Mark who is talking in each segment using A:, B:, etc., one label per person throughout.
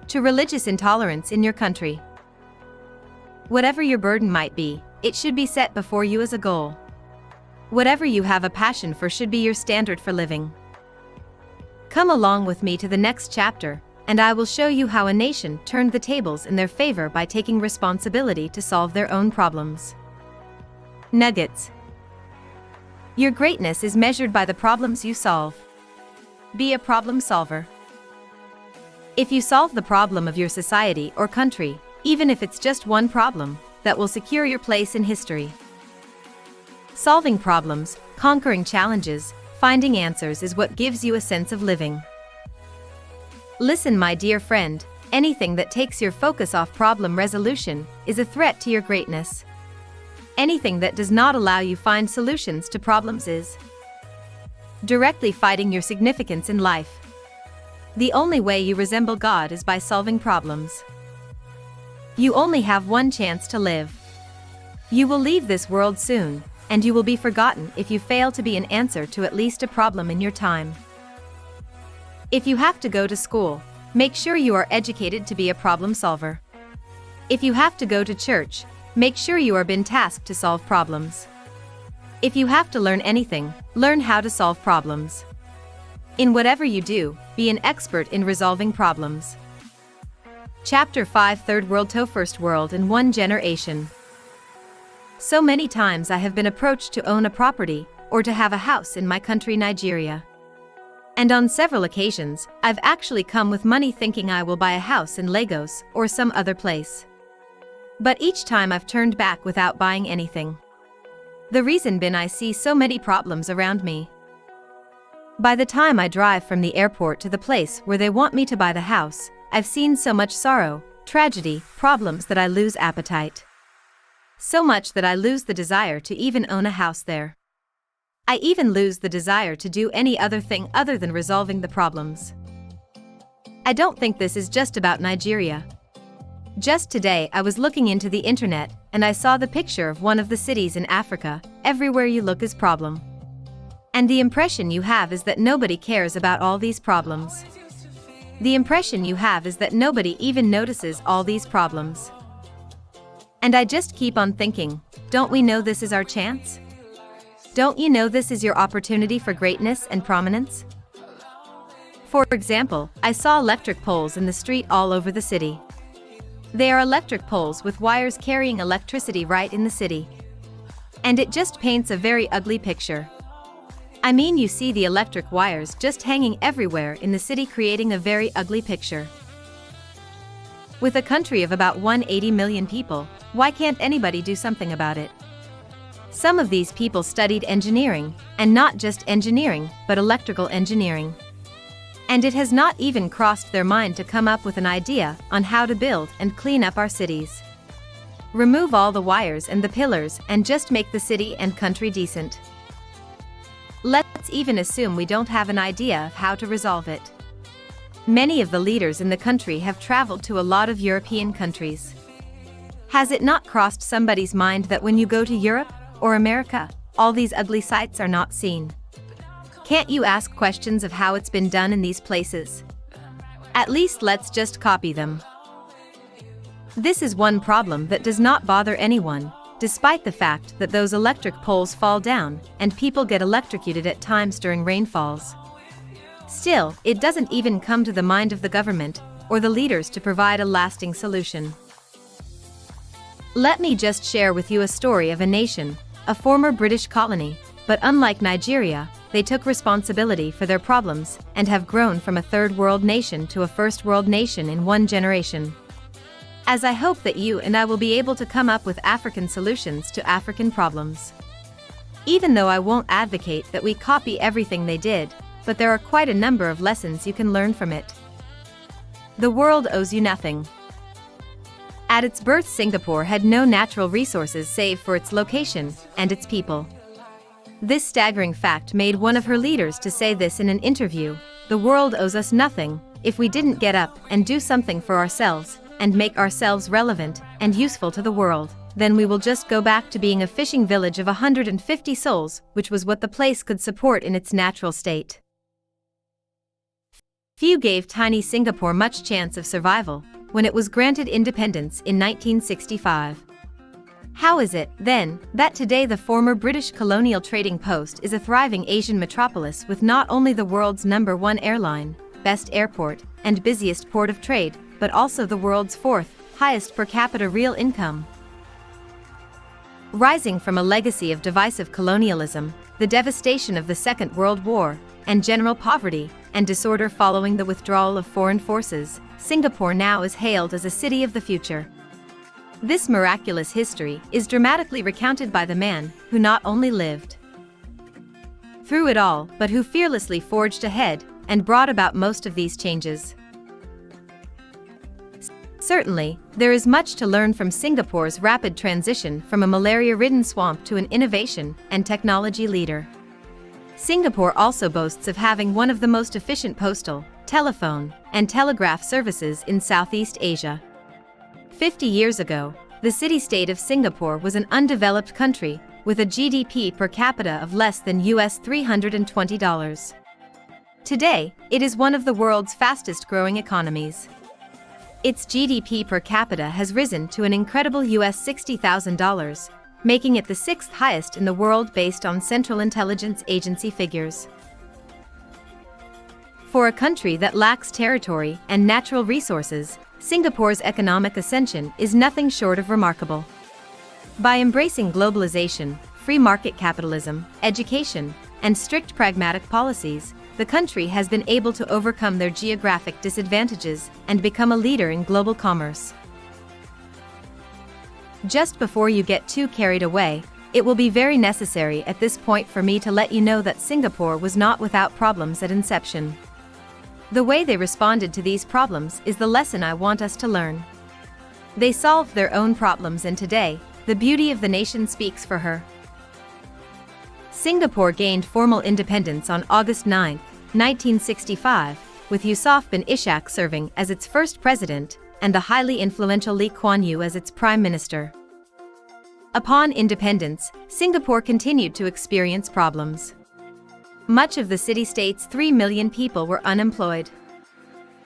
A: to religious intolerance in your country. Whatever your burden might be, it should be set before you as a goal. Whatever you have a passion for should be your standard for living. Come along with me to the next chapter, and I will show you how a nation turned the tables in their favor by taking responsibility to solve their own problems. Nuggets. Your greatness is measured by the problems you solve. Be a problem solver. If you solve the problem of your society or country, even if it's just one problem, that will secure your place in history. Solving problems, conquering challenges, finding answers is what gives you a sense of living. Listen, my dear friend, anything that takes your focus off problem resolution is a threat to your greatness. Anything that does not allow you find solutions to problems is directly fighting your significance in life. The only way you resemble God is by solving problems. You only have one chance to live. You will leave this world soon, and you will be forgotten if you fail to be an answer to at least a problem in your time. If you have to go to school, make sure you are educated to be a problem solver. If you have to go to church, make sure you are been tasked to solve problems. If you have to learn anything, learn how to solve problems. In whatever you do, be an expert in resolving problems. Chapter 5, Third World to First World in One Generation. So many times I have been approached to own a property, or to have a house in my country Nigeria. And on several occasions, I've actually come with money thinking I will buy a house in Lagos or some other place. But each time I've turned back without buying anything. The reason been I see so many problems around me. By the time I drive from the airport to the place where they want me to buy the house, I've seen so much sorrow, tragedy, problems that I lose appetite. So much that I lose the desire to even own a house there. I even lose the desire to do any other thing other than resolving the problems. I don't think this is just about Nigeria. Just today I was looking into the internet and I saw the picture of one of the cities in Africa. Everywhere you look is problem. And the impression you have is that nobody cares about all these problems. The impression you have is that nobody even notices all these problems. And I just keep on thinking, don't we know this is our chance? Don't you know this is your opportunity for greatness and prominence? For example, I saw electric poles in the street all over the city. They are electric poles with wires carrying electricity right in the city. And it just paints a very ugly picture. I mean, you see the electric wires just hanging everywhere in the city, creating a very ugly picture. With a country of about 180 million people, why can't anybody do something about it? Some of these people studied engineering, and not just engineering, but electrical engineering. And it has not even crossed their mind to come up with an idea on how to build and clean up our cities. Remove all the wires and the pillars and just make the city and country decent. Let's even assume we don't have an idea of how to resolve it. Many of the leaders in the country have traveled to a lot of European countries. Has it not crossed somebody's mind that when you go to Europe or America, all these ugly sights are not seen? Can't you ask questions of how it's been done in these places? At least let's just copy them. This is one problem that does not bother anyone, despite the fact that those electric poles fall down and people get electrocuted at times during rainfalls. Still, it doesn't even come to the mind of the government or the leaders to provide a lasting solution. Let me just share with you a story of a nation, a former British colony, but unlike Nigeria, they took responsibility for their problems and have grown from a third world nation to a first world nation in one generation. As I hope that you and I will be able to come up with African solutions to African problems. Even though I won't advocate that we copy everything they did, but there are quite a number of lessons you can learn from it. The world owes you nothing. At its birth, Singapore had no natural resources save for its location and its people. This staggering fact made one of her leaders to say this in an interview: "The world owes us nothing. If we didn't get up and do something for ourselves and make ourselves relevant and useful to the world, then we will just go back to being a fishing village of 150 souls, which was what the place could support in its natural state." Few gave tiny Singapore much chance of survival when it was granted independence in 1965. How is it, then, that today the former British colonial trading post is a thriving Asian metropolis with not only the world's #1 airline, best airport, and busiest port of trade, but also the world's fourth highest per capita real income? Rising from a legacy of divisive colonialism, the devastation of the Second World War, and general poverty and disorder following the withdrawal of foreign forces, Singapore now is hailed as a city of the future. This miraculous history is dramatically recounted by the man who not only lived through it all, but who fearlessly forged ahead and brought about most of these changes. Certainly, there is much to learn from Singapore's rapid transition from a malaria-ridden swamp to an innovation and technology leader. Singapore also boasts of having one of the most efficient postal, telephone, and telegraph services in Southeast Asia. 50 years ago, the city-state of Singapore was an undeveloped country with a GDP per capita of less than US $320. Today, it is one of the world's fastest-growing economies. Its GDP per capita has risen to an incredible US $60,000, making it the sixth highest in the world based on Central Intelligence Agency figures. For a country that lacks territory and natural resources, Singapore's economic ascension is nothing short of remarkable. By embracing globalization, free market capitalism, education, and strict pragmatic policies, the country has been able to overcome their geographic disadvantages and become a leader in global commerce. Just before you get too carried away, it will be very necessary at this point for me to let you know that Singapore was not without problems at inception. The way they responded to these problems is the lesson I want us to learn. They solved their own problems, and today, the beauty of the nation speaks for her. Singapore gained formal independence on August 9, 1965, with Yusof bin Ishak serving as its first president and the highly influential Lee Kuan Yew as its prime minister. Upon independence, Singapore continued to experience problems. Much of the city-state's 3 million people were unemployed.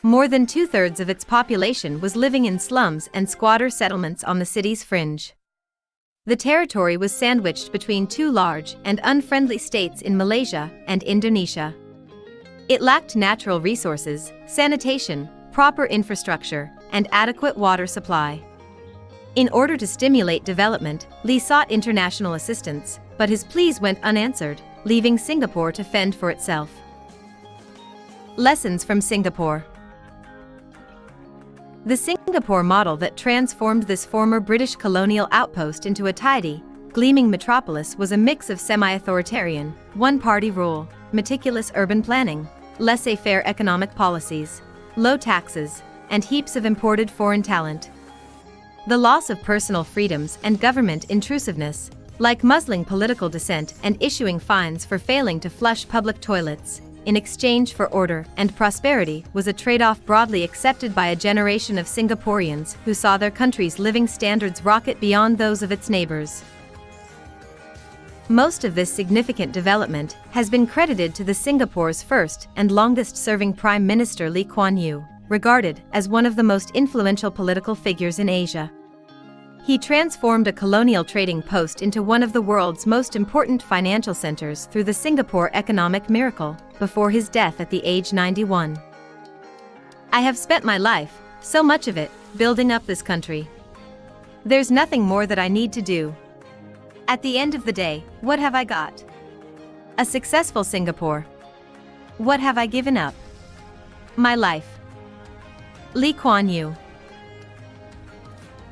A: More than two-thirds of its population was living in slums and squatter settlements on the city's fringe. The territory was sandwiched between two large and unfriendly states in Malaysia and Indonesia. It lacked natural resources, sanitation, proper infrastructure, and adequate water supply. In order to stimulate development, Lee sought international assistance, but his pleas went unanswered, leaving Singapore to fend for itself. Lessons from Singapore. The Singapore model that transformed this former British colonial outpost into a tidy, gleaming metropolis was a mix of semi-authoritarian, one-party rule, meticulous urban planning, laissez-faire economic policies, low taxes, and heaps of imported foreign talent. The loss of personal freedoms and government intrusiveness, like muzzling political dissent and issuing fines for failing to flush public toilets, in exchange for order and prosperity, was a trade-off broadly accepted by a generation of Singaporeans who saw their country's living standards rocket beyond those of its neighbors. Most of this significant development has been credited to the Singapore's first and longest-serving Prime Minister Lee Kuan Yew, regarded as one of the most influential political figures in Asia. He transformed a colonial trading post into one of the world's most important financial centers through the Singapore economic miracle, before his death at the age 91. I have spent my life, so much of it, building up this country. There's nothing more that I need to do. At the end of the day, what have I got? A successful Singapore. What have I given up? My life. Lee Kuan Yew.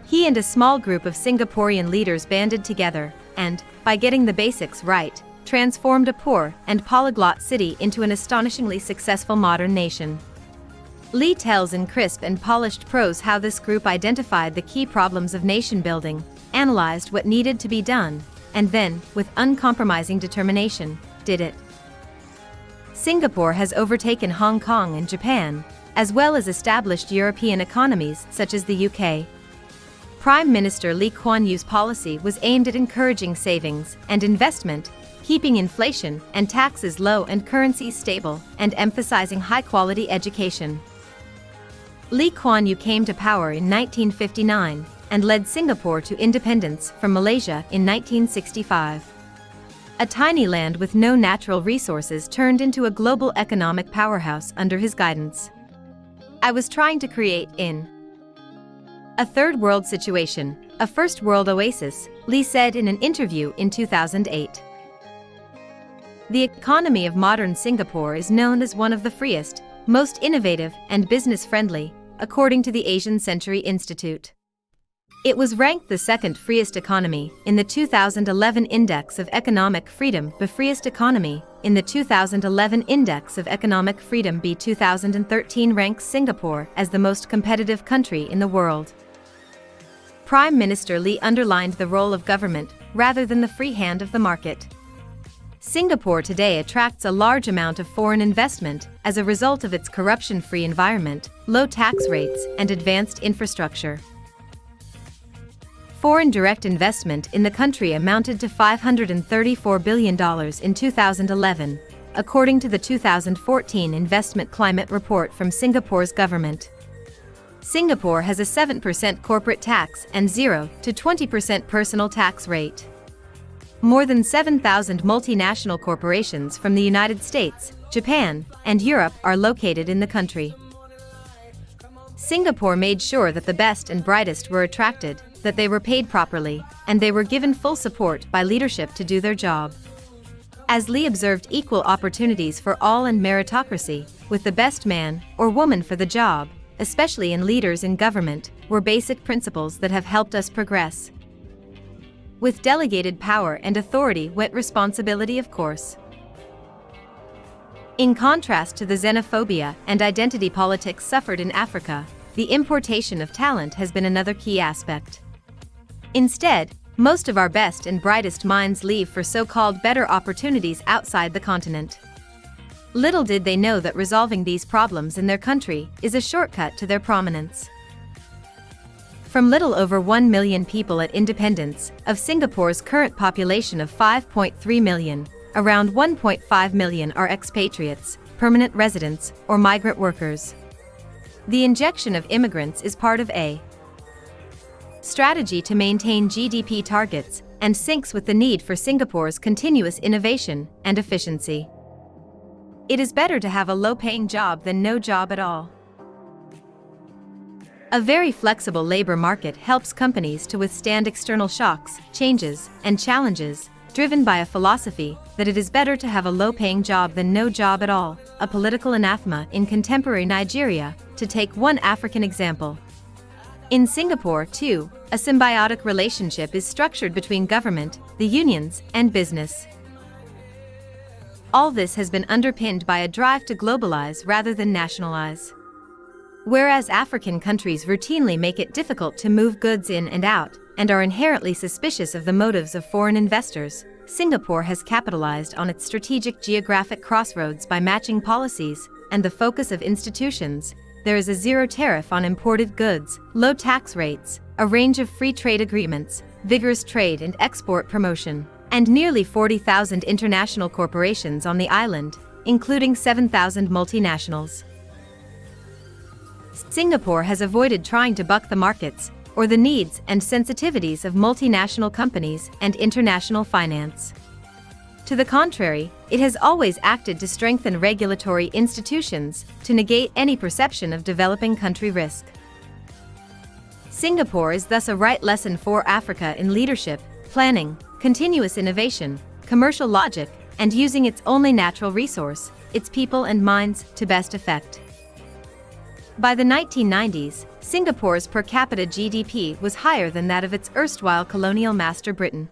A: He and a small group of Singaporean leaders banded together and, by getting the basics right, transformed a poor and polyglot city into an astonishingly successful modern nation. Lee tells in crisp and polished prose how this group identified the key problems of nation building, analyzed what needed to be done, and then, with uncompromising determination, did it. Singapore has overtaken Hong Kong and Japan, as well as established European economies such as the UK. Prime Minister Lee Kuan Yew's policy was aimed at encouraging savings and investment, keeping inflation and taxes low and currencies stable, and emphasizing high-quality education. Lee Kuan Yew came to power in 1959 and led Singapore to independence from Malaysia in 1965. A tiny land with no natural resources turned into a global economic powerhouse under his guidance. I was trying to create in a third world situation, a first world oasis, Lee said in an interview in 2008. The economy of modern Singapore is known as one of the freest, most innovative, and business-friendly, according to the Asian Century Institute. It was ranked the second freest economy in the 2011 Index of Economic Freedom, the freest economy in the 2011 Index of Economic Freedom. B 2013 ranks Singapore as the most competitive country in the world. Prime Minister Lee underlined the role of government rather than the free hand of the market. Singapore today attracts a large amount of foreign investment as a result of its corruption-free environment, low tax rates, and advanced infrastructure. Foreign direct investment in the country amounted to $534 billion in 2011, according to the 2014 Investment Climate Report from Singapore's government. Singapore has a 7% corporate tax and 0 to 20% personal tax rate. More than 7,000 multinational corporations from the United States, Japan, and Europe are located in the country. Singapore made sure that the best and brightest were attracted, that they were paid properly, and they were given full support by leadership to do their job. As Lee observed, equal opportunities for all and meritocracy, with the best man or woman for the job, especially in leaders in government, were basic principles that have helped us progress. With delegated power and authority went responsibility, of course. In contrast to the xenophobia and identity politics suffered in Africa, the importation of talent has been another key aspect. Instead, most of our best and brightest minds leave for so-called better opportunities outside the continent. Little did they know that resolving these problems in their country is a shortcut to their prominence. From little over 1 million people at independence, of Singapore's current population of 5.3 million, around 1.5 million are expatriates, permanent residents, or migrant workers. The injection of immigrants is part of a strategy to maintain GDP targets and syncs with the need for Singapore's continuous innovation and efficiency. It is better to have a low-paying job than no job at all. A very flexible labor market helps companies to withstand external shocks, changes, and challenges, driven by a philosophy that it is better to have a low-paying job than no job at all, a political anathema in contemporary Nigeria, to take one African example. In Singapore, too, a symbiotic relationship is structured between government, the unions, and business. All this has been underpinned by a drive to globalize rather than nationalize. Whereas African countries routinely make it difficult to move goods in and out, and are inherently suspicious of the motives of foreign investors, Singapore has capitalized on its strategic geographic crossroads by matching policies and the focus of institutions. There is a zero tariff on imported goods, low tax rates, a range of free trade agreements, vigorous trade and export promotion, and nearly 40,000 international corporations on the island, including 7,000 multinationals. Singapore has avoided trying to buck the markets or the needs and sensitivities of multinational companies and international finance. To the contrary, it has always acted to strengthen regulatory institutions to negate any perception of developing country risk. Singapore is thus a right lesson for Africa in leadership, planning, continuous innovation, commercial logic, and using its only natural resource, its people and minds, to best effect. By the 1990s, Singapore's per capita GDP was higher than that of its erstwhile colonial master Britain.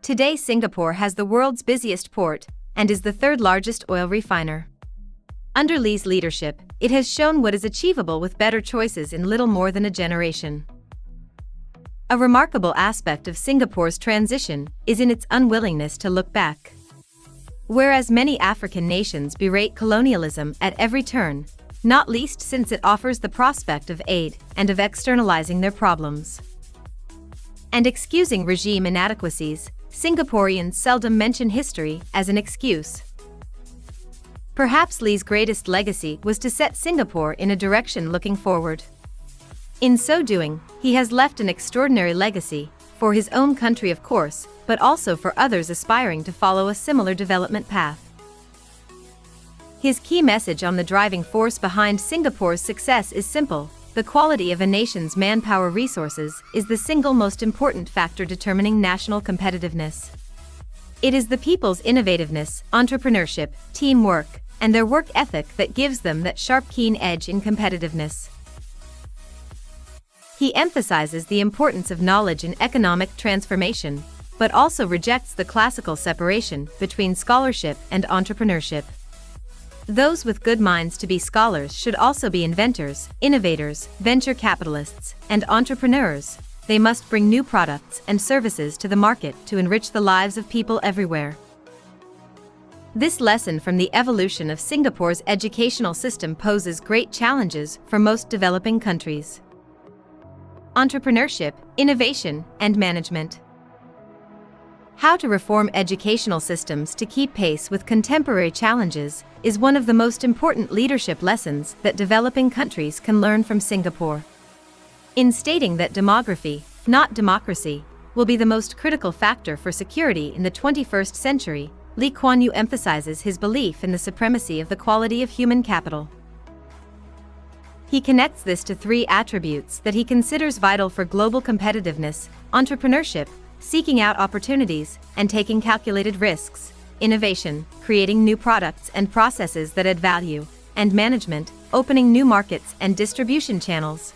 A: Today Singapore has the world's busiest port and is the third largest oil refiner. Under Lee's leadership, it has shown what is achievable with better choices in little more than a generation. A remarkable aspect of Singapore's transition is in its unwillingness to look back. Whereas many African nations berate colonialism at every turn, not least since it offers the prospect of aid and of externalizing their problems and excusing regime inadequacies, Singaporeans seldom mention history as an excuse. Perhaps Lee's greatest legacy was to set Singapore in a direction looking forward. In so doing, he has left an extraordinary legacy, for his own country of course, but also for others aspiring to follow a similar development path. His key message on the driving force behind Singapore's success is simple: the quality of a nation's manpower resources is the single most important factor determining national competitiveness. It is the people's innovativeness, entrepreneurship, teamwork, and their work ethic that gives them that sharp, keen edge in competitiveness. He emphasizes the importance of knowledge in economic transformation, but also rejects the classical separation between scholarship and entrepreneurship. Those with good minds to be scholars should also be inventors, innovators, venture capitalists, and entrepreneurs. They must bring new products and services to the market to enrich the lives of people everywhere. This lesson from the evolution of Singapore's educational system poses great challenges for most developing countries. Entrepreneurship, innovation, and management. How to reform educational systems to keep pace with contemporary challenges is one of the most important leadership lessons that developing countries can learn from Singapore. In stating that demography, not democracy, will be the most critical factor for security in the 21st century, Lee Kuan Yew emphasizes his belief in the supremacy of the quality of human capital. He connects this to three attributes that he considers vital for global competitiveness: entrepreneurship, seeking out opportunities, and taking calculated risks; innovation, creating new products and processes that add value; and management, opening new markets and distribution channels.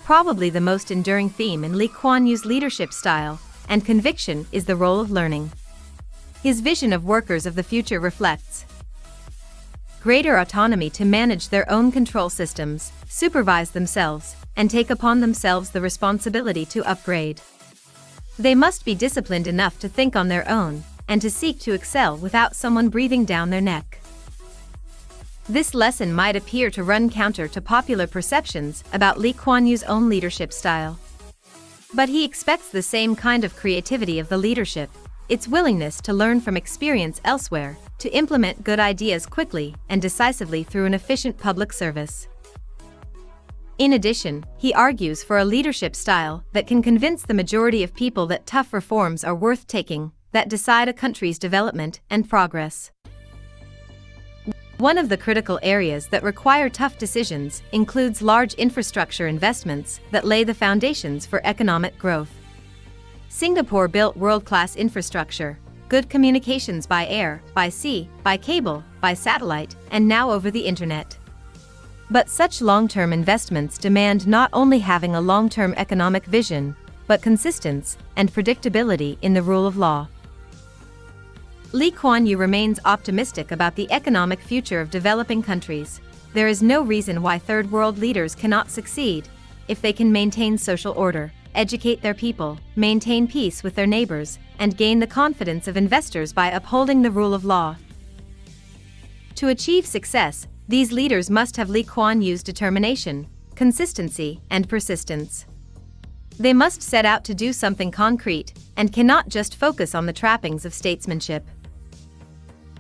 A: Probably the most enduring theme in Lee Kuan Yew's leadership style and conviction is the role of learning. His vision of workers of the future reflects greater autonomy to manage their own control systems, supervise themselves, and take upon themselves the responsibility to upgrade. They must be disciplined enough to think on their own, and to seek to excel without someone breathing down their neck. This lesson might appear to run counter to popular perceptions about Lee Kuan Yew's own leadership style. But he expects the same kind of creativity of the leadership, its willingness to learn from experience elsewhere, to implement good ideas quickly and decisively through an efficient public service. In addition, he argues for a leadership style that can convince the majority of people that tough reforms are worth taking, that decide a country's development and progress. One of the critical areas that require tough decisions includes large infrastructure investments that lay the foundations for economic growth. Singapore built world-class infrastructure, good communications by air, by sea, by cable, by satellite, and now over the internet. But such long-term investments demand not only having a long-term economic vision, but consistency and predictability in the rule of law. Lee Kuan Yew remains optimistic about the economic future of developing countries. There is no reason why third world leaders cannot succeed if they can maintain social order, educate their people, maintain peace with their neighbors, and gain the confidence of investors by upholding the rule of law. To achieve success, these leaders must have Lee Kuan Yew's determination, consistency, and persistence. They must set out to do something concrete, and cannot just focus on the trappings of statesmanship.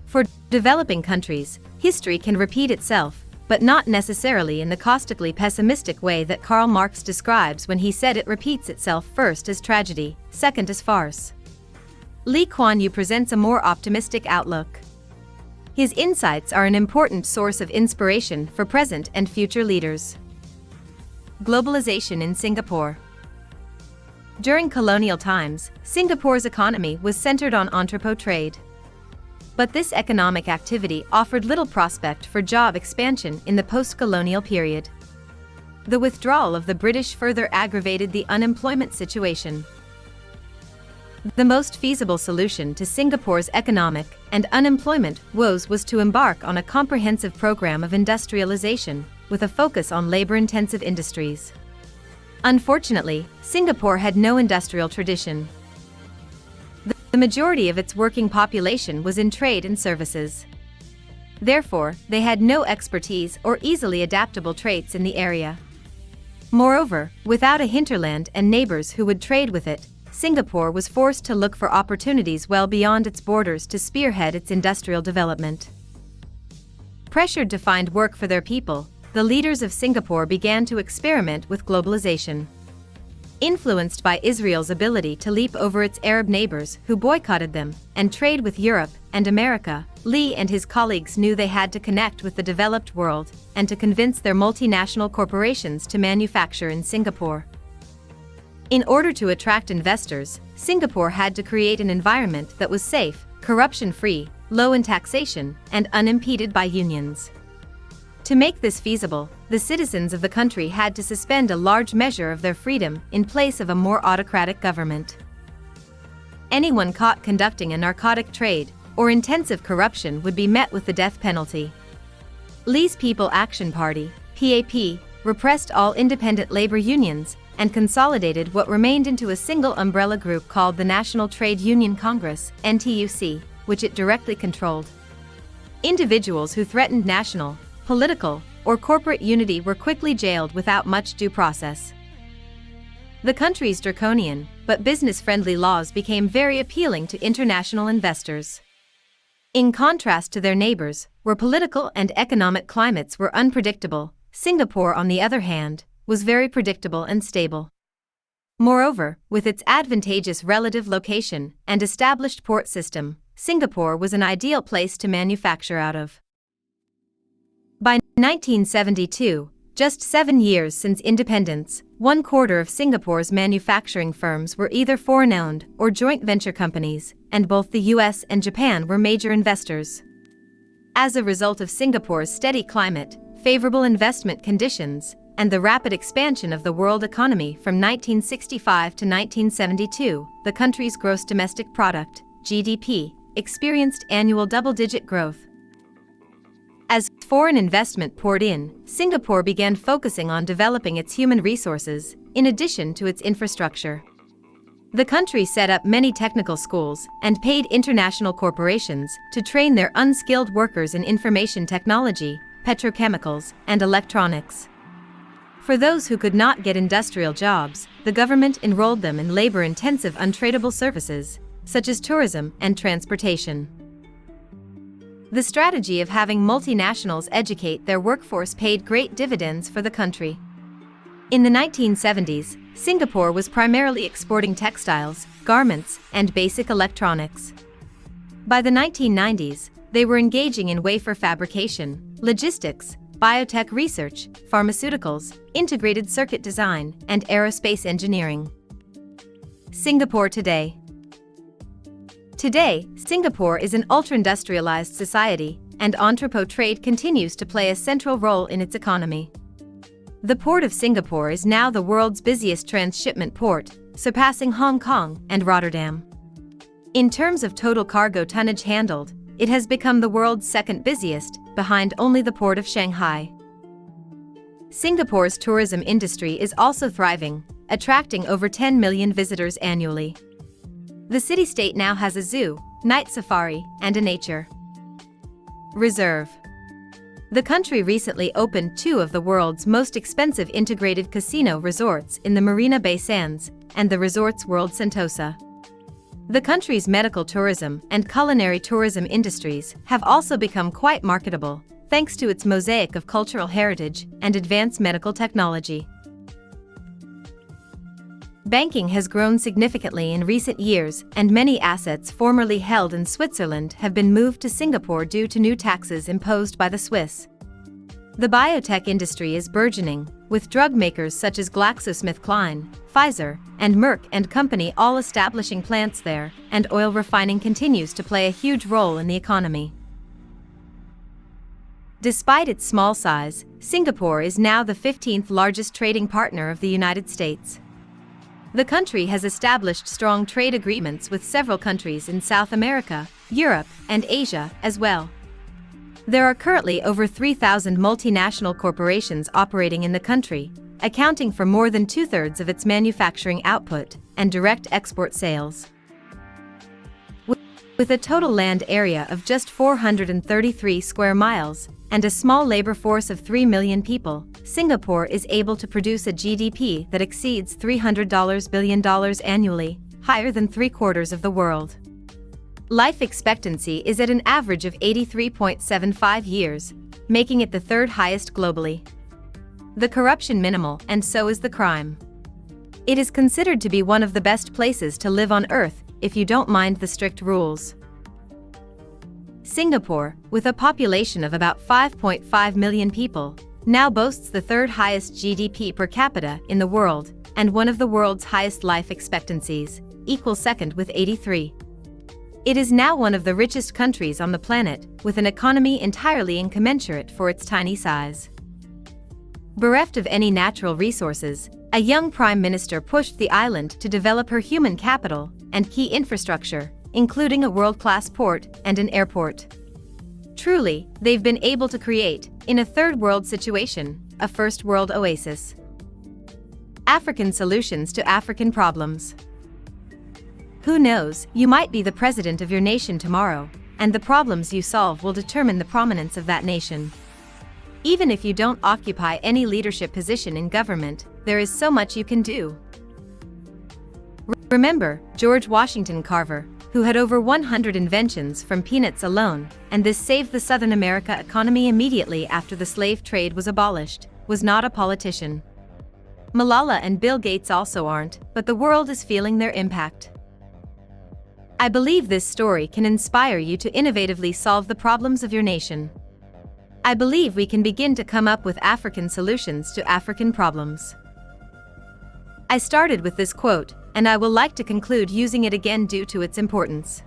A: For developing countries, history can repeat itself, but not necessarily in the caustically pessimistic way that Karl Marx describes when he said it repeats itself first as tragedy, second as farce. Lee Kuan Yew presents a more optimistic outlook. His insights are an important source of inspiration for present and future leaders. Globalization in Singapore. During colonial times, Singapore's economy was centered on entrepot trade. But this economic activity offered little prospect for job expansion in the post-colonial period. The withdrawal of the British further aggravated the unemployment situation. The most feasible solution to Singapore's economic and unemployment woes was to embark on a comprehensive program of industrialization, with a focus on labor-intensive industries. Unfortunately, Singapore had no industrial tradition. The majority of its working population was in trade and services. Therefore, they had no expertise or easily adaptable traits in the area. Moreover, without a hinterland and neighbors who would trade with it, Singapore was forced to look for opportunities well beyond its borders to spearhead its industrial development. Pressured to find work for their people, the leaders of Singapore began to experiment with globalization. Influenced by Israel's ability to leap over its Arab neighbors who boycotted them and trade with Europe and America, Lee and his colleagues knew they had to connect with the developed world and to convince their multinational corporations to manufacture in Singapore. In order to attract investors, Singapore had to create an environment that was safe, corruption-free, low in taxation, and unimpeded by unions. To make this feasible, the citizens of the country had to suspend a large measure of their freedom in place of a more autocratic government. Anyone caught conducting a narcotic trade or intensive corruption would be met with the death penalty. Lee's People Action Party, PAP, repressed all independent labor unions and consolidated what remained into a single umbrella group called the National Trade Union Congress, NTUC, which it directly controlled. Individuals who threatened national, political, or corporate unity were quickly jailed without much due process. The country's draconian, but business-friendly laws became very appealing to international investors. In contrast to their neighbors, where political and economic climates were unpredictable, Singapore, on the other hand, was very predictable and stable. Moreover, with its advantageous relative location and established port system, Singapore was an ideal place to manufacture out of. By 1972, just 7 years since independence, 1/4 of Singapore's manufacturing firms were either foreign-owned or joint venture companies, and both the US and Japan were major investors. As a result of Singapore's steady climate, favorable investment conditions, and the rapid expansion of the world economy from 1965 to 1972, the country's gross domestic product, GDP, experienced annual double-digit growth. As foreign investment poured in, Singapore began focusing on developing its human resources, in addition to its infrastructure. The country set up many technical schools and paid international corporations to train their unskilled workers in information technology, petrochemicals, and electronics. For those who could not get industrial jobs, the government enrolled them in labor-intensive untradable services, such as tourism and transportation. The strategy of having multinationals educate their workforce paid great dividends for the country. In the 1970s, Singapore was primarily exporting textiles, garments, and basic electronics. By the 1990s, they were engaging in wafer fabrication, logistics, biotech research, pharmaceuticals, integrated circuit design, and aerospace engineering. Singapore today. Today, Singapore is an ultra-industrialized society, and entrepot trade continues to play a central role in its economy. The Port of Singapore is now the world's busiest transshipment port, surpassing Hong Kong and Rotterdam. In terms of total cargo tonnage handled, it has become the world's second busiest, behind only the Port of Shanghai. Singapore's tourism industry is also thriving, attracting over 10 million visitors annually. The city-state now has a zoo, night safari, and a nature reserve. The country recently opened 2 of the world's most expensive integrated casino resorts in the Marina Bay Sands and the Resorts World Sentosa. The country's medical tourism and culinary tourism industries have also become quite marketable, thanks to its mosaic of cultural heritage and advanced medical technology. Banking has grown significantly in recent years, and many assets formerly held in Switzerland have been moved to Singapore due to new taxes imposed by the Swiss. The biotech industry is burgeoning, with drug makers such as GlaxoSmithKline, Pfizer, and Merck and Company all establishing plants there, and oil refining continues to play a huge role in the economy. Despite its small size, Singapore is now the 15th largest trading partner of the United States. The country has established strong trade agreements with several countries in South America, Europe, and Asia as well. There are currently over 3,000 multinational corporations operating in the country, accounting for more than 2/3 of its manufacturing output and direct export sales. With a total land area of just 433 square miles and a small labor force of 3 million people, Singapore is able to produce a GDP that exceeds $300 billion annually, higher than 3/4 of the world. Life expectancy is at an average of 83.75 years, making it the third highest globally. The corruption minimal, and so is the crime. It is considered to be one of the best places to live on Earth if you don't mind the strict rules. Singapore, with a population of about 5.5 million people, now boasts the third highest GDP per capita in the world and one of the world's highest life expectancies, equal second with 83. It is now one of the richest countries on the planet, with an economy entirely incommensurate for its tiny size. Bereft of any natural resources, a young prime minister pushed the island to develop her human capital and key infrastructure, including a world-class port and an airport. Truly, they've been able to create, in a third-world situation, a first-world oasis. African solutions to African problems. Who knows, you might be the president of your nation tomorrow, and the problems you solve will determine the prominence of that nation. Even if you don't occupy any leadership position in government, there is so much you can do. Remember George Washington Carver, who had over 100 inventions from peanuts alone, and this saved the Southern America economy immediately after the slave trade was abolished, was not a politician. Malala and Bill Gates also aren't, but the world is feeling their impact. I believe this story can inspire you to innovatively solve the problems of your nation. I believe we can begin to come up with African solutions to African problems. I started with this quote, and I will like to conclude using it again due to its importance.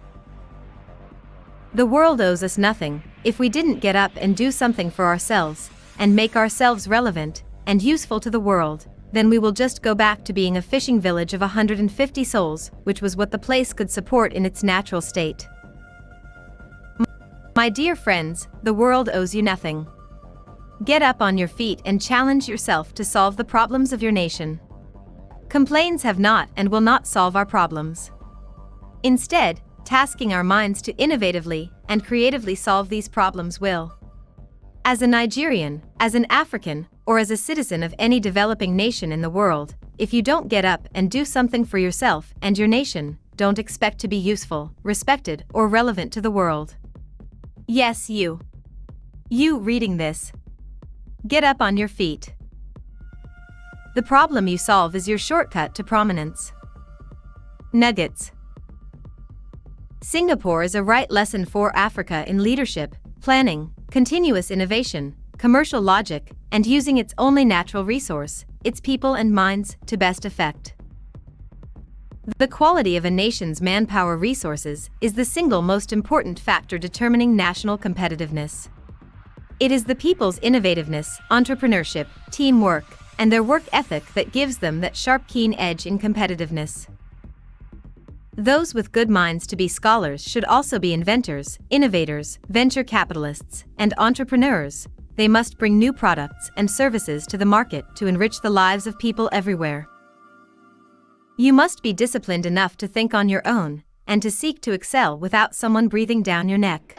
A: The world owes us nothing. If we didn't get up and do something for ourselves, and make ourselves relevant and useful to the world, then we will just go back to being a fishing village of 150 souls, which was what the place could support in its natural state. My dear friends, the world owes you nothing. Get up on your feet and challenge yourself to solve the problems of your nation. Complaints have not and will not solve our problems. Instead, tasking our minds to innovatively and creatively solve these problems will. As a Nigerian, as an African, or as a citizen of any developing nation in the world, if you don't get up and do something for yourself and your nation, don't expect to be useful, respected, or relevant to the world. Yes, you. You reading this. Get up on your feet. The problem you solve is your shortcut to prominence. Nuggets. Singapore is a right lesson for Africa in leadership, planning, continuous innovation, commercial logic, and using its only natural resource, its people and minds, to best effect. The quality of a nation's manpower resources is the single most important factor determining national competitiveness. It is the people's innovativeness, entrepreneurship, teamwork, and their work ethic that gives them that sharp, keen edge in competitiveness. Those with good minds to be scholars should also be inventors, innovators, venture capitalists, and entrepreneurs. They must bring new products and services to the market to enrich the lives of people everywhere. You must be disciplined enough to think on your own, and to seek to excel without someone breathing down your neck.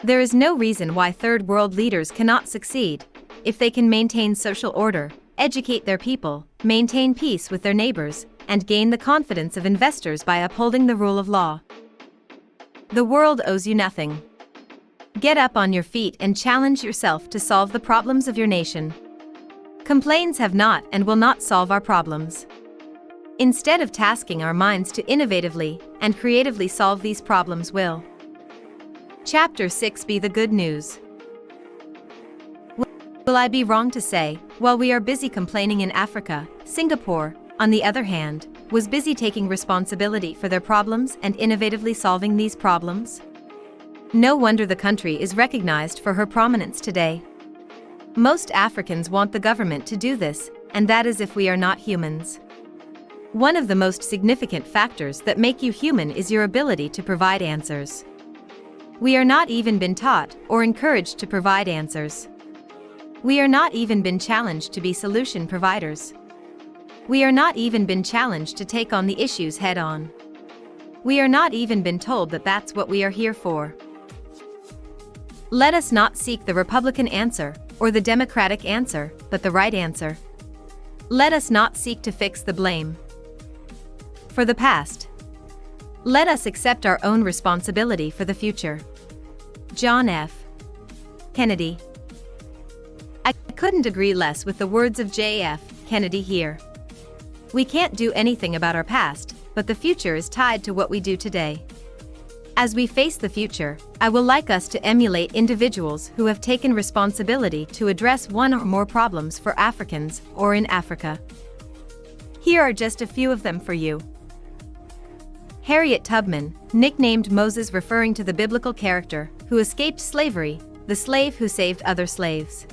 A: There is no reason why third world leaders cannot succeed, if they can maintain social order, educate their people, maintain peace with their neighbors, and gain the confidence of investors by upholding the rule of law. The world owes you nothing. Get up on your feet and challenge yourself to solve the problems of your nation. Complaints have not and will not solve our problems. Instead of tasking our minds to innovatively and creatively solve these problems will. Chapter 6. Be the good news. Will I be wrong to say, while we are busy complaining in Africa, Singapore, on the other hand, was busy taking responsibility for their problems and innovatively solving these problems? No wonder the country is recognized for her prominence today. Most Africans want the government to do this, and that is if we are not humans. One of the most significant factors that make you human is your ability to provide answers. We are not even been taught or encouraged to provide answers. We are not even been challenged to be solution providers. We are not even been challenged to take on the issues head on. We are not even been told that that's what we are here for. Let us not seek the Republican answer or the Democratic answer, but the right answer. Let us not seek to fix the blame. for the past. Let us accept our own responsibility for the future. John F. Kennedy. I couldn't agree less with the words of J.F. Kennedy here. We can't do anything about our past, but the future is tied to what we do today. As we face the future, I would like us to emulate individuals who have taken responsibility to address one or more problems for Africans or in Africa. Here are just a few of them for you. Harriet Tubman, nicknamed Moses, referring to the biblical character who escaped slavery, the slave who saved other slaves.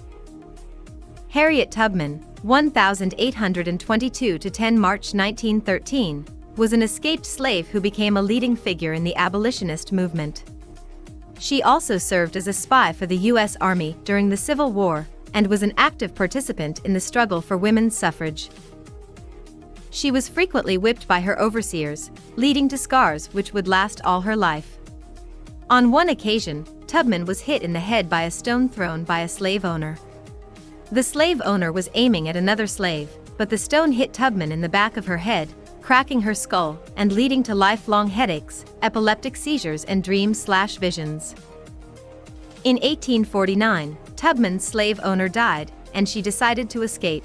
A: Harriet Tubman, 1822 to 10 March 1913, was an escaped slave who became a leading figure in the abolitionist movement. She also served as a spy for the U.S. Army during the Civil War and was an active participant in the struggle for women's suffrage. She was frequently whipped by her overseers, leading to scars which would last all her life. On one occasion, Tubman was hit in the head by a stone thrown by a slave owner. The slave owner was aiming at another slave, but the stone hit Tubman in the back of her head, cracking her skull and leading to lifelong headaches, epileptic seizures and dreams/visions. In 1849, Tubman's slave owner died, and she decided to escape.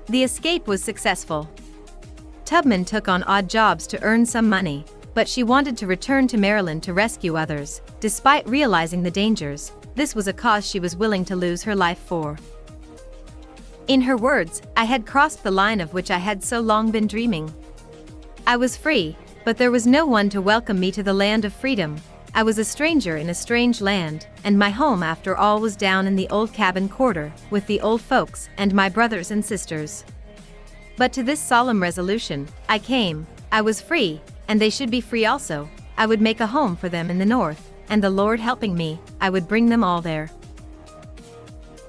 A: The escape was successful. Tubman took on odd jobs to earn some money, but she wanted to return to Maryland to rescue others. Despite realizing the dangers, this was a cause she was willing to lose her life for. In her words, "I had crossed the line of which I had so long been dreaming. I was free, but there was no one to welcome me to the land of freedom. I was a stranger in a strange land, and my home after all was down in the old cabin quarter, with the old folks and my brothers and sisters. But to this solemn resolution, I came. I was free, and they should be free also. I would make a home for them in the north, and the Lord helping me, I would bring them all there."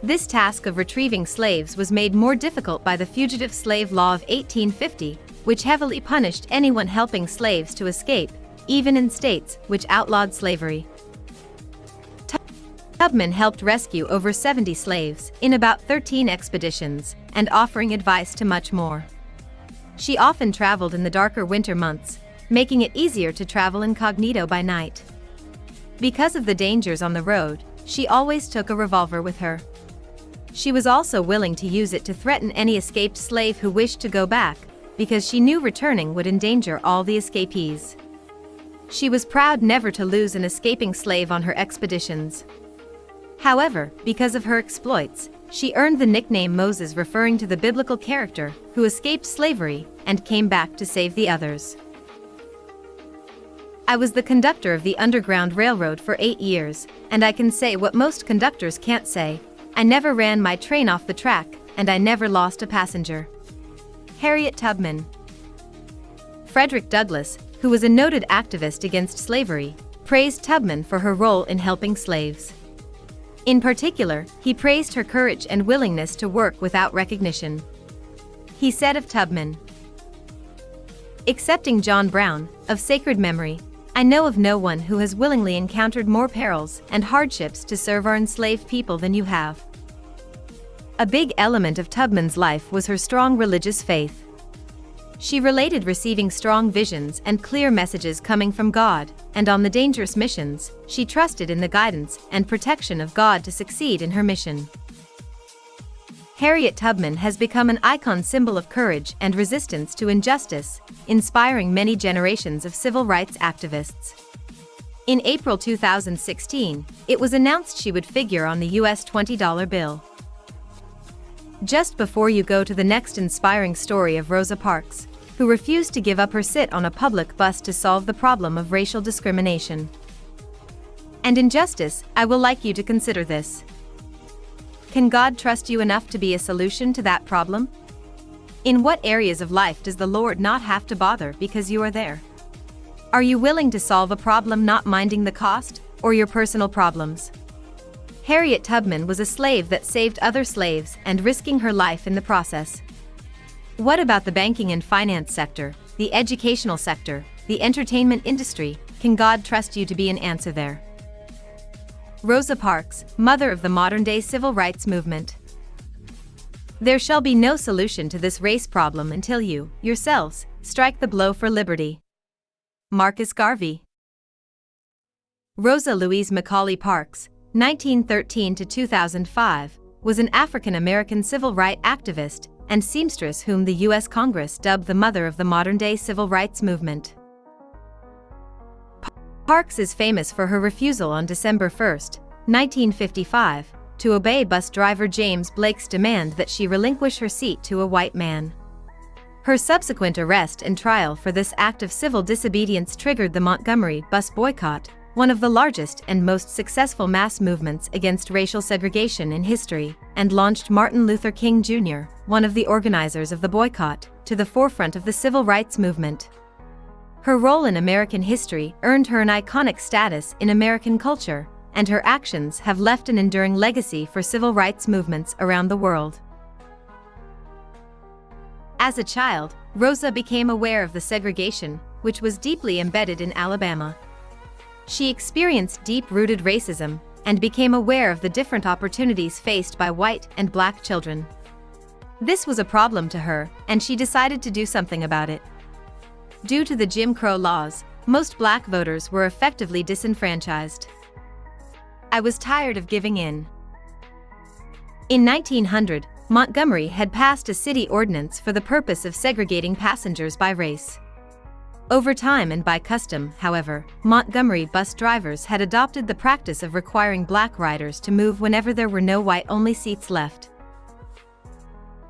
A: This task of retrieving slaves was made more difficult by the Fugitive Slave Law of 1850, which heavily punished anyone helping slaves to escape, even in states which outlawed slavery. Tubman helped rescue over 70 slaves in about 13 expeditions, and offering advice to much more. She often traveled in the darker winter months, making it easier to travel incognito by night. Because of the dangers on the road, she always took a revolver with her. She was also willing to use it to threaten any escaped slave who wished to go back, because she knew returning would endanger all the escapees. She was proud never to lose an escaping slave on her expeditions. However, because of her exploits, she earned the nickname Moses, referring to the biblical character who escaped slavery and came back to save the others. I was the conductor of the Underground Railroad for 8 years, and I can say what most conductors can't say: I never ran my train off the track, and I never lost a passenger. Harriet Tubman. Frederick Douglass, who was a noted activist against slavery, praised Tubman for her role in helping slaves. In particular, he praised her courage and willingness to work without recognition. He said of Tubman, "Excepting John Brown, of sacred memory, I know of no one who has willingly encountered more perils and hardships to serve our enslaved people than you have." A big element of Tubman's life was her strong religious faith. She related receiving strong visions and clear messages coming from God, and on the dangerous missions, she trusted in the guidance and protection of God to succeed in her mission. Harriet Tubman has become an icon, symbol of courage and resistance to injustice, inspiring many generations of civil rights activists. In April 2016, it was announced she would figure on the US $20 bill. Just before you go to the next inspiring story of Rosa Parks, who refused to give up her seat on a public bus to solve the problem of racial discrimination and injustice, I will like you to consider this. Can God trust you enough to be a solution to that problem? In what areas of life does the Lord not have to bother because you are there? Are you willing to solve a problem not minding the cost, or your personal problems? Harriet Tubman was a slave that saved other slaves and risking her life in the process. What about the banking and finance sector, the educational sector, the entertainment industry? Can God trust you to be an answer there? Rosa Parks, mother of the modern-day civil rights movement. There shall be no solution to this race problem until you, yourselves, strike the blow for liberty. Marcus Garvey. Rosa Louise Macaulay Parks, 1913 to 2005, was an African-American civil rights activist and seamstress whom the U.S. Congress dubbed the mother of the modern-day civil rights movement. Parks is famous for her refusal on December 1, 1955, to obey bus driver James Blake's demand that she relinquish her seat to a white man. Her subsequent arrest and trial for this act of civil disobedience triggered the Montgomery bus boycott, one of the largest and most successful mass movements against racial segregation in history, and launched Martin Luther King Jr., one of the organizers of the boycott, to the forefront of the civil rights movement. Her role in American history earned her an iconic status in American culture, and her actions have left an enduring legacy for civil rights movements around the world. As a child, Rosa became aware of the segregation, which was deeply embedded in Alabama. She experienced deep-rooted racism and became aware of the different opportunities faced by white and black children. This was a problem to her, and she decided to do something about it. Due to the Jim Crow laws, most black voters were effectively disenfranchised. I was tired of giving in. In 1900, Montgomery had passed a city ordinance for the purpose of segregating passengers by race. Over time and by custom, however, Montgomery bus drivers had adopted the practice of requiring black riders to move whenever there were no white-only seats left.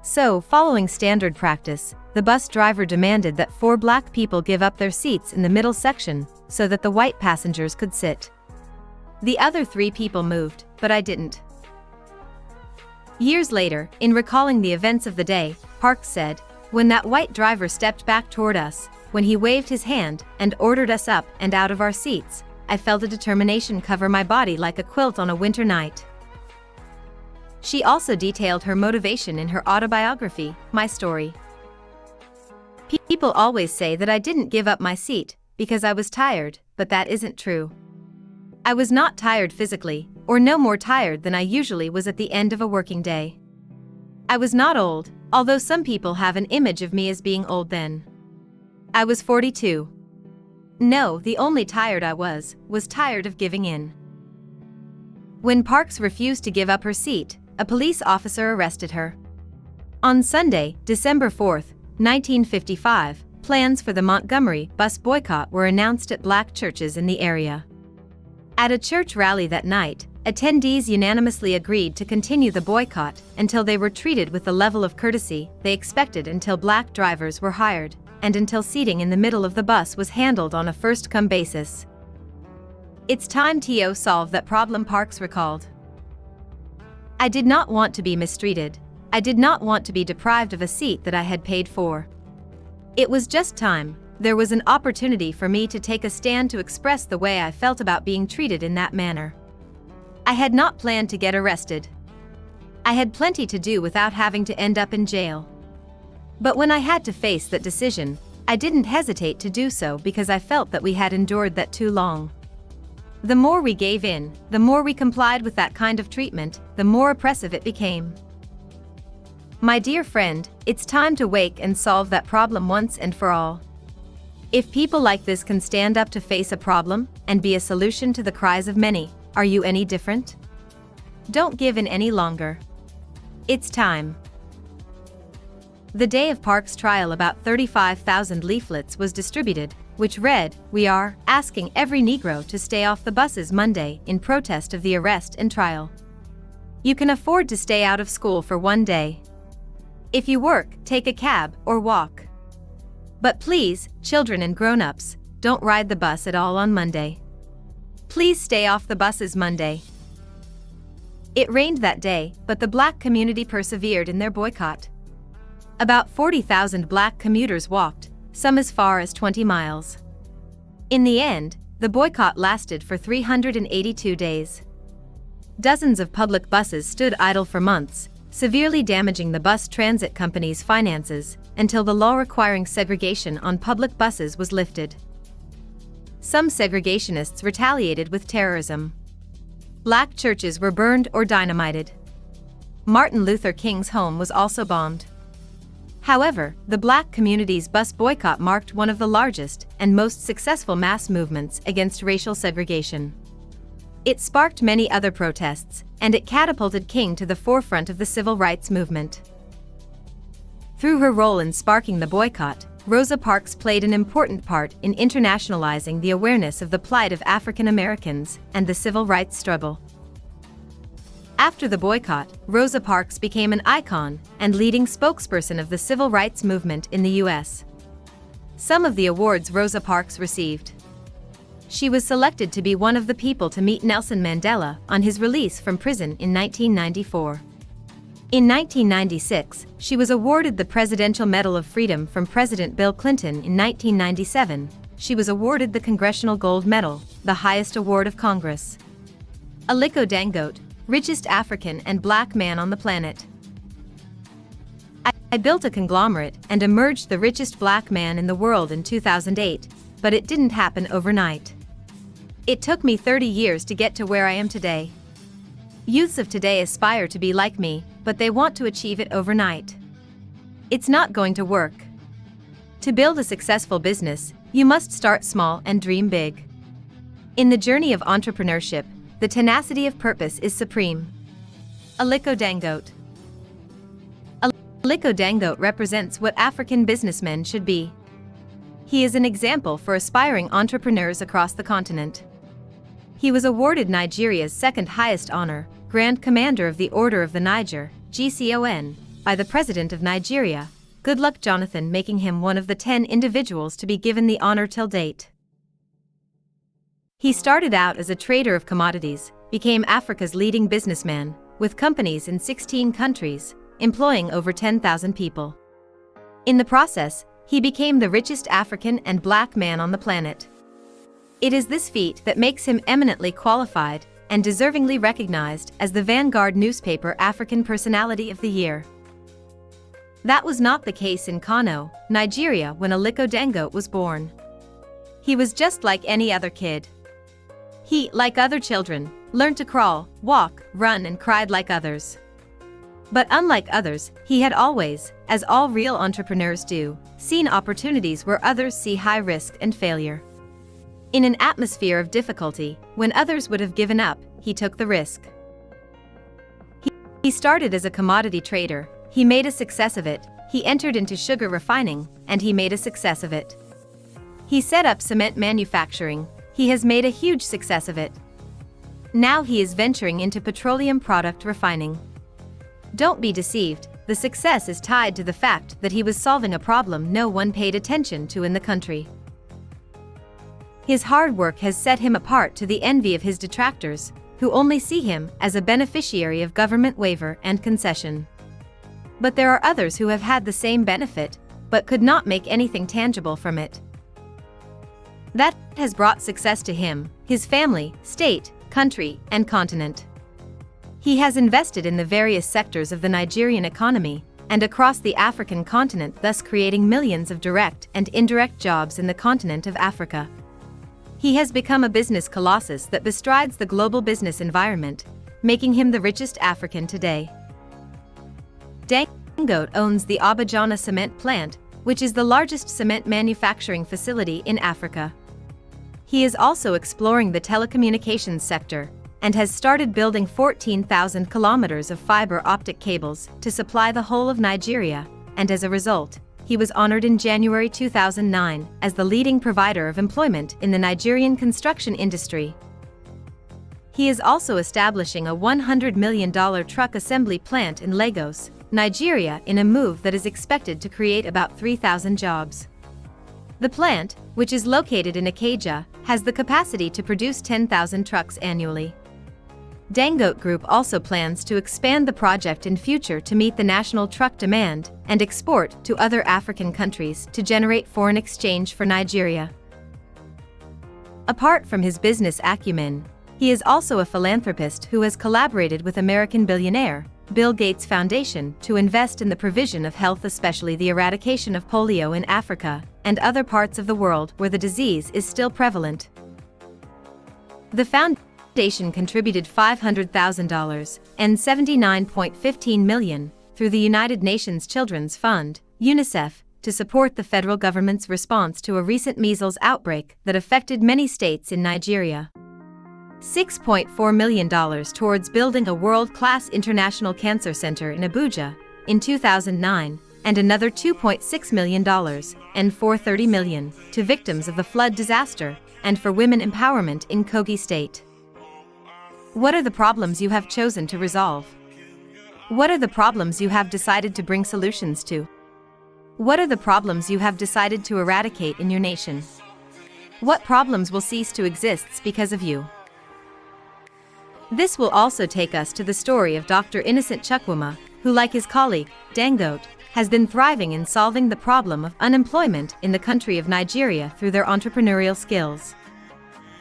A: So, following standard practice, the bus driver demanded that 4 black people give up their seats in the middle section so that the white passengers could sit. The other 3 people moved, but I didn't. Years later, in recalling the events of the day, Parks said, "When that white driver stepped back toward us, when he waved his hand and ordered us up and out of our seats, I felt a determination cover my body like a quilt on a winter night." She also detailed her motivation in her autobiography, My Story. "People always say that I didn't give up my seat because I was tired, but that isn't true. I was not tired physically, or no more tired than I usually was at the end of a working day. I was not old, although some people have an image of me as being old then. I was 42. No, the only tired I was tired of giving in." When Parks refused to give up her seat, a police officer arrested her. On Sunday, December 4, 1955, plans for the Montgomery bus boycott were announced at black churches in the area. At a church rally that night, attendees unanimously agreed to continue the boycott until they were treated with the level of courtesy they expected until black drivers were hired, and until seating in the middle of the bus was handled on a first-come basis. "It's time to solve that problem," Parks recalled. "I did not want to be mistreated. I did not want to be deprived of a seat that I had paid for. It was just time. There was an opportunity for me to take a stand to express the way I felt about being treated in that manner. I had not planned to get arrested. I had plenty to do without having to end up in jail. But when I had to face that decision, I didn't hesitate to do so because I felt that we had endured that too long. The more we gave in, the more we complied with that kind of treatment, the more oppressive it became. My dear friend, it's time to wake and solve that problem once and for all. If people like this can stand up to face a problem and be a solution to the cries of many, are you any different? Don't give in any longer. It's time." The day of Parks' trial, about 35,000 leaflets was distributed, which read, "We are asking every Negro to stay off the buses Monday in protest of the arrest and trial. You can afford to stay out of school for one day. If you work, take a cab or walk. But please, children and grown-ups, don't ride the bus at all on Monday. Please stay off the buses Monday." It rained that day, but the black community persevered in their boycott. About 40,000 black commuters walked, some as far as 20 miles. In the end, the boycott lasted for 382 days. Dozens of public buses stood idle for months, severely damaging the bus transit company's finances, until the law requiring segregation on public buses was lifted. Some segregationists retaliated with terrorism. Black churches were burned or dynamited. Martin Luther King's home was also bombed. However, the black community's bus boycott marked one of the largest and most successful mass movements against racial segregation. It sparked many other protests, and it catapulted King to the forefront of the civil rights movement. Through her role in sparking the boycott, Rosa Parks played an important part in internationalizing the awareness of the plight of African Americans and the civil rights struggle. After the boycott, Rosa Parks became an icon and leading spokesperson of the civil rights movement in the U.S. Some of the awards Rosa Parks received. She was selected to be one of the people to meet Nelson Mandela on his release from prison in 1994. In 1996, she was awarded the Presidential Medal of Freedom from President Bill Clinton. In 1997, she was awarded the Congressional Gold Medal, the highest award of Congress. Aliko Dangote, richest African and black man on the planet. I built a conglomerate and emerged the richest black man in the world in 2008, but it didn't happen overnight. It took me 30 years to get to where I am today. Youths of today aspire to be like me, but they want to achieve it overnight. It's not going to work. To build a successful business, you must start small and dream big. In the journey of entrepreneurship, the tenacity of purpose is supreme. Aliko Dangote. Aliko Dangote represents what African businessmen should be. He is an example for aspiring entrepreneurs across the continent. He was awarded Nigeria's second highest honor, Grand Commander of the Order of the Niger, GCON, by the President of Nigeria, Goodluck Jonathan, making him one of the 10 individuals to be given the honor till date. He started out as a trader of commodities, became Africa's leading businessman, with companies in 16 countries, employing over 10,000 people. In the process, he became the richest African and black man on the planet. It is this feat that makes him eminently qualified and deservingly recognized as the Vanguard newspaper African Personality of the Year. That was not the case in Kano, Nigeria, when Aliko Dangote was born. He was just like any other kid. He, like other children, learned to crawl, walk, run, and cried like others. But unlike others, he had always, as all real entrepreneurs do, seen opportunities where others see high risk and failure. In an atmosphere of difficulty, when others would have given up, he took the risk. He started as a commodity trader, he made a success of it, he entered into sugar refining, and he made a success of it. He set up cement manufacturing, he has made a huge success of it. Now he is venturing into petroleum product refining. Don't be deceived, the success is tied to the fact that he was solving a problem no one paid attention to in the country. His hard work has set him apart to the envy of his detractors, who only see him as a beneficiary of government waiver and concession. But there are others who have had the same benefit, but could not make anything tangible from it. That has brought success to him, his family, state, country, and continent. He has invested in the various sectors of the Nigerian economy and across the African continent, thus creating millions of direct and indirect jobs in the continent of Africa. He has become a business colossus that bestrides the global business environment, making him the richest African today. Dangote owns the Adelaja cement plant, which is the largest cement manufacturing facility in Africa. He is also exploring the telecommunications sector and has started building 14,000 kilometers of fiber optic cables to supply the whole of Nigeria, and as a result, he was honored in January 2009 as the leading provider of employment in the Nigerian construction industry. He is also establishing a $100 million truck assembly plant in Lagos, Nigeria, in a move that is expected to create about 3,000 jobs. The plant, which is located in Ikeja, has the capacity to produce 10,000 trucks annually. Dangote Group also plans to expand the project in future to meet the national truck demand and export to other African countries to generate foreign exchange for Nigeria. Apart from his business acumen, he is also a philanthropist who has collaborated with American billionaire Bill Gates Foundation to invest in the provision of health, especially the eradication of polio in Africa and other parts of the world where the disease is still prevalent. The foundation contributed $500,000 and $79.15 million through the United Nations Children's Fund UNICEF, to support the federal government's response to a recent measles outbreak that affected many states in Nigeria. $6.4 million towards building a world-class international cancer center in Abuja in 2009, and another $2.6 million and $430 million to victims of the flood disaster and for women empowerment in Kogi State. What are the problems you have chosen to resolve? What are the problems you have decided to bring solutions to? What are the problems you have decided to eradicate in your nation? What problems will cease to exist because of you? This will also take us to the story of Dr. Innocent Chukwuma, who, like his colleague, Dangote, has been thriving in solving the problem of unemployment in the country of Nigeria through their entrepreneurial skills.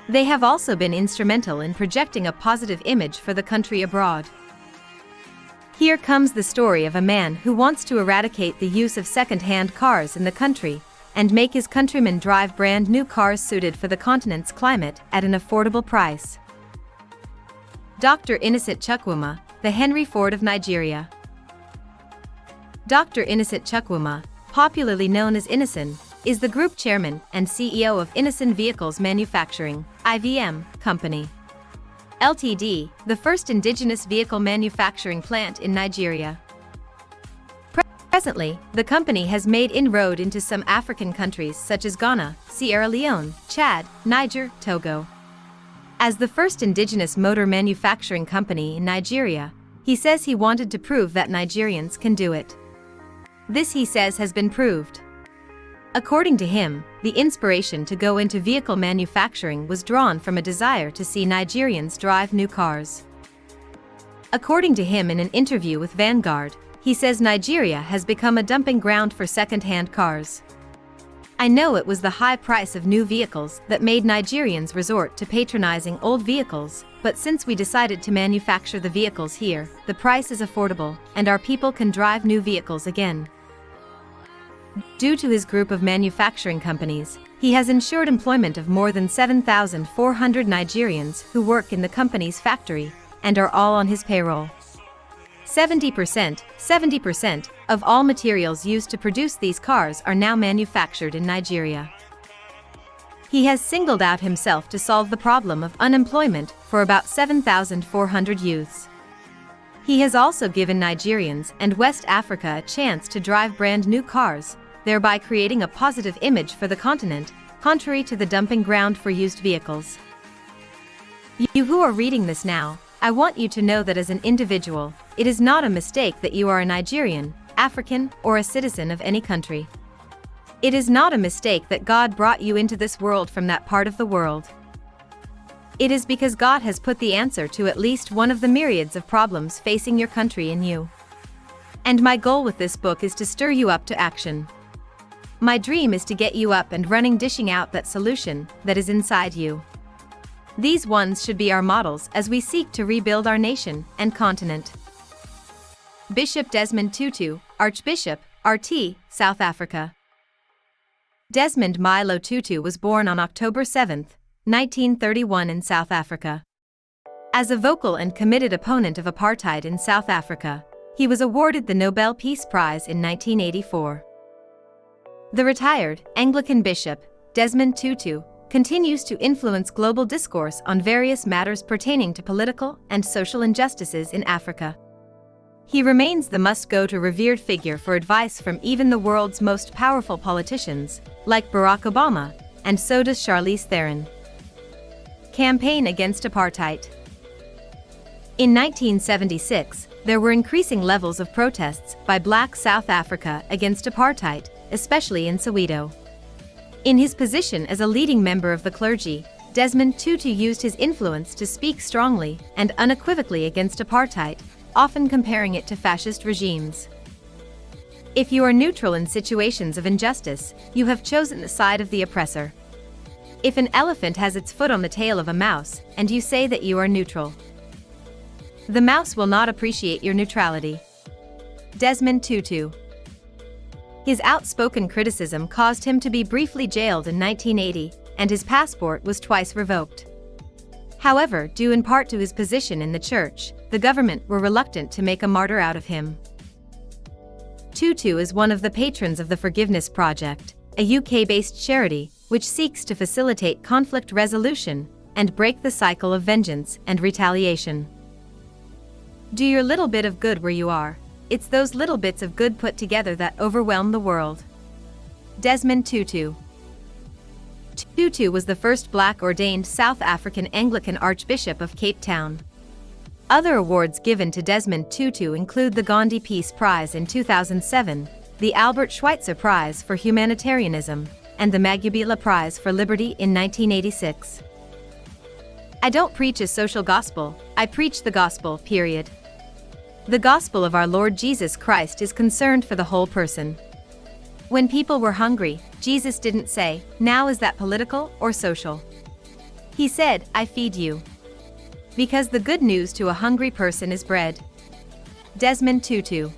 A: They have also been instrumental in projecting a positive image for the country abroad. Here comes the story of a man who wants to eradicate the use of second-hand cars in the country and make his countrymen drive brand new cars suited for the continent's climate at an affordable price. Dr. Innocent Chukwuma, the Henry Ford of Nigeria. Dr. Innocent Chukwuma, popularly known as Innocent, is the group chairman and CEO of Innocent Vehicles Manufacturing (IVM) Company Ltd., the first indigenous vehicle manufacturing plant in Nigeria. Presently, the company has made inroad into some African countries such as Ghana, Sierra Leone, Chad, Niger, Togo. As the first indigenous motor manufacturing company in Nigeria, he says he wanted to prove that Nigerians can do it. This, he says, has been proved. According to him, the inspiration to go into vehicle manufacturing was drawn from a desire to see Nigerians drive new cars. According to him in an interview with Vanguard, he says Nigeria has become a dumping ground for second-hand cars. I know it was the high price of new vehicles that made Nigerians resort to patronizing old vehicles, but since we decided to manufacture the vehicles here, the price is affordable, and our people can drive new vehicles again. Due to his group of manufacturing companies, he has ensured employment of more than 7,400 Nigerians who work in the company's factory and are all on his payroll. 70% of all materials used to produce these cars are now manufactured in Nigeria. He has singled out himself to solve the problem of unemployment for about 7,400 youths. He has also given Nigerians and West Africa a chance to drive brand new cars, thereby creating a positive image for the continent, contrary to the dumping ground for used vehicles. You who are reading this now, I want you to know that as an individual, it is not a mistake that you are a Nigerian, African, or a citizen of any country. It is not a mistake that God brought you into this world from that part of the world. It is because God has put the answer to at least one of the myriads of problems facing your country in you. And my goal with this book is to stir you up to action. My dream is to get you up and running, dishing out that solution that is inside you. These ones should be our models as we seek to rebuild our nation and continent. Bishop Desmond Tutu, Archbishop, RT, South Africa. Desmond Milo Tutu was born on October 7, 1931 in South Africa. As a vocal and committed opponent of apartheid in South Africa, he was awarded the Nobel Peace Prize in 1984. The retired Anglican bishop, Desmond Tutu, continues to influence global discourse on various matters pertaining to political and social injustices in Africa. He remains the must-go-to revered figure for advice from even the world's most powerful politicians, like Barack Obama, and so does Charlize Theron. Campaign against apartheid. In 1976, there were increasing levels of protests by Black South Africa against apartheid, especially in Soweto. In his position as a leading member of the clergy, Desmond Tutu used his influence to speak strongly and unequivocally against apartheid, often comparing it to fascist regimes. If you are neutral in situations of injustice, you have chosen the side of the oppressor. If an elephant has its foot on the tail of a mouse, and you say that you are neutral, the mouse will not appreciate your neutrality. Desmond Tutu. His outspoken criticism caused him to be briefly jailed in 1980, and his passport was twice revoked. However, due in part to his position in the church, the government were reluctant to make a martyr out of him. Tutu is one of the patrons of the Forgiveness Project, a UK-based charity which seeks to facilitate conflict resolution and break the cycle of vengeance and retaliation. Do your little bit of good where you are. It's those little bits of good put together that overwhelm the world. Desmond Tutu. Tutu was the first black ordained South African Anglican Archbishop of Cape Town. Other awards given to Desmond Tutu include the Gandhi Peace Prize in 2007, the Albert Schweitzer Prize for Humanitarianism, and the Magubila Prize for Liberty in 1986. I don't preach a social gospel, I preach the gospel, period. The gospel of our Lord Jesus Christ is concerned for the whole person. When people were hungry, Jesus didn't say, "Now is that political or social?" He said, "I feed you." Because the good news to a hungry person is bread. Desmond Tutu.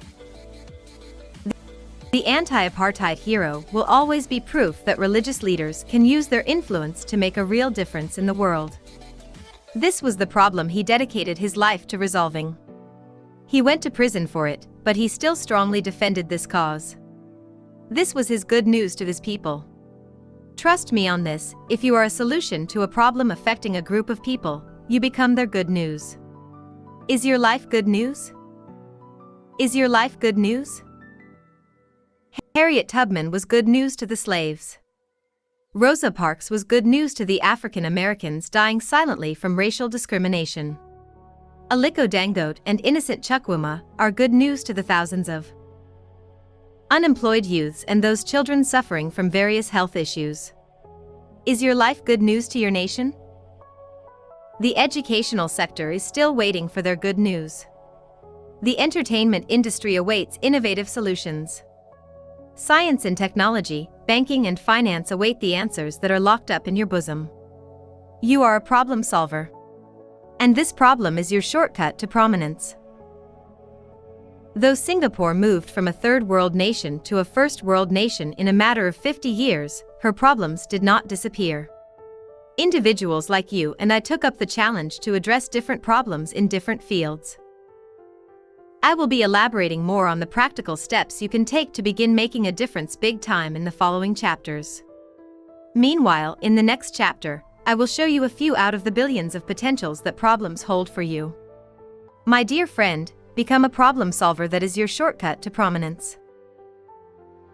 A: The anti-apartheid hero will always be proof that religious leaders can use their influence to make a real difference in the world. This was the problem he dedicated his life to resolving. He went to prison for it, but he still strongly defended this cause. This was his good news to his people. Trust me on this, if you are a solution to a problem affecting a group of people, you become their good news. Is your life good news? Is your life good news? Harriet Tubman was good news to the slaves. Rosa Parks was good news to the African Americans dying silently from racial discrimination. Aliko Dangote and innocent Chukwuma are good news to the thousands of unemployed youths and those children suffering from various health issues. Is your life good news to your nation? The educational sector is still waiting for their good news. The entertainment industry awaits innovative solutions. Science and technology, banking and finance await the answers that are locked up in your bosom. You are a problem solver. And this problem is your shortcut to prominence. Though Singapore moved from a third world nation to a first world nation in a matter of 50 years, her problems did not disappear. Individuals like you and I took up the challenge to address different problems in different fields. I will be elaborating more on the practical steps you can take to begin making a difference big time in the following chapters. Meanwhile, in the next chapter, I will show you a few out of the billions of potentials that problems hold for you. My dear friend, become a problem solver that is your shortcut to prominence.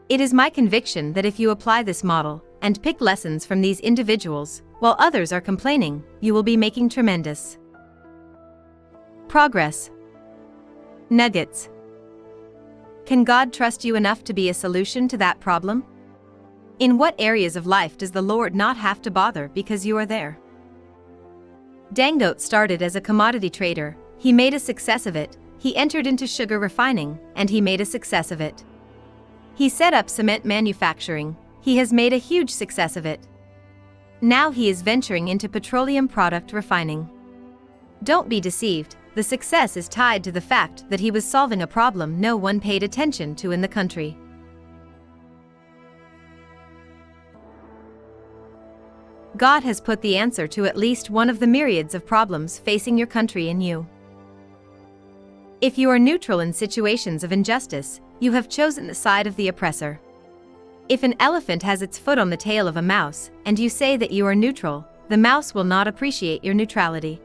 A: It is my conviction that if you apply this model and pick lessons from these individuals, while others are complaining, you will be making tremendous progress. Nuggets. Can God trust you enough to be a solution to that problem? In what areas of life does the Lord not have to bother because you are there? Dangote started as a commodity trader, he made a success of it, he entered into sugar refining, and he made a success of it. He set up cement manufacturing, he has made a huge success of it. Now he is venturing into petroleum product refining. Don't be deceived, the success is tied to the fact that he was solving a problem no one paid attention to in the country. God has put the answer to at least one of the myriads of problems facing your country in you. If you are neutral in situations of injustice, you have chosen the side of the oppressor. If an elephant has its foot on the tail of a mouse, and you say that you are neutral, the mouse will not appreciate your neutrality.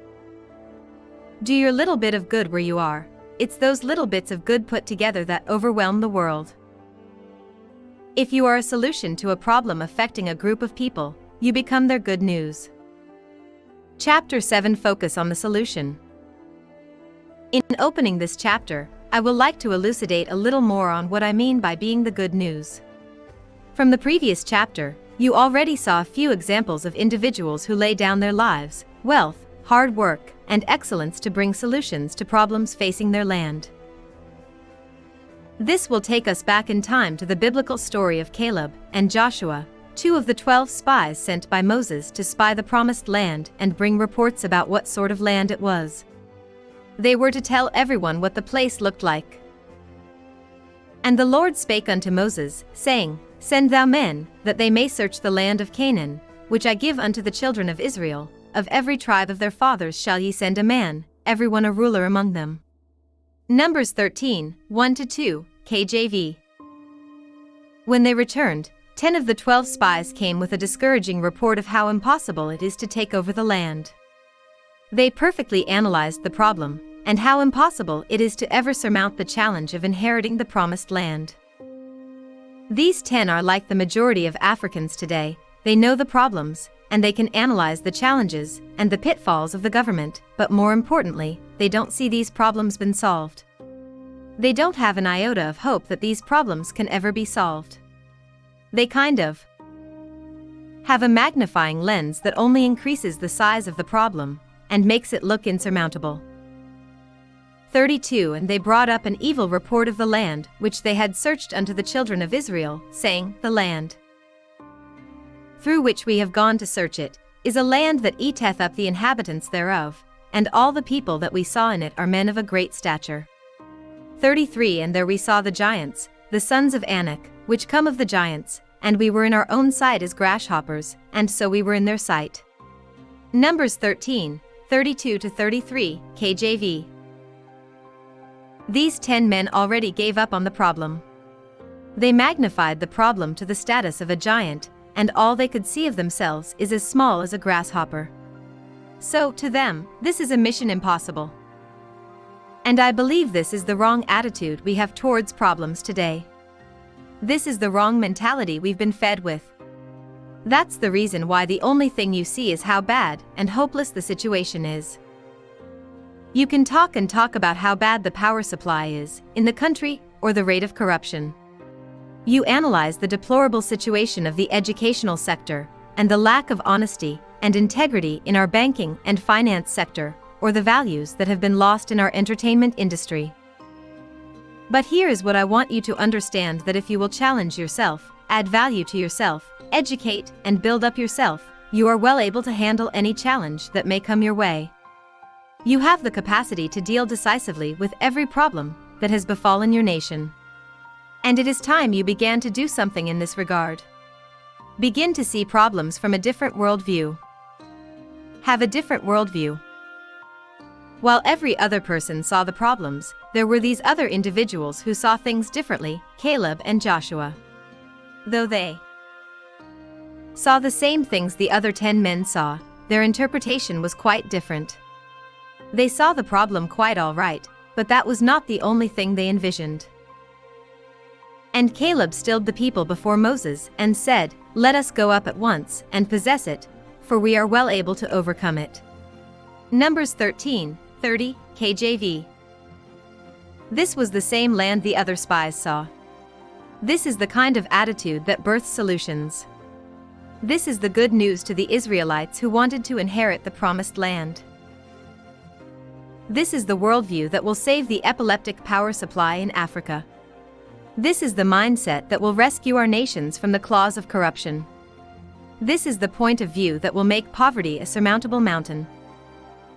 A: Do your little bit of good where you are. It's those little bits of good put together that overwhelm the world. If you are a solution to a problem affecting a group of people, you become their good news. Chapter 7. Focus on the solution. In opening this chapter, I would like to elucidate a little more on what I mean by being the good news. From the previous chapter, you already saw a few examples of individuals who lay down their lives, wealth, hard work, and excellence to bring solutions to problems facing their land. This will take us back in time to the biblical story of Caleb and Joshua, 2 of the 12 spies sent by Moses to spy the promised land and bring reports about what sort of land it was. They were to tell everyone what the place looked like. And the Lord spake unto Moses, saying, Send thou men, that they may search the land of Canaan, which I give unto the children of Israel. Of every tribe of their fathers shall ye send a man, every one a ruler among them. Numbers 13, 1-2, KJV. When they returned, 10 of the 12 spies came with a discouraging report of how impossible it is to take over the land. They perfectly analyzed the problem, and how impossible it is to ever surmount the challenge of inheriting the promised land. These 10 are like the majority of Africans today. They know the problems, and they can analyze the challenges and the pitfalls of the government, but more importantly, they don't see these problems been solved. They don't have an iota of hope that these problems can ever be solved. They kind of have a magnifying lens that only increases the size of the problem and makes it look insurmountable. 32 And they brought up an evil report of the land which they had searched unto the children of Israel, saying, The land through which we have gone to search it is a land that eateth up the inhabitants thereof, and all the people that we saw in it are men of a great stature. 33 And there we saw the giants, the sons of Anak, which come of the giants, and we were in our own sight as grasshoppers, and so we were in their sight. Numbers 13, 32-33, KJV. These 10 men already gave up on the problem. They magnified the problem to the status of a giant, and all they could see of themselves is as small as a grasshopper. So, to them, this is a mission impossible. And I believe this is the wrong attitude we have towards problems today. This is the wrong mentality we've been fed with. That's the reason why the only thing you see is how bad and hopeless the situation is. You can talk and talk about how bad the power supply is in the country or the rate of corruption. You analyze the deplorable situation of the educational sector and the lack of honesty and integrity in our banking and finance sector, or the values that have been lost in our entertainment industry. But here is what I want you to understand: that if you will challenge yourself, add value to yourself, educate and build up yourself, you are well able to handle any challenge that may come your way. You have the capacity to deal decisively with every problem that has befallen your nation. And it is time you began to do something in this regard. Begin to see problems from a different worldview. Have a different worldview. While every other person saw the problems, there were these other individuals who saw things differently, Caleb and Joshua. Though they saw the same things the other 10 men saw, their interpretation was quite different. They saw the problem quite all right, but that was not the only thing they envisioned. And Caleb stilled the people before Moses and said, Let us go up at once and possess it, for we are well able to overcome it. Numbers 13, 30, KJV. This was the same land the other spies saw. This is the kind of attitude that births solutions. This is the good news to the Israelites who wanted to inherit the promised land. This is the worldview that will save the epileptic power supply in Africa. This is the mindset that will rescue our nations from the claws of corruption. This is the point of view that will make poverty a surmountable mountain.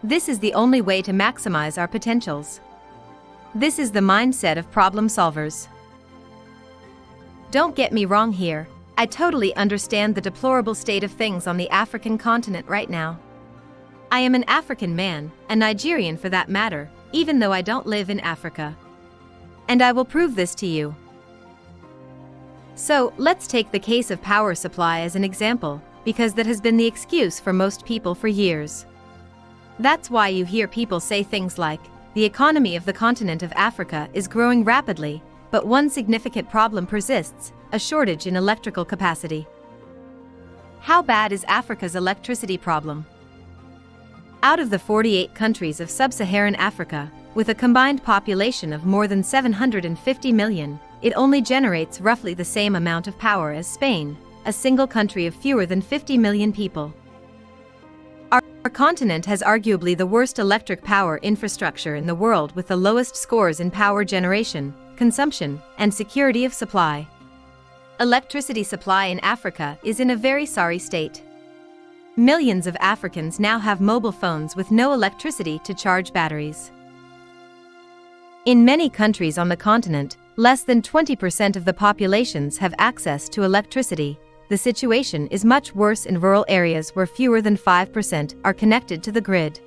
A: This is the only way to maximize our potentials. This is the mindset of problem solvers. Don't get me wrong here, I totally understand the deplorable state of things on the African continent right now. I am an African man, a Nigerian for that matter, even though I don't live in Africa. And I will prove this to you. So, let's take the case of power supply as an example, because that has been the excuse for most people for years. That's why you hear people say things like, the economy of the continent of Africa is growing rapidly, but one significant problem persists, a shortage in electrical capacity. How bad is Africa's electricity problem? Out of the 48 countries of sub-Saharan Africa, with a combined population of more than 750 million, it only generates roughly the same amount of power as Spain, a single country of fewer than 50 million people. Our continent has arguably the worst electric power infrastructure in the world, with the lowest scores in power generation, consumption, and security of supply. Electricity supply in Africa is in a very sorry state. Millions of Africans now have mobile phones with no electricity to charge batteries. In many countries on the continent, less than 20% of the populations have access to electricity. The situation is much worse in rural areas where fewer than 5% are connected to the grid.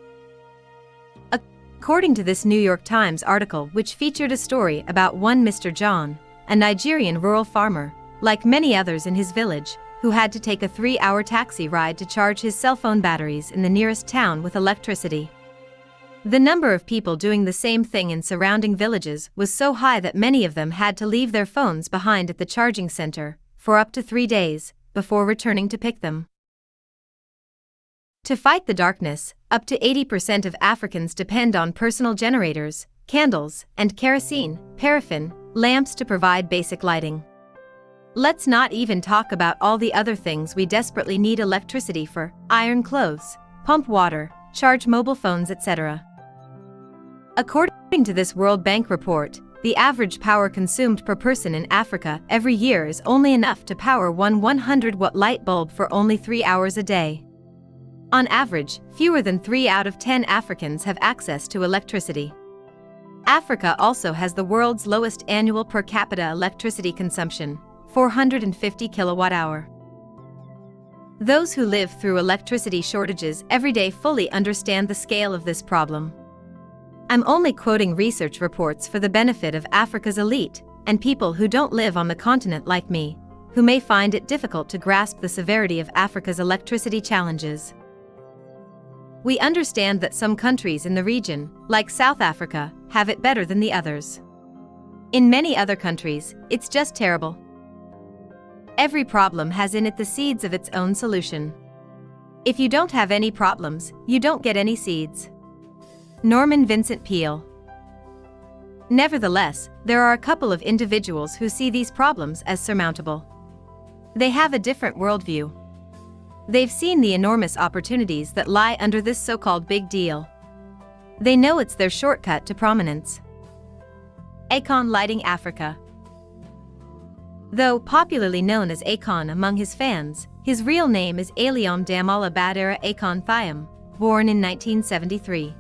A: According to this New York Times article, which featured a story about one Mr. John, a Nigerian rural farmer, like many others in his village, who had to take a 3-hour taxi ride to charge his cell phone batteries in the nearest town with electricity. The number of people doing the same thing in surrounding villages was so high that many of them had to leave their phones behind at the charging center for up to 3 days before returning to pick them. To fight the darkness, up to 80% of Africans depend on personal generators, candles, and kerosene, paraffin, lamps to provide basic lighting. Let's not even talk about all the other things we desperately need electricity for: iron clothes, pump water, charge mobile phones, etc. According to this World Bank report, the average power consumed per person in Africa every year is only enough to power one 100-watt light bulb for only 3 hours a day. On average, fewer than 3 out of 10 Africans have access to electricity. Africa also has the world's lowest annual per capita electricity consumption, 450 kilowatt-hour. Those who live through electricity shortages every day fully understand the scale of this problem. I'm only quoting research reports for the benefit of Africa's elite and people who don't live on the continent like me, who may find it difficult to grasp the severity of Africa's electricity challenges. We understand that some countries in the region, like South Africa, have it better than the others. In many other countries, it's just terrible. Every problem has in it the seeds of its own solution. If you don't have any problems, you don't get any seeds. Norman Vincent Peale. Nevertheless, there are a couple of individuals who see these problems as surmountable. They have a different worldview. They've seen the enormous opportunities that lie under this so-called big deal. They know it's their shortcut to prominence. Akon Lighting Africa. Though popularly known as Akon among his fans, his real name is Aliom Damola Badara Akon Thiam, born in 1973.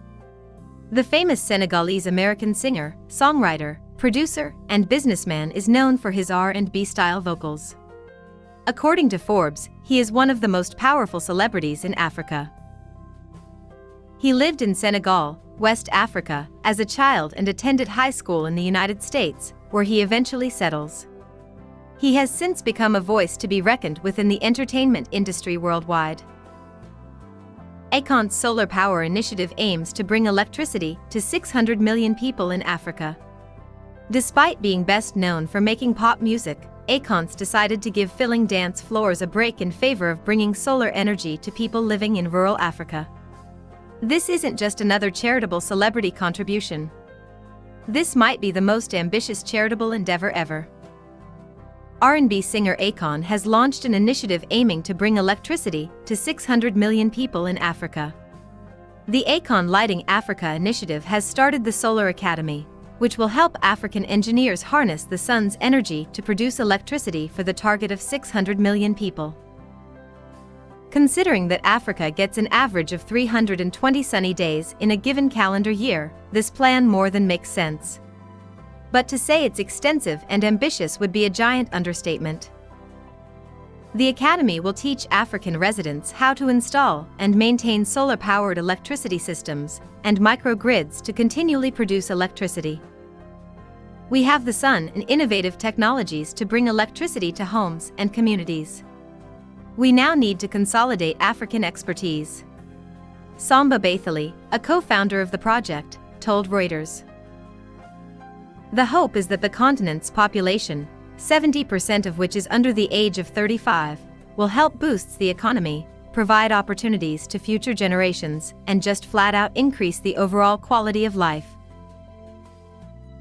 A: The famous Senegalese-American singer, songwriter, producer, and businessman is known for his R&B style vocals. According to Forbes, he is one of the most powerful celebrities in Africa. He lived in Senegal, West Africa, as a child and attended high school in the United States, where he eventually settles. He has since become a voice to be reckoned with in the entertainment industry worldwide. Akon's solar power initiative aims to bring electricity to 600 million people in Africa. Despite being best known for making pop music, Akon's decided to give filling dance floors a break in favor of bringing solar energy to people living in rural Africa. This isn't just another charitable celebrity contribution. This might be the most ambitious charitable endeavor ever. R&B singer Akon has launched an initiative aiming to bring electricity to 600 million people in Africa. The Akon Lighting Africa initiative has started the Solar Academy, which will help African engineers harness the sun's energy to produce electricity for the target of 600 million people. Considering that Africa gets an average of 320 sunny days in a given calendar year, this plan more than makes sense. But to say it's extensive and ambitious would be a giant understatement. The Academy will teach African residents how to install and maintain solar-powered electricity systems and microgrids to continually produce electricity. We have the sun and innovative technologies to bring electricity to homes and communities. We now need to consolidate African expertise. Samba Bathily, a co-founder of the project, told Reuters. The hope is that the continent's population, 70% of which is under the age of 35, will help boost the economy, provide opportunities to future generations, and just flat out increase the overall quality of life.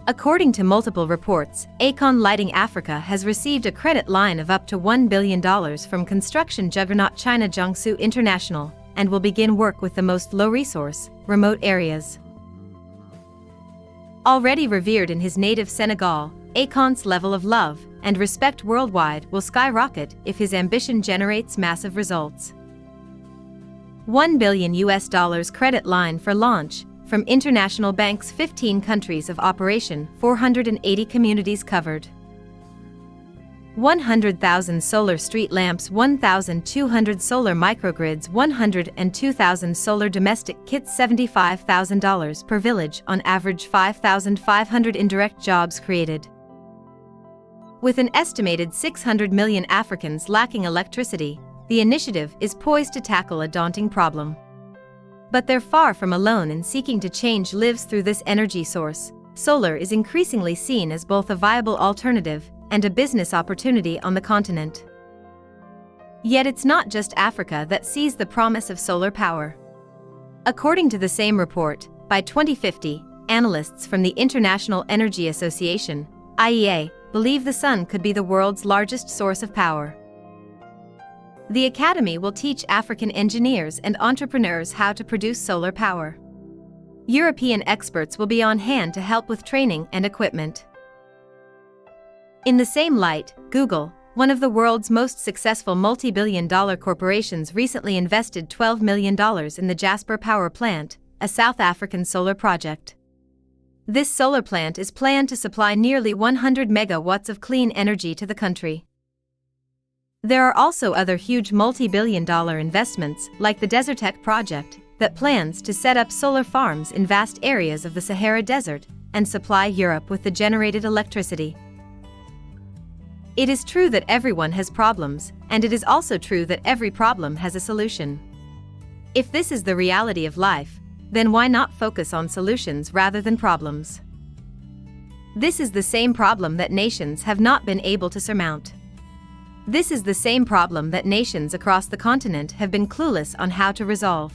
A: According to multiple reports, Akon Lighting Africa has received a credit line of up to $1 billion from construction juggernaut China Jiangsu International, and will begin work with the most low-resource, remote areas. Already revered in his native Senegal, Akon's level of love and respect worldwide will skyrocket if his ambition generates massive results. $1 billion credit line for launch from international banks, 15 countries of operation, 480 communities covered. 100,000 solar street lamps, 1,200 solar microgrids, 102,000 solar domestic kits, $75,000 per village, on average 5,500 indirect jobs created. With an estimated 600 million Africans lacking electricity, the initiative is poised to tackle a daunting problem. But they're far from alone in seeking to change lives through this energy source. Solar is increasingly seen as both a viable alternative and a business opportunity on the continent. Yet it's not just Africa that sees the promise of solar power. According to the same report, by 2050, analysts from the International Energy Association, IEA, believe the sun could be the world's largest source of power. The Academy will teach African engineers and entrepreneurs how to produce solar power. European experts will be on hand to help with training and equipment. In the same light, Google, one of the world's most successful multi-billion-dollar corporations, recently invested $12 million in the Jasper Power Plant, a South African solar project. This solar plant is planned to supply nearly 100 megawatts of clean energy to the country. There are also other huge multi-billion-dollar investments, like the Desertec project, that plans to set up solar farms in vast areas of the Sahara Desert and supply Europe with the generated electricity. It is true that everyone has problems, and it is also true that every problem has a solution. If this is the reality of life, then why not focus on solutions rather than problems? This is the same problem that nations have not been able to surmount. This is the same problem that nations across the continent have been clueless on how to resolve.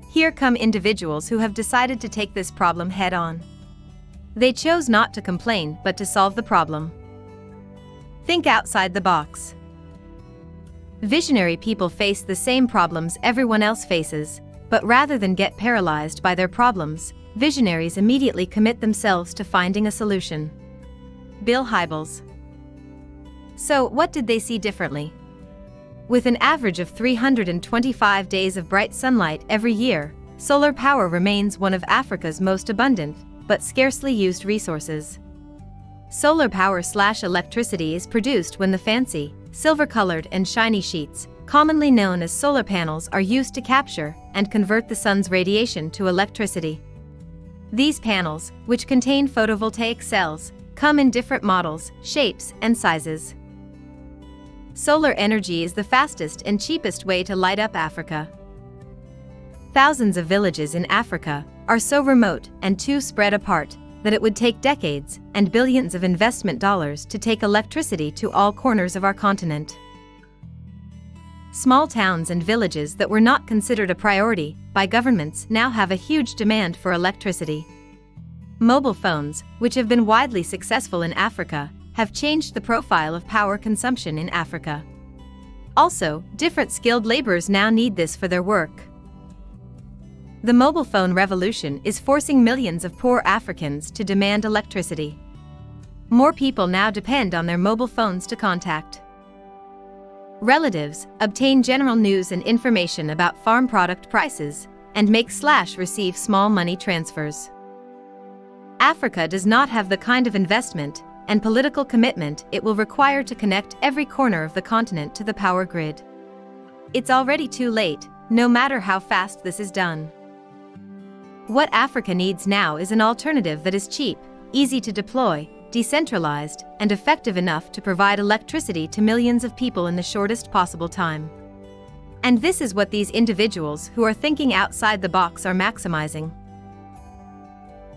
A: Here come individuals who have decided to take this problem head-on. They chose not to complain but to solve the problem. Think outside the box. Visionary people face the same problems everyone else faces, but rather than get paralyzed by their problems, visionaries immediately commit themselves to finding a solution. Bill Hybels. So, what did they see differently? With an average of 325 days of bright sunlight every year, solar power remains one of Africa's most abundant, but scarcely used resources. Solar power/electricity is produced when the fancy, silver-colored and shiny sheets, commonly known as solar panels, are used to capture and convert the sun's radiation to electricity. These panels, which contain photovoltaic cells, come in different models, shapes, and sizes. Solar energy is the fastest and cheapest way to light up Africa. Thousands of villages in Africa are so remote and too spread apart that it would take decades and billions of investment dollars to take electricity to all corners of our continent. Small towns and villages that were not considered a priority by governments now have a huge demand for electricity. Mobile phones, which have been widely successful in Africa, have changed the profile of power consumption in Africa. Also, different skilled laborers now need this for their work. The mobile phone revolution is forcing millions of poor Africans to demand electricity. More people now depend on their mobile phones to contact relatives, obtain general news and information about farm product prices, and make/receive small money transfers. Africa does not have the kind of investment and political commitment it will require to connect every corner of the continent to the power grid. It's already too late, no matter how fast this is done. What Africa needs now is an alternative that is cheap, easy to deploy, decentralized, and effective enough to provide electricity to millions of people in the shortest possible time. And this is what these individuals who are thinking outside the box are maximizing.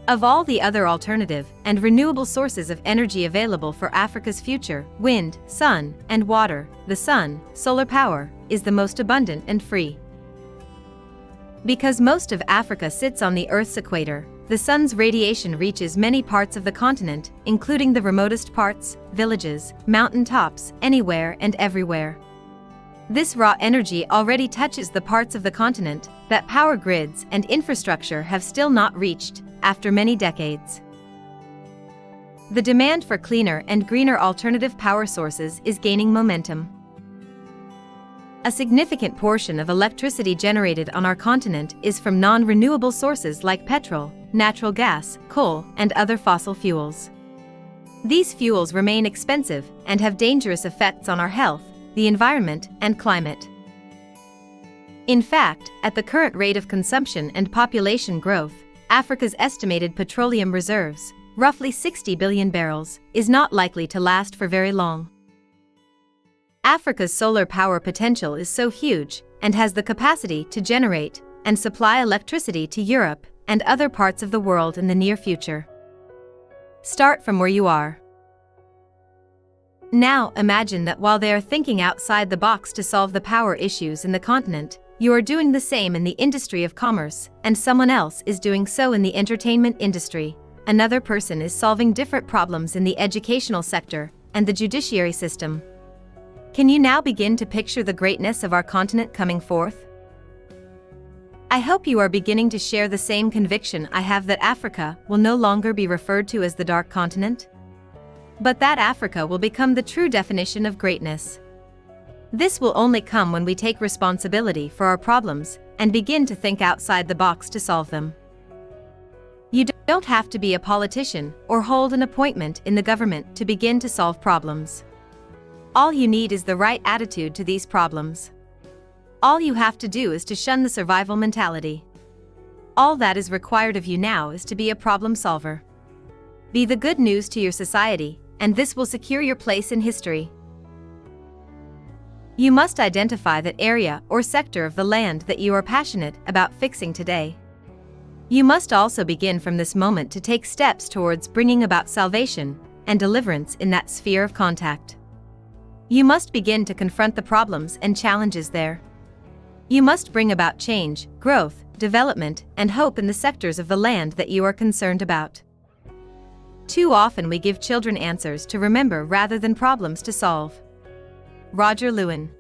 A: Of all the other alternative and renewable sources of energy available for Africa's future, wind, sun, and water, the sun, solar power, is the most abundant and free. Because most of Africa sits on the Earth's equator, the sun's radiation reaches many parts of the continent, including the remotest parts, villages, mountain tops, anywhere and everywhere. This raw energy already touches the parts of the continent that power grids and infrastructure have still not reached, after many decades. The demand for cleaner and greener alternative power sources is gaining momentum. A significant portion of electricity generated on our continent is from non-renewable sources like petrol, natural gas, coal, and other fossil fuels. These fuels remain expensive and have dangerous effects on our health, the environment, and climate. In fact, at the current rate of consumption and population growth, Africa's estimated petroleum reserves, roughly 60 billion barrels, is not likely to last for very long. Africa's solar power potential is so huge and has the capacity to generate and supply electricity to Europe and other parts of the world in the near future. Start from where you are. Now imagine that while they are thinking outside the box to solve the power issues in the continent, you are doing the same in the industry of commerce, and someone else is doing so in the entertainment industry. Another person is solving different problems in the educational sector and the judiciary system. Can you now begin to picture the greatness of our continent coming forth? I hope you are beginning to share the same conviction I have that Africa will no longer be referred to as the Dark Continent, but that Africa will become the true definition of greatness. This will only come when we take responsibility for our problems and begin to think outside the box to solve them. You don't have to be a politician or hold an appointment in the government to begin to solve problems. All you need is the right attitude to these problems. All you have to do is to shun the survival mentality. All that is required of you now is to be a problem solver. Be the good news to your society, and this will secure your place in history. You must identify that area or sector of the land that you are passionate about fixing today. You must also begin from this moment to take steps towards bringing about salvation and deliverance in that sphere of contact. You must begin to confront the problems and challenges there. You must bring about change, growth, development, and hope in the sectors of the land that you are concerned about. Too often we give children answers to remember rather than problems to solve. Roger Lewin.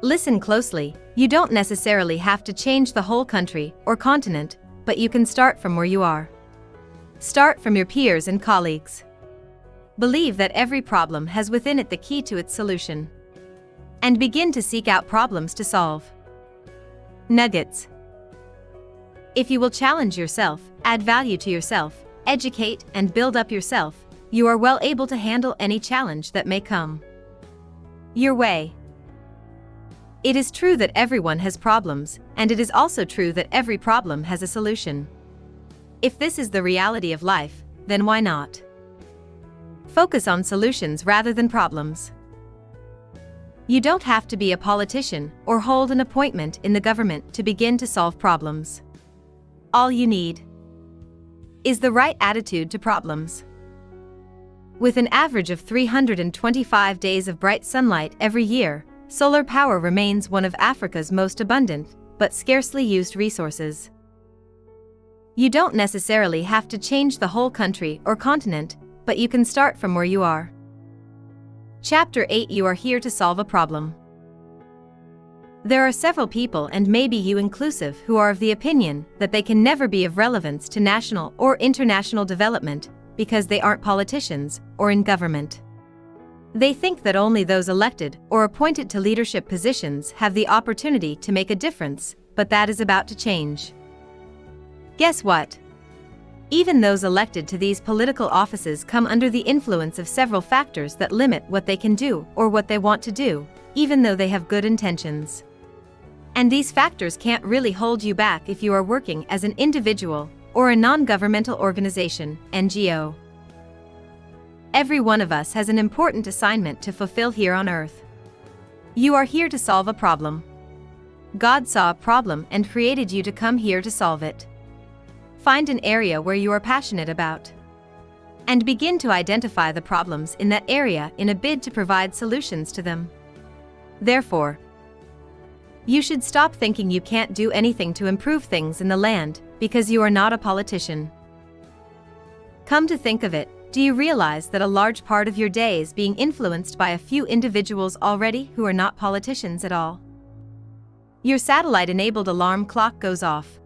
A: Listen closely, you don't necessarily have to change the whole country or continent, but you can start from where you are. Start from your peers and colleagues. Believe that every problem has within it the key to its solution. And begin to seek out problems to solve. Nuggets. If you will challenge yourself, add value to yourself, educate and build up yourself, you are well able to handle any challenge that may come your way. It is true that everyone has problems, and it is also true that every problem has a solution. If this is the reality of life, then why not focus on solutions rather than problems? You don't have to be a politician or hold an appointment in the government to begin to solve problems. All you need is the right attitude to problems. With an average of 325 days of bright sunlight every year, solar power remains one of Africa's most abundant, but scarcely used resources. You don't necessarily have to change the whole country or continent, but you can start from where you are. Chapter 8. You are here to solve a problem. There are several people, and maybe you inclusive, who are of the opinion that they can never be of relevance to national or international development because they aren't politicians or in government. They think that only those elected or appointed to leadership positions have the opportunity to make a difference, but that is about to change. Guess what? Even those elected to these political offices come under the influence of several factors that limit what they can do or what they want to do, even though they have good intentions. And these factors can't really hold you back if you are working as an individual or a non-governmental organization, NGO. Every one of us has an important assignment to fulfill here on earth. You are here to solve a problem. God saw a problem and created you to come here to solve it. Find an area where you are passionate about, and begin to identify the problems in that area in a bid to provide solutions to them. Therefore, you should stop thinking you can't do anything to improve things in the land because you are not a politician. Come to think of it, do you realize that a large part of your day is being influenced by a few individuals already who are not politicians at all? Your satellite-enabled alarm clock goes off.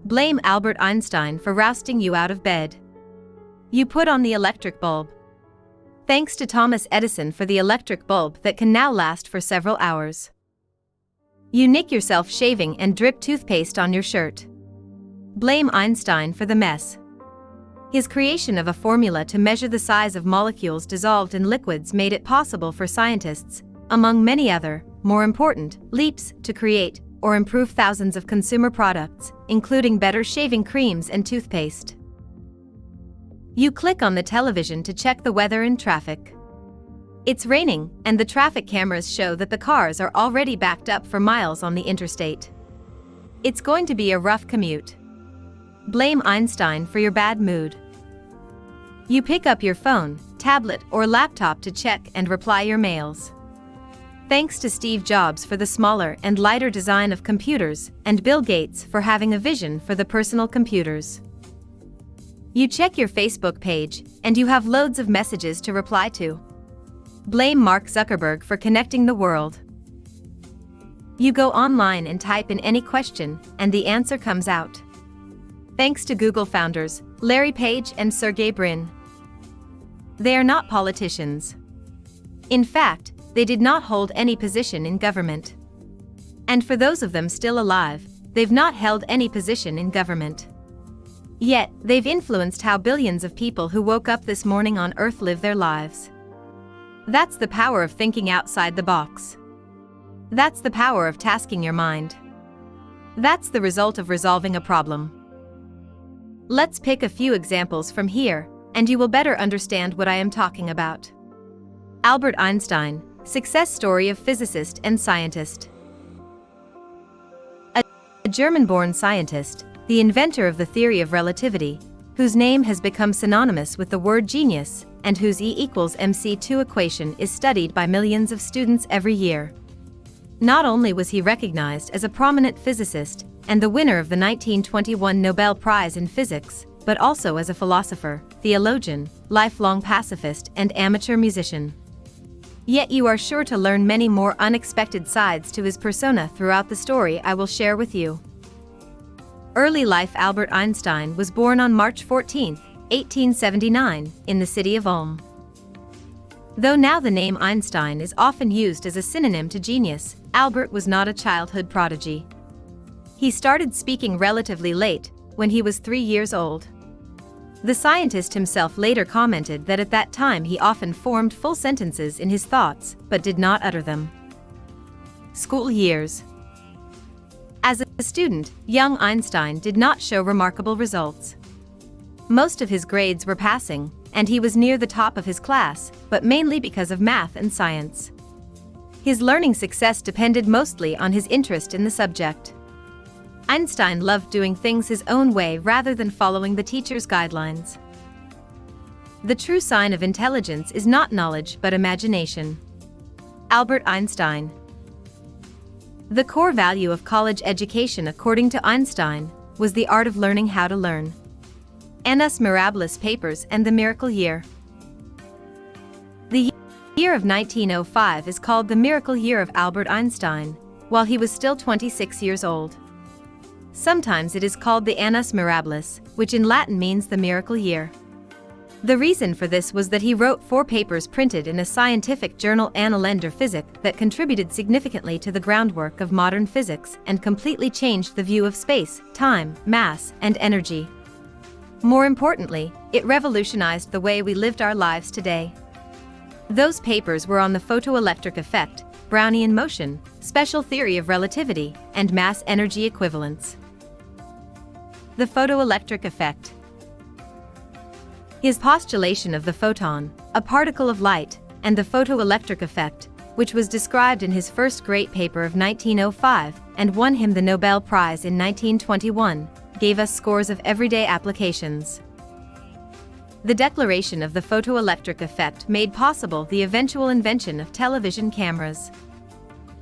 A: Blame Albert Einstein for rousting you out of bed. You put on the electric bulb. Thanks to Thomas Edison for the electric bulb that can now last for several hours. You nick yourself shaving and drip toothpaste on your shirt. Blame Einstein for the mess. His creation of a formula to measure the size of molecules dissolved in liquids made it possible for scientists, among many other, more important, leaps, to create or improve thousands of consumer products, including better shaving creams and toothpaste. You click on the television to check the weather and traffic. It's raining, and the traffic cameras show that the cars are already backed up for miles on the interstate. It's going to be a rough commute. Blame Einstein for your bad mood. You pick up your phone, tablet, or laptop to check and reply your mails. Thanks to Steve Jobs for the smaller and lighter design of computers, and Bill Gates for having a vision for the personal computers. You check your Facebook page, and you have loads of messages to reply to. Blame Mark Zuckerberg for connecting the world. You go online and type in any question, and the answer comes out. Thanks to Google founders, Larry Page and Sergey Brin. They are not politicians. In fact, they did not hold any position in government. And for those of them still alive, they've not held any position in government. Yet, they've influenced how billions of people who woke up this morning on Earth live their lives. That's the power of thinking outside the box. That's the power of tasking your mind. That's the result of resolving a problem. Let's pick a few examples from here, and you will better understand what I am talking about. Albert Einstein, success story of physicist and scientist. A German-born scientist, the inventor of the theory of relativity, whose name has become synonymous with the word genius, and whose E=mc² equation is studied by millions of students every year. Not only was he recognized as a prominent physicist and the winner of the 1921 Nobel Prize in Physics, but also as a philosopher, theologian, lifelong pacifist, and amateur musician. Yet you are sure to learn many more unexpected sides to his persona throughout the story I will share with you. Early life. Albert Einstein was born on March 14, 1879, in the city of Ulm. Though now the name Einstein is often used as a synonym to genius, Albert was not a childhood prodigy. He started speaking relatively late, when he was 3 years old. The scientist himself later commented that at that time he often formed full sentences in his thoughts, but did not utter them. School years. As a student, young Einstein did not show remarkable results. Most of his grades were passing, and he was near the top of his class, but mainly because of math and science. His learning success depended mostly on his interest in the subject. Einstein loved doing things his own way rather than following the teacher's guidelines. The true sign of intelligence is not knowledge but imagination. Albert Einstein. The core value of college education, according to Einstein, was the art of learning how to learn. Annus Mirabilis Papers and the Miracle Year. The year of 1905 is called the Miracle Year of Albert Einstein, while he was still 26 years old. Sometimes it is called the Annus Mirabilis, which in Latin means the miracle year. The reason for this was that he wrote 4 papers printed in a scientific journal Annalen der Physik that contributed significantly to the groundwork of modern physics and completely changed the view of space, time, mass, and energy. More importantly, it revolutionized the way we lived our lives today. Those papers were on the photoelectric effect, Brownian motion, special theory of relativity, and mass energy equivalence. The photoelectric effect. His postulation of the photon, a particle of light, and the photoelectric effect, which was described in his first great paper of 1905 and won him the Nobel Prize in 1921, gave us scores of everyday applications. The declaration of the photoelectric effect made possible the eventual invention of television cameras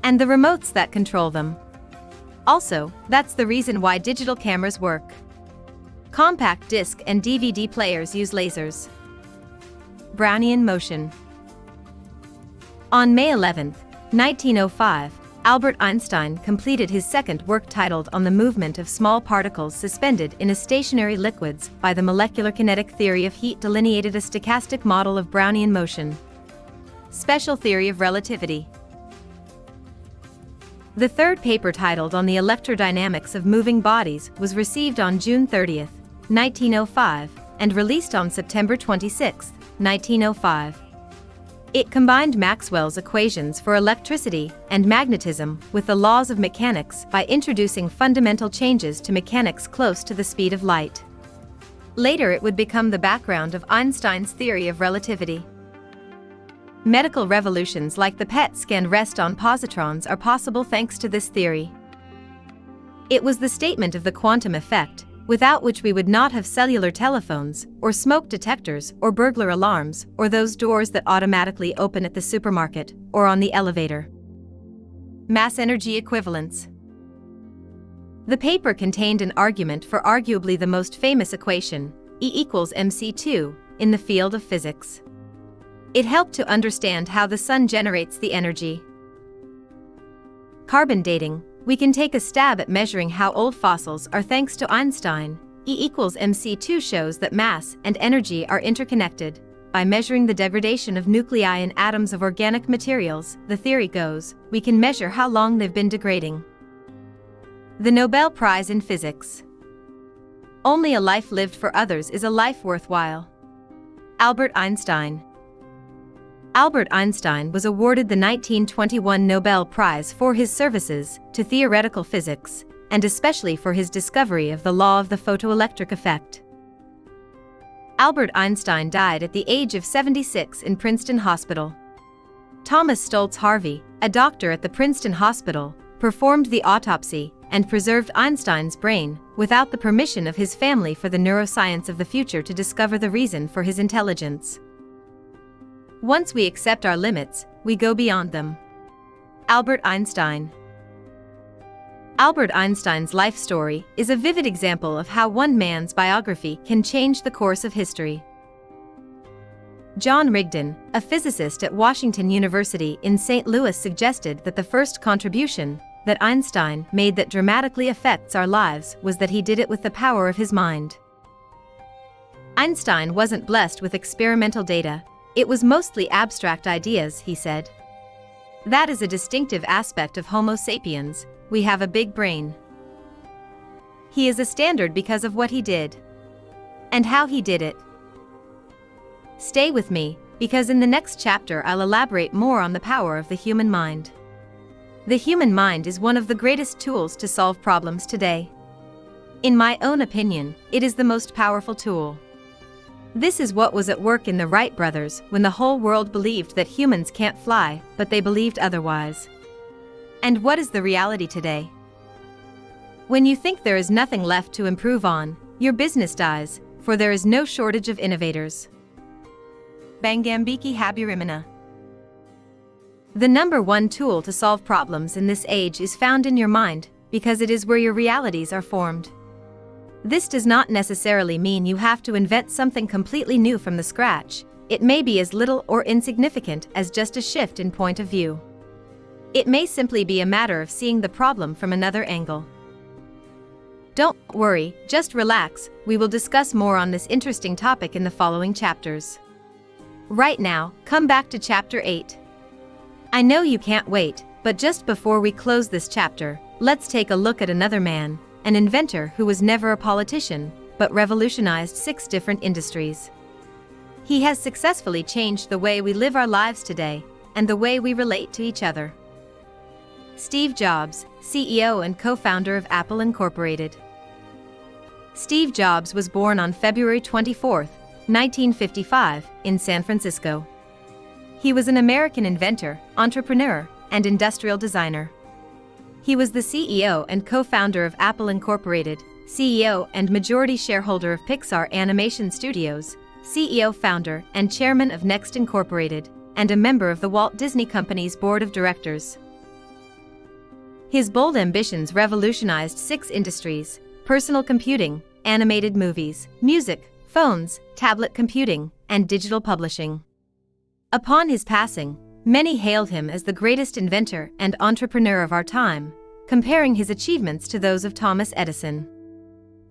A: and the remotes that control them. Also, that's the reason why digital cameras work. Compact disc and DVD players use lasers. Brownian motion. On May 11, 1905, Albert Einstein completed his second work titled On the Movement of Small Particles Suspended in a Stationary Liquids by the Molecular Kinetic Theory of Heat, delineated a stochastic model of Brownian motion. Special theory of relativity. The third paper, titled On the Electrodynamics of Moving Bodies, was received on June 30, 1905, and released on September 26, 1905. It combined Maxwell's equations for electricity and magnetism with the laws of mechanics by introducing fundamental changes to mechanics close to the speed of light. Later it would become the background of Einstein's theory of relativity. Medical revolutions like the PET scan rest on positrons are possible thanks to this theory. It was the statement of the quantum effect, without which we would not have cellular telephones, or smoke detectors, or burglar alarms, or those doors that automatically open at the supermarket, or on the elevator. Mass energy equivalence. The paper contained an argument for arguably the most famous equation, E equals mc2, in the field of physics. It helped to understand how the sun generates the energy. Carbon dating. We can take a stab at measuring how old fossils are thanks to Einstein. E equals mc2 shows that mass and energy are interconnected. By measuring the degradation of nuclei in atoms of organic materials, the theory goes, we can measure how long they've been degrading. The Nobel Prize in Physics. Only a life lived for others is a life worthwhile. Albert Einstein. Albert Einstein was awarded the 1921 Nobel Prize for his services to theoretical physics, and especially for his discovery of the law of the photoelectric effect. Albert Einstein died at the age of 76 in Princeton Hospital. Thomas Stoltz Harvey, a doctor at the Princeton Hospital, performed the autopsy and preserved Einstein's brain without the permission of his family for the neuroscience of the future to discover the reason for his intelligence. Once we accept our limits, we go beyond them. Albert Einstein. Albert Einstein's life story is a vivid example of how one man's biography can change the course of history. John Rigdon, a physicist at Washington University in St. Louis, suggested that the first contribution that Einstein made that dramatically affects our lives was that he did it with the power of his mind. Einstein wasn't blessed with experimental data. It was mostly abstract ideas, he said. That is a distinctive aspect of Homo sapiens. We have a big brain. He is a standard because of what he did. And how he did it. Stay with me, because in the next chapter I'll elaborate more on the power of the human mind. The human mind is one of the greatest tools to solve problems today. In my own opinion, it is the most powerful tool. This is what was at work in the Wright brothers when the whole world believed that humans can't fly, but they believed otherwise. And what is the reality today? When you think there is nothing left to improve on, your business dies, for there is no shortage of innovators. Bangambiki Haburimana. The number one tool to solve problems in this age is found in your mind, because it is where your realities are formed. This does not necessarily mean you have to invent something completely new from the scratch. It may be as little or insignificant as just a shift in point of view. It may simply be a matter of seeing the problem from another angle. Don't worry, just relax, we will discuss more on this interesting topic in the following chapters. Right now, come back to chapter 8. I know you can't wait, but just before we close this chapter, let's take a look at another man, an inventor who was never a politician, but revolutionized 6 different industries. He has successfully changed the way we live our lives today, and the way we relate to each other. Steve Jobs, CEO and co-founder of Apple Incorporated. Steve Jobs was born on February 24, 1955, in San Francisco. He was an American inventor, entrepreneur, and industrial designer. He was the CEO and co-founder of Apple Incorporated, CEO and majority shareholder of Pixar Animation Studios, CEO, founder, and chairman of Next Incorporated, and a member of the Walt Disney Company's board of directors. His bold ambitions revolutionized 6 industries: personal computing, animated movies, music, phones, tablet computing, and digital publishing. Upon his passing, many hailed him as the greatest inventor and entrepreneur of our time, comparing his achievements to those of Thomas Edison.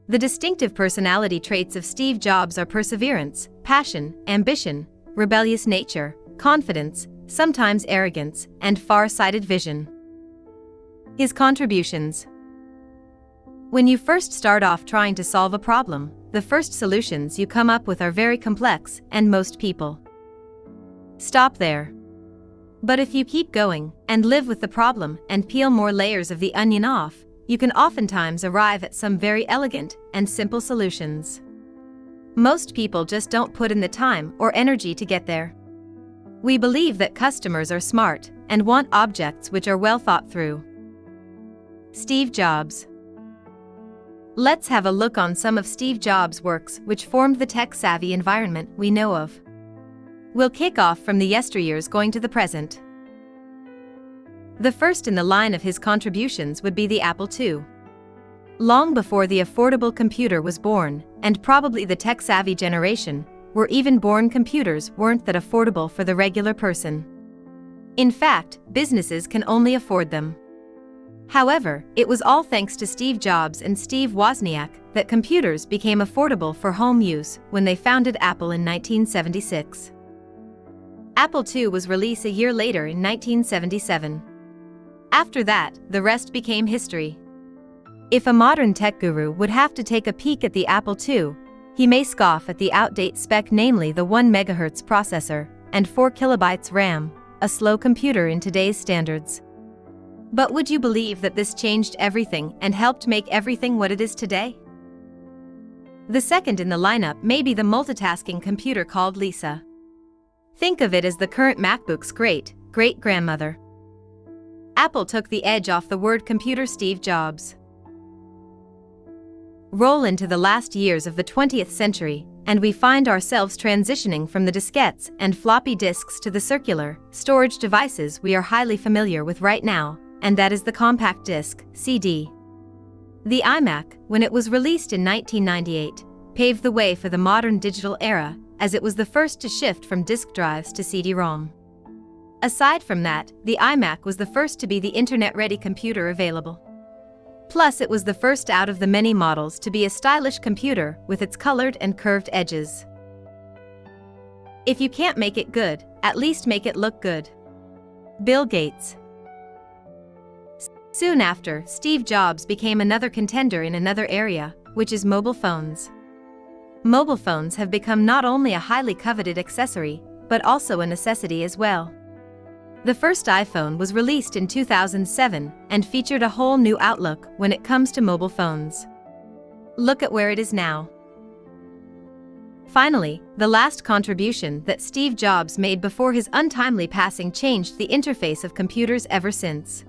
A: The distinctive personality traits of Steve Jobs are perseverance, passion, ambition, rebellious nature, confidence, sometimes arrogance, and far-sighted vision. His contributions. When you first start off trying to solve a problem, the first solutions you come up with are very complex, and most people stop there. But if you keep going, and live with the problem, and peel more layers of the onion off, you can oftentimes arrive at some very elegant and simple solutions. Most people just don't put in the time or energy to get there. We believe that customers are smart and want objects which are well thought through. Steve Jobs. Let's have a look on some of Steve Jobs' works which formed the tech-savvy environment we know of. We'll kick off from the yesteryears going to the present. The first in the line of his contributions would be the Apple II. Long before the affordable computer was born, and probably the tech-savvy generation, were even born, computers weren't that affordable for the regular person. In fact, businesses can only afford them. However, it was all thanks to Steve Jobs and Steve Wozniak that computers became affordable for home use when they founded Apple in 1976. Apple II was released a year later in 1977. After that, the rest became history. If a modern tech guru would have to take a peek at the Apple II, he may scoff at the outdated spec, namely the 1 MHz processor and 4 KB RAM, a slow computer in today's standards. But would you believe that this changed everything and helped make everything what it is today? The second in the lineup may be the multitasking computer called Lisa. Think of it as the current MacBook's great-great-grandmother. Apple took the edge off the word computer. Steve Jobs. Roll into the last years of the 20th century, and we find ourselves transitioning from the diskettes and floppy disks to the circular storage devices we are highly familiar with right now, and that is the compact disc, CD. The iMac, when it was released in 1998, paved the way for the modern digital era, as it was the first to shift from disk drives to CD-ROM. Aside from that, the iMac was the first to be the internet-ready computer available. Plus, it was the first out of the many models to be a stylish computer with its colored and curved edges. If you can't make it good, at least make it look good. Bill Gates. Soon after, Steve Jobs became another contender in another area, which is mobile phones. Mobile phones have become not only a highly coveted accessory, but also a necessity as well. The first iPhone was released in 2007 and featured a whole new outlook when it comes to mobile phones. Look at where it is now. Finally, the last contribution that Steve Jobs made before his untimely passing changed the interface of computers ever since.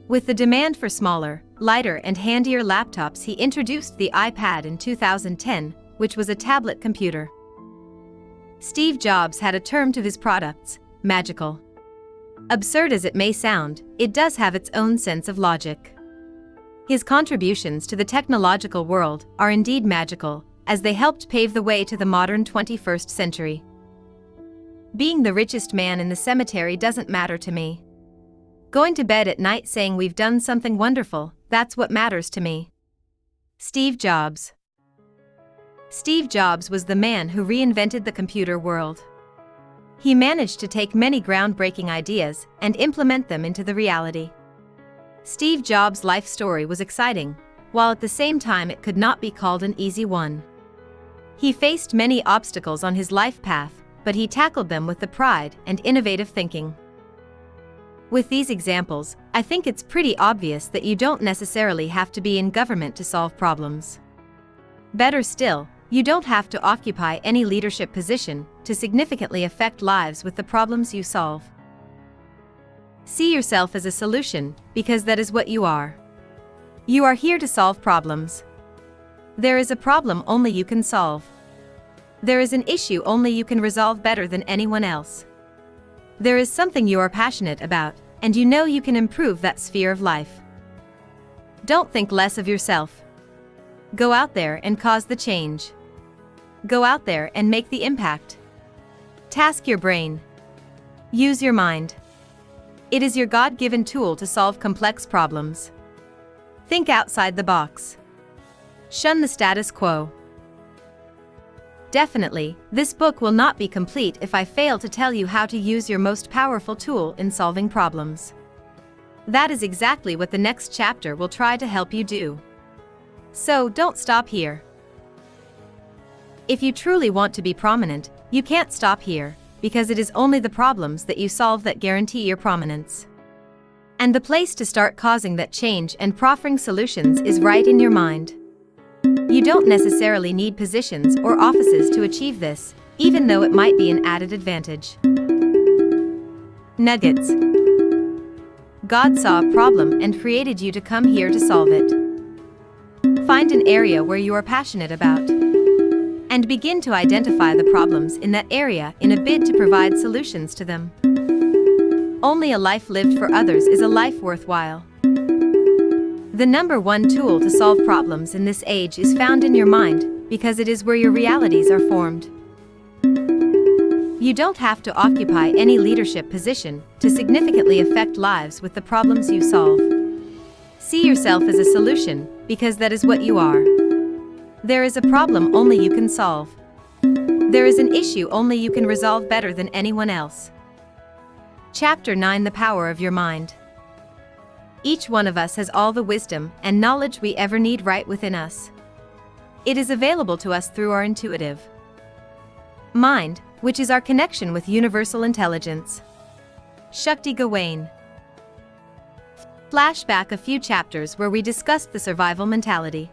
A: With the demand for smaller, lighter and handier laptops, he introduced the iPad in 2010, which was a tablet computer. Steve Jobs had a term to his products: magical. Absurd as it may sound, it does have its own sense of logic. His contributions to the technological world are indeed magical, as they helped pave the way to the modern 21st century. Being the richest man in the cemetery doesn't matter to me. Going to bed at night saying we've done something wonderful, that's what matters to me. Steve Jobs. Steve Jobs was the man who reinvented the computer world. He managed to take many groundbreaking ideas and implement them into the reality. Steve Jobs' life story was exciting, while at the same time it could not be called an easy one. He faced many obstacles on his life path, but he tackled them with the pride and innovative thinking. With these examples, I think it's pretty obvious that you don't necessarily have to be in government to solve problems. Better still, you don't have to occupy any leadership position to significantly affect lives with the problems you solve. See yourself as a solution, because that is what you are. You are here to solve problems. There is a problem only you can solve. There is an issue only you can resolve better than anyone else. There is something you are passionate about, and you know you can improve that sphere of life. Don't think less of yourself. Go out there and cause the change. Go out there and make the impact. Task your brain. Use your mind. It is your God-given tool to solve complex problems. Think outside the box. Shun the status quo. Definitely, this book will not be complete if I fail to tell you how to use your most powerful tool in solving problems. That is exactly what the next chapter will try to help you do. So don't stop here. If you truly want to be prominent, you can't stop here, because it is only the problems that you solve that guarantee your prominence. And the place to start causing that change and proffering solutions is right in your mind. You don't necessarily need positions or offices to achieve this, even though it might be an added advantage. Nuggets. God saw a problem and created you to come here to solve it. Find an area where you are passionate about, and begin to identify the problems in that area in a bid to provide solutions to them. Only a life lived for others is a life worthwhile. The number one tool to solve problems in this age is found in your mind, because it is where your realities are formed. You don't have to occupy any leadership position to significantly affect lives with the problems you solve. See yourself as a solution, because that is what you are. There is a problem only you can solve. There is an issue only you can resolve better than anyone else. Chapter 9: The Power of Your Mind. Each one of us has all the wisdom and knowledge we ever need right within us. It is available to us through our intuitive mind, which is our connection with universal intelligence. Shakti Gawain. Flashback a few chapters where we discussed the survival mentality.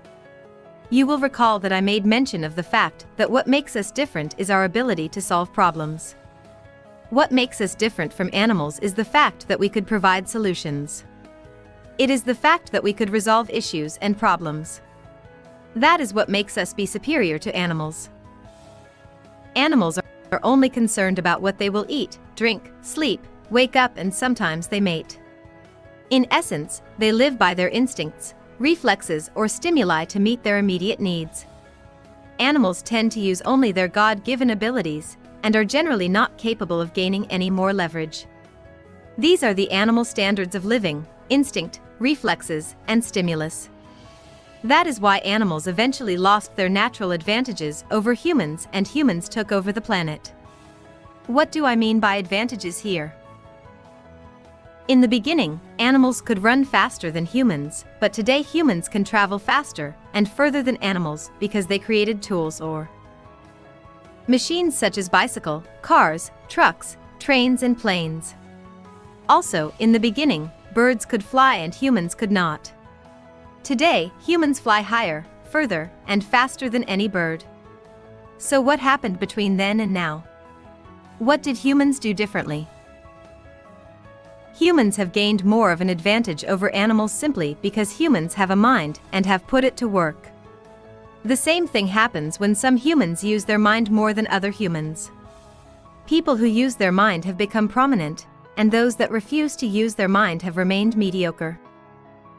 A: You will recall that I made mention of the fact that what makes us different is our ability to solve problems. What makes us different from animals is the fact that we could provide solutions. It is the fact that we could resolve issues and problems. That is what makes us be superior to animals. Animals are only concerned about what they will eat, drink, sleep, wake up, and sometimes they mate. In essence, they live by their instincts, reflexes, or stimuli to meet their immediate needs. Animals tend to use only their God-given abilities, and are generally not capable of gaining any more leverage. These are the animal standards of living: instinct, reflexes, and stimulus. That is why animals eventually lost their natural advantages over humans and humans took over the planet. What do I mean by advantages here? In the beginning, animals could run faster than humans, but today humans can travel faster and further than animals because they created tools or machines such as bicycle, cars, trucks, trains, and planes. Also, in the beginning, birds could fly and humans could not. Today, humans fly higher, further, and faster than any bird. So what happened between then and now? What did humans do differently? Humans have gained more of an advantage over animals simply because humans have a mind and have put it to work. The same thing happens when some humans use their mind more than other humans. People who use their mind have become prominent, and those that refuse to use their mind have remained mediocre.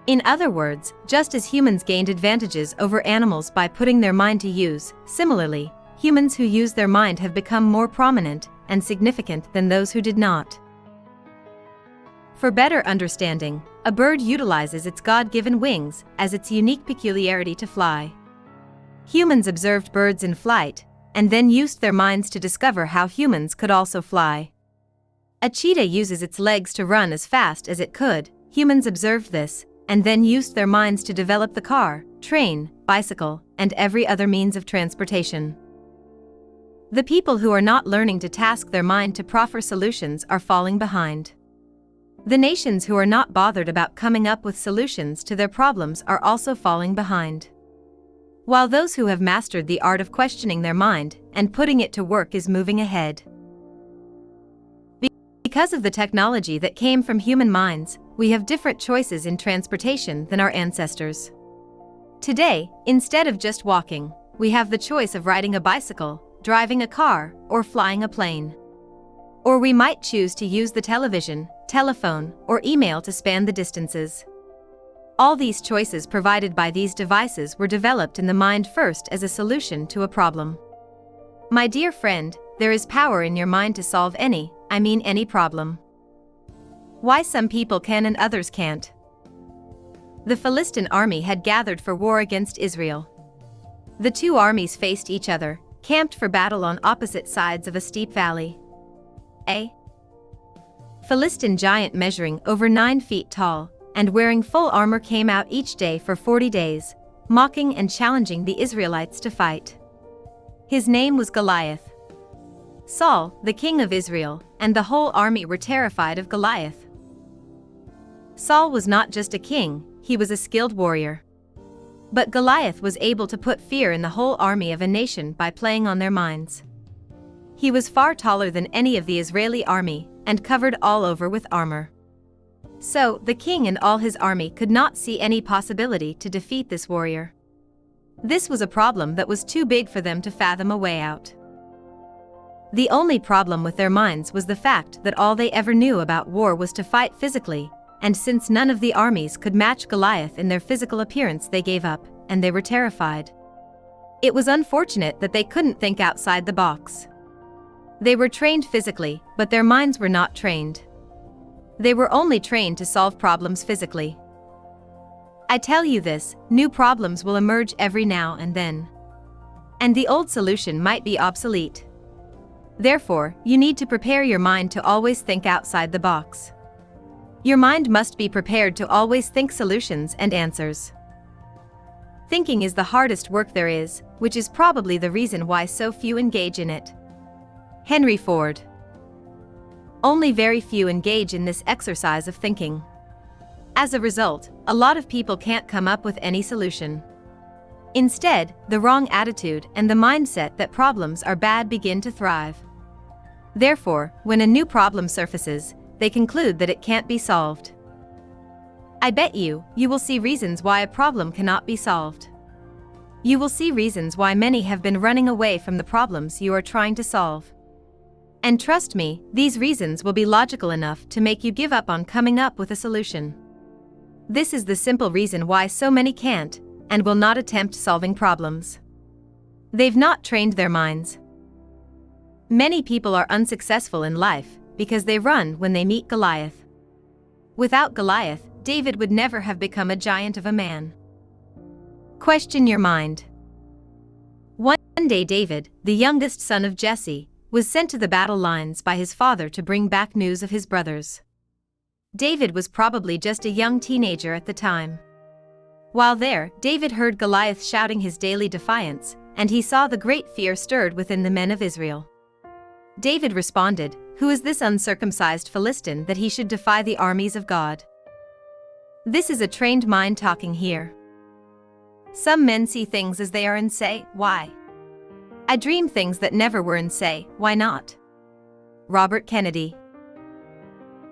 A: In other words, just as humans gained advantages over animals by putting their mind to use, similarly, humans who use their mind have become more prominent and significant than those who did not. For better understanding, a bird utilizes its God-given wings as its unique peculiarity to fly. Humans observed birds in flight, and then used their minds to discover how humans could also fly. A cheetah uses its legs to run as fast as it could. Humans observed this, and then used their minds to develop the car, train, bicycle, and every other means of transportation. The people who are not learning to task their mind to proffer solutions are falling behind. The nations who are not bothered about coming up with solutions to their problems are also falling behind. While those who have mastered the art of questioning their mind and putting it to work is moving ahead. Because of the technology that came from human minds, we have different choices in transportation than our ancestors. Today, instead of just walking, we have the choice of riding a bicycle, driving a car, or flying a plane. Or we might choose to use the television, telephone, or email to span the distances. All these choices provided by these devices were developed in the mind first as a solution to a problem. My dear friend, there is power in your mind to solve any problem. Why some people can and others can't? The Philistine army had gathered for war against Israel. The two armies faced each other, camped for battle on opposite sides of a steep valley. A Philistine giant measuring over 9 feet tall and wearing full armor came out each day for 40 days, mocking and challenging the Israelites to fight. His name was Goliath. Saul, the king of Israel, and the whole army were terrified of Goliath. Saul was not just a king, he was a skilled warrior. But Goliath was able to put fear in the whole army of a nation by playing on their minds. He was far taller than any of the Israeli army, and covered all over with armor. So, the king and all his army could not see any possibility to defeat this warrior. This was a problem that was too big for them to fathom a way out. The only problem with their minds was the fact that all they ever knew about war was to fight physically, and since none of the armies could match Goliath in their physical appearance, they gave up, and they were terrified. It was unfortunate that they couldn't think outside the box. They were trained physically, but their minds were not trained. They were only trained to solve problems physically. I tell you this, new problems will emerge every now and then. And the old solution might be obsolete. Therefore, you need to prepare your mind to always think outside the box. Your mind must be prepared to always think solutions and answers. Thinking is the hardest work there is, which is probably the reason why so few engage in it. Henry Ford. Only very few engage in this exercise of thinking. As a result, a lot of people can't come up with any solution. Instead, the wrong attitude and the mindset that problems are bad begin to thrive. Therefore, when a new problem surfaces, they conclude that it can't be solved. I bet you will see reasons why a problem cannot be solved. You will see reasons why many have been running away from the problems you are trying to solve. And trust me, these reasons will be logical enough to make you give up on coming up with a solution. This is the simple reason why so many can't, and will not attempt solving problems. They've not trained their minds. Many people are unsuccessful in life because they run when they meet Goliath. Without Goliath, David would never have become a giant of a man. Question your mind. One day David, the youngest son of Jesse, was sent to the battle lines by his father to bring back news of his brothers. David was probably just a young teenager at the time. While there, David heard Goliath shouting his daily defiance, and he saw the great fear stirred within the men of Israel. David responded, "Who is this uncircumcised Philistine that he should defy the armies of God?" This is a trained mind talking here. Some men see things as they are and say, "Why?" I dream things that never were and say, "Why not?" Robert Kennedy.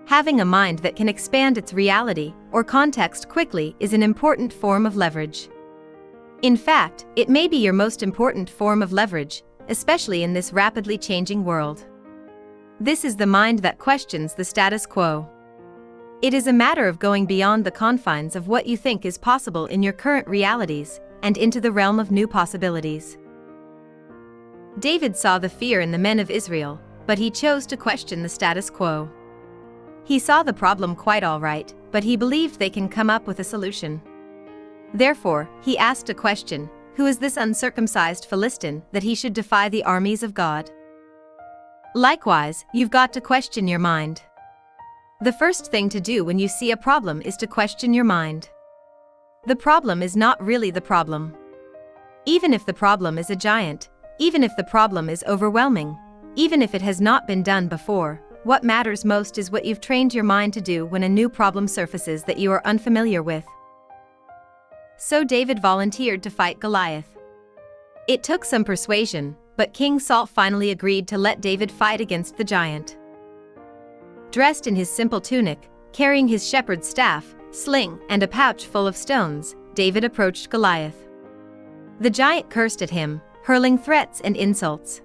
A: Having a mind that can expand its reality or context quickly is an important form of leverage. In fact, it may be your most important form of leverage, especially in this rapidly changing world. This is the mind that questions the status quo. It is a matter of going beyond the confines of what you think is possible in your current realities and into the realm of new possibilities. David saw the fear in the men of Israel, but he chose to question the status quo. He saw the problem quite all right, but he believed they can come up with a solution. Therefore, he asked a question, "Who is this uncircumcised Philistine that he should defy the armies of God?" Likewise, you've got to question your mind. The first thing to do when you see a problem is to question your mind. The problem is not really the problem. Even if the problem is a giant, even if the problem is overwhelming, even if it has not been done before, what matters most is what you've trained your mind to do when a new problem surfaces that you are unfamiliar with. So David volunteered to fight Goliath. It took some persuasion, but King Saul finally agreed to let David fight against the giant. Dressed in his simple tunic, carrying his shepherd's staff, sling, and a pouch full of stones, David approached Goliath. The giant cursed at him, hurling threats and insults.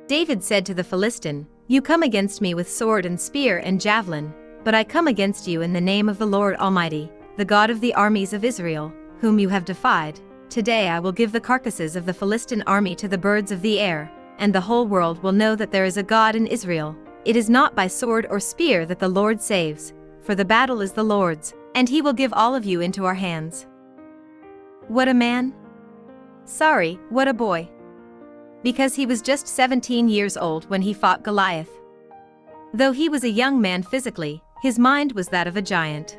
A: David said to the Philistine, "You come against me with sword and spear and javelin, but I come against you in the name of the Lord Almighty, the God of the armies of Israel, whom you have defied. Today I will give the carcasses of the Philistine army to the birds of the air, and the whole world will know that there is a God in Israel. It is not by sword or spear that the Lord saves, for the battle is the Lord's, and he will give all of you into our hands." What a man! Sorry, what a boy! Because he was just 17 years old when he fought Goliath. Though he was a young man physically, his mind was that of a giant.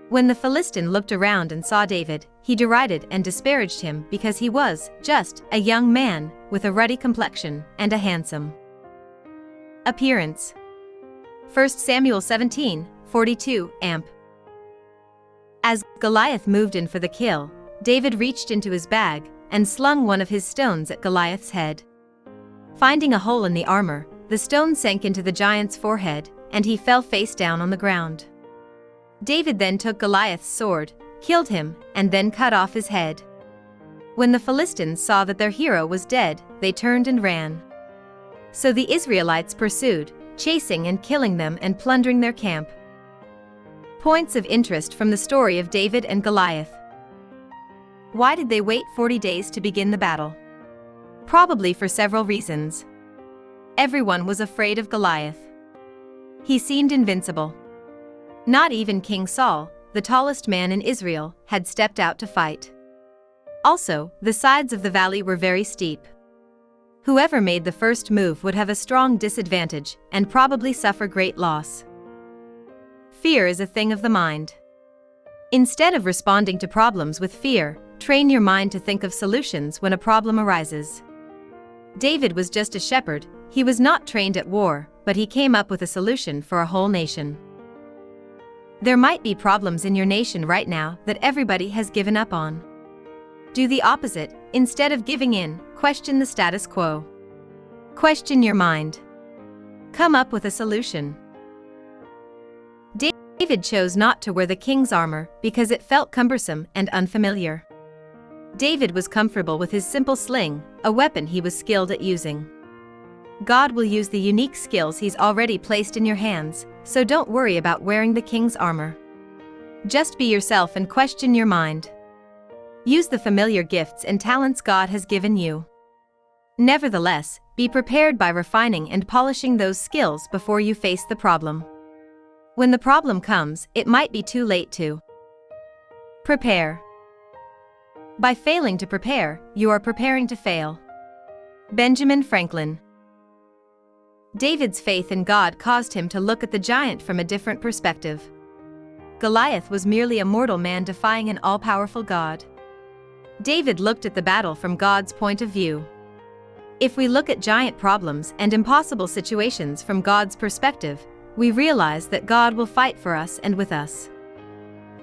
A: When the Philistine looked around and saw David, he derided and disparaged him because he was just a young man with a ruddy complexion and a handsome appearance. 1 Samuel 17:42 amp. As Goliath moved in for the kill, David reached into his bag and slung one of his stones at Goliath's head. Finding a hole in the armor, the stone sank into the giant's forehead, and he fell face down on the ground. David then took Goliath's sword, killed him, and then cut off his head. When the Philistines saw that their hero was dead, they turned and ran. So the Israelites pursued, chasing and killing them and plundering their camp. Points of interest from the story of David and Goliath. Why did they wait 40 days to begin the battle? Probably for several reasons. Everyone was afraid of Goliath. He seemed invincible. Not even King Saul, the tallest man in Israel, had stepped out to fight. Also, the sides of the valley were very steep. Whoever made the first move would have a strong disadvantage and probably suffer great loss. Fear is a thing of the mind. Instead of responding to problems with fear, train your mind to think of solutions when a problem arises. David was just a shepherd. He was not trained at war, but he came up with a solution for a whole nation. There might be problems in your nation right now that everybody has given up on. Do the opposite. Instead of giving in, question the status quo. Question your mind. Come up with a solution. David chose not to wear the king's armor because it felt cumbersome and unfamiliar. David was comfortable with his simple sling, a weapon he was skilled at using. God will use the unique skills He's already placed in your hands, so don't worry about wearing the king's armor. Just be yourself and question your mind. Use the familiar gifts and talents God has given you. Nevertheless, be prepared by refining and polishing those skills before you face the problem. When the problem comes, it might be too late to prepare. By failing to prepare, you are preparing to fail. Benjamin Franklin. David's faith in God caused him to look at the giant from a different perspective. Goliath was merely a mortal man defying an all-powerful God. David looked at the battle from God's point of view. If we look at giant problems and impossible situations from God's perspective, we realize that God will fight for us and with us.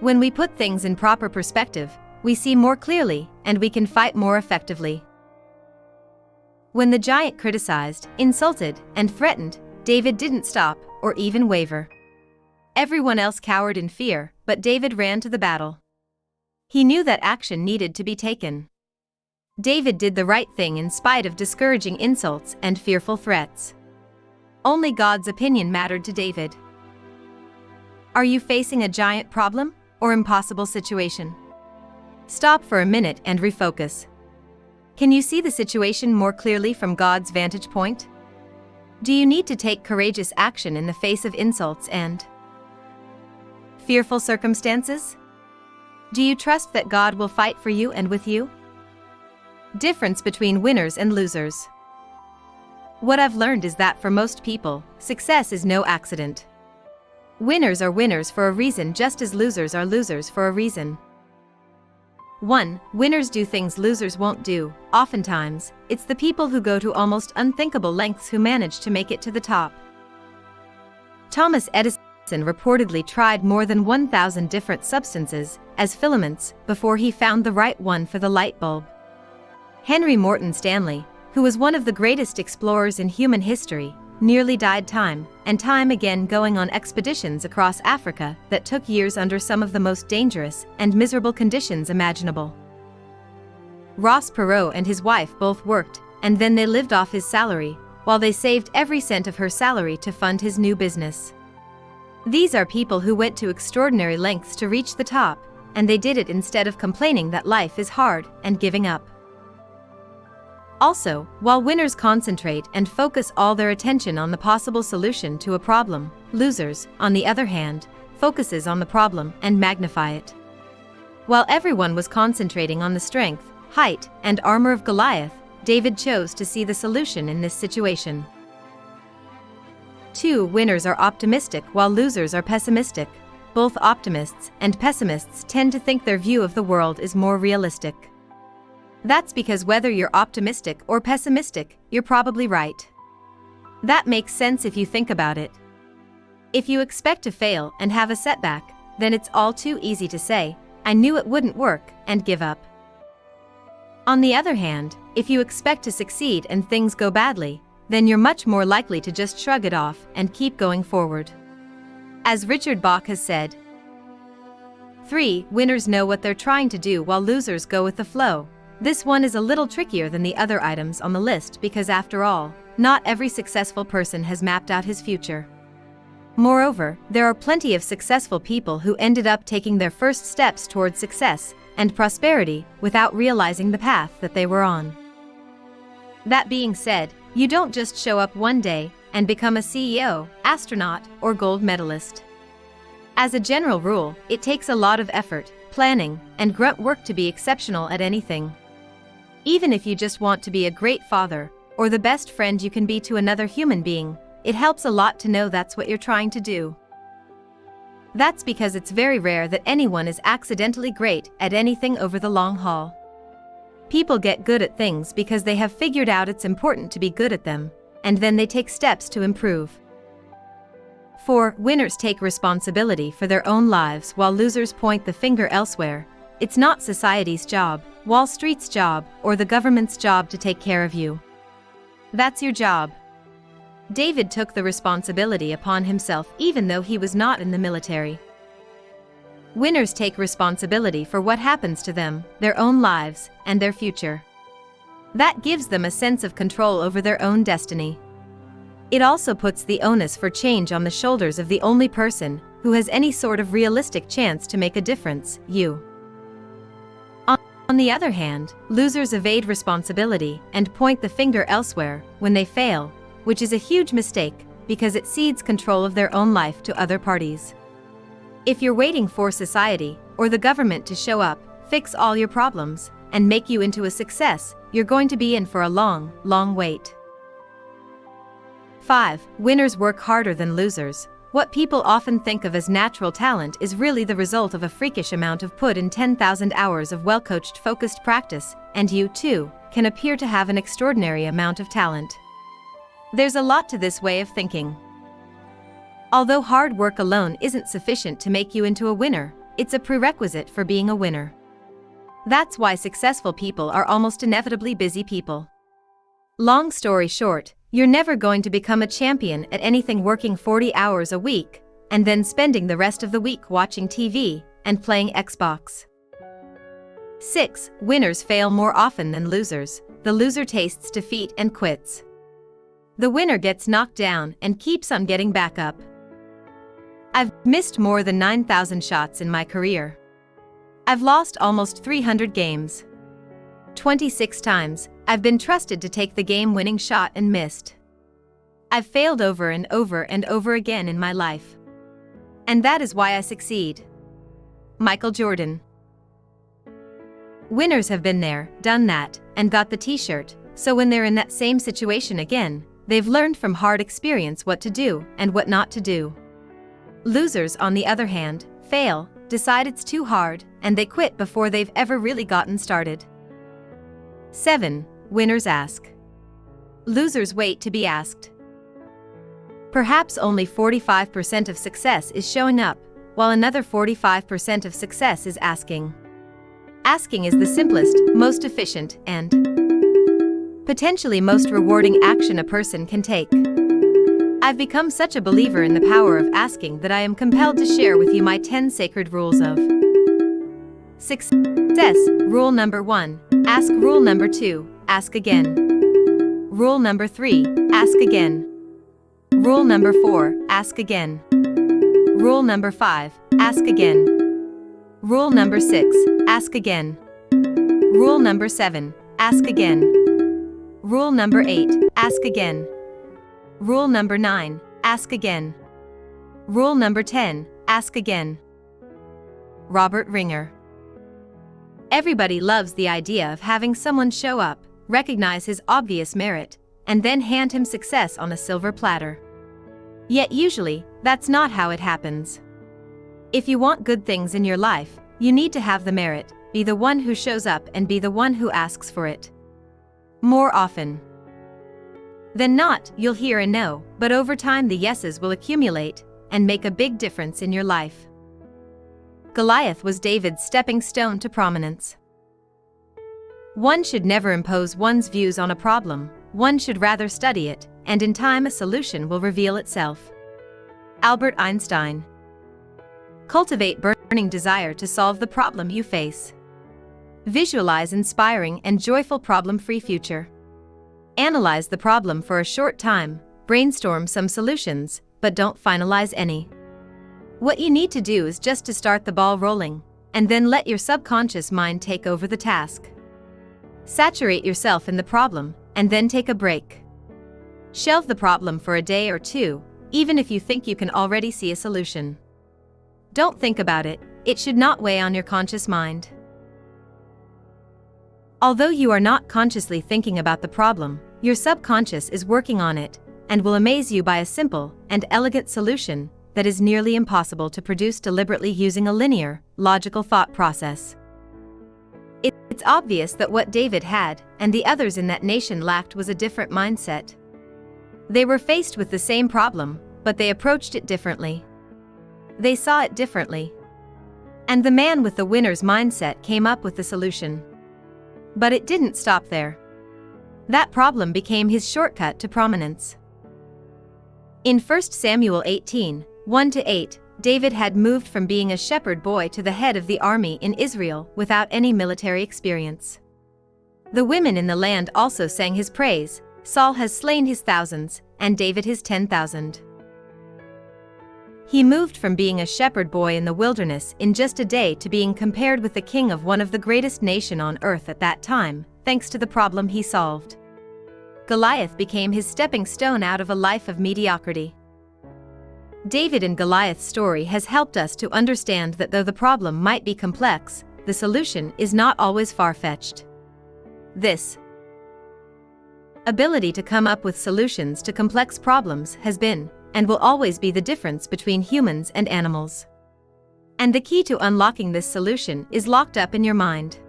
A: When we put things in proper perspective, we see more clearly and we can fight more effectively. When the giant criticized, insulted, and threatened, David didn't stop or even waver. Everyone else cowered in fear, but David ran to the battle. He knew that action needed to be taken. David did the right thing in spite of discouraging insults and fearful threats. Only God's opinion mattered to David. Are you facing a giant problem or impossible situation? Stop for a minute and refocus. Can you see the situation more clearly from God's vantage point? Do you need to take courageous action in the face of insults and fearful circumstances? Do you trust that God will fight for you and with you? Difference between winners and losers. What I've learned is that for most people, success is no accident. Winners are winners for a reason just as losers are losers for a reason. 1. Winners do things losers won't do. Oftentimes, it's the people who go to almost unthinkable lengths who manage to make it to the top. Thomas Edison reportedly tried more than 1,000 different substances as filaments before he found the right one for the light bulb. Henry Morton Stanley, who was one of the greatest explorers in human history, nearly died time and time again going on expeditions across Africa that took years under some of the most dangerous and miserable conditions imaginable. Ross Perot and his wife both worked, and then they lived off his salary, while they saved every cent of her salary to fund his new business. These are people who went to extraordinary lengths to reach the top, and they did it instead of complaining that life is hard and giving up. Also, while winners concentrate and focus all their attention on the possible solution to a problem, losers, on the other hand, focuses on the problem and magnify it. While everyone was concentrating on the strength, height, and armor of Goliath, David chose to see the solution in this situation. 2. Winners are optimistic while losers are pessimistic. Both optimists and pessimists tend to think their view of the world is more realistic. That's because whether you're optimistic or pessimistic, you're probably right. That makes sense if you think about it. If you expect to fail and have a setback, then it's all too easy to say, "I knew it wouldn't work," and give up. On the other hand, if you expect to succeed and things go badly, then you're much more likely to just shrug it off and keep going forward. As Richard Bach has said, 3. Winners know what they're trying to do while losers go with the flow. This one is a little trickier than the other items on the list because, after all, not every successful person has mapped out his future. Moreover, there are plenty of successful people who ended up taking their first steps towards success and prosperity without realizing the path that they were on. That being said, you don't just show up one day and become a CEO, astronaut, or gold medalist. As a general rule, it takes a lot of effort, planning, and grunt work to be exceptional at anything. Even if you just want to be a great father, or the best friend you can be to another human being, it helps a lot to know that's what you're trying to do. That's because it's very rare that anyone is accidentally great at anything over the long haul. People get good at things because they have figured out it's important to be good at them, and then they take steps to improve. 4. Winners take responsibility for their own lives while losers point the finger elsewhere. It's not society's job, Wall Street's job, or the government's job to take care of you. That's your job. David took the responsibility upon himself even though he was not in the military. Winners take responsibility for what happens to them, their own lives, and their future. That gives them a sense of control over their own destiny. It also puts the onus for change on the shoulders of the only person who has any sort of realistic chance to make a difference, you. On the other hand, losers evade responsibility and point the finger elsewhere when they fail, which is a huge mistake because it cedes control of their own life to other parties. If you're waiting for society or the government to show up, fix all your problems, and make you into a success, you're going to be in for a long, long wait. 5. Winners work harder than losers. What people often think of as natural talent is really the result of a freakish amount of put in 10,000 hours of well-coached focused practice, and you, too, can appear to have an extraordinary amount of talent. There's a lot to this way of thinking. Although hard work alone isn't sufficient to make you into a winner, it's a prerequisite for being a winner. That's why successful people are almost inevitably busy people. Long story short, you're never going to become a champion at anything working 40 hours a week, and then spending the rest of the week watching TV and playing Xbox. 6. Winners fail more often than losers. The loser tastes defeat and quits. The winner gets knocked down and keeps on getting back up. I've missed more than 9,000 shots in my career. I've lost almost 300 games. 26 times, I've been trusted to take the game-winning shot and missed. I've failed over and over and over again in my life. And that is why I succeed. Michael Jordan. Winners have been there, done that, and got the t-shirt, so when they're in that same situation again, they've learned from hard experience what to do and what not to do. Losers, on the other hand, fail, decide it's too hard, and they quit before they've ever really gotten started. 7. Winners ask. Losers wait to be asked. Perhaps only 45% of success is showing up, while another 45% of success is asking. Asking is the simplest, most efficient, and potentially most rewarding action a person can take. I've become such a believer in the power of asking that I am compelled to share with you my 10 sacred rules of success. Rule number 1. Ask. Rule number 2. Ask again. Rule number 3. Ask again. Rule number 4. Ask again. Rule number 5. Ask again. Rule number 6. Ask again. Rule number 7. Ask again. Rule number 8. Ask again. Rule number 9. Ask again. Rule number 10. Ask again. Robert Ringer. Everybody loves the idea of having someone show up, recognize his obvious merit, and then hand him success on a silver platter. Yet usually, that's not how it happens. If you want good things in your life, you need to have the merit, be the one who shows up and be the one who asks for it. More often than not, you'll hear a no, but over time the yeses will accumulate and make a big difference in your life. Goliath was David's stepping stone to prominence. One should never impose one's views on a problem, one should rather study it, and in time a solution will reveal itself. Albert Einstein. Cultivate burning desire to solve the problem you face. Visualize inspiring and joyful problem-free future. Analyze the problem for a short time, brainstorm some solutions, but don't finalize any. What you need to do is just to start the ball rolling, and then let your subconscious mind take over the task. Saturate yourself in the problem, and then take a break. Shelve the problem for a day or two, even if you think you can already see a solution. Don't think about it, it should not weigh on your conscious mind. Although you are not consciously thinking about the problem, your subconscious is working on it, and will amaze you by a simple and elegant solution that is nearly impossible to produce deliberately using a linear, logical thought process. It's obvious that what David had, and the others in that nation lacked, was a different mindset. They were faced with the same problem, but they approached it differently. They saw it differently. And the man with the winner's mindset came up with the solution. But it didn't stop there. That problem became his shortcut to prominence. In 1 Samuel 18, 1-8, David had moved from being a shepherd boy to the head of the army in Israel without any military experience. The women in the land also sang his praise. Saul has slain his thousands, and David his 10,000. He moved from being a shepherd boy in the wilderness in just a day to being compared with the king of one of the greatest nations on earth at that time, thanks to the problem he solved. Goliath became his stepping stone out of a life of mediocrity. David and Goliath's story has helped us to understand that though the problem might be complex, the solution is not always far-fetched. This ability to come up with solutions to complex problems has been, and will always be, the difference between humans and animals. And the key to unlocking this solution is locked up in your mind.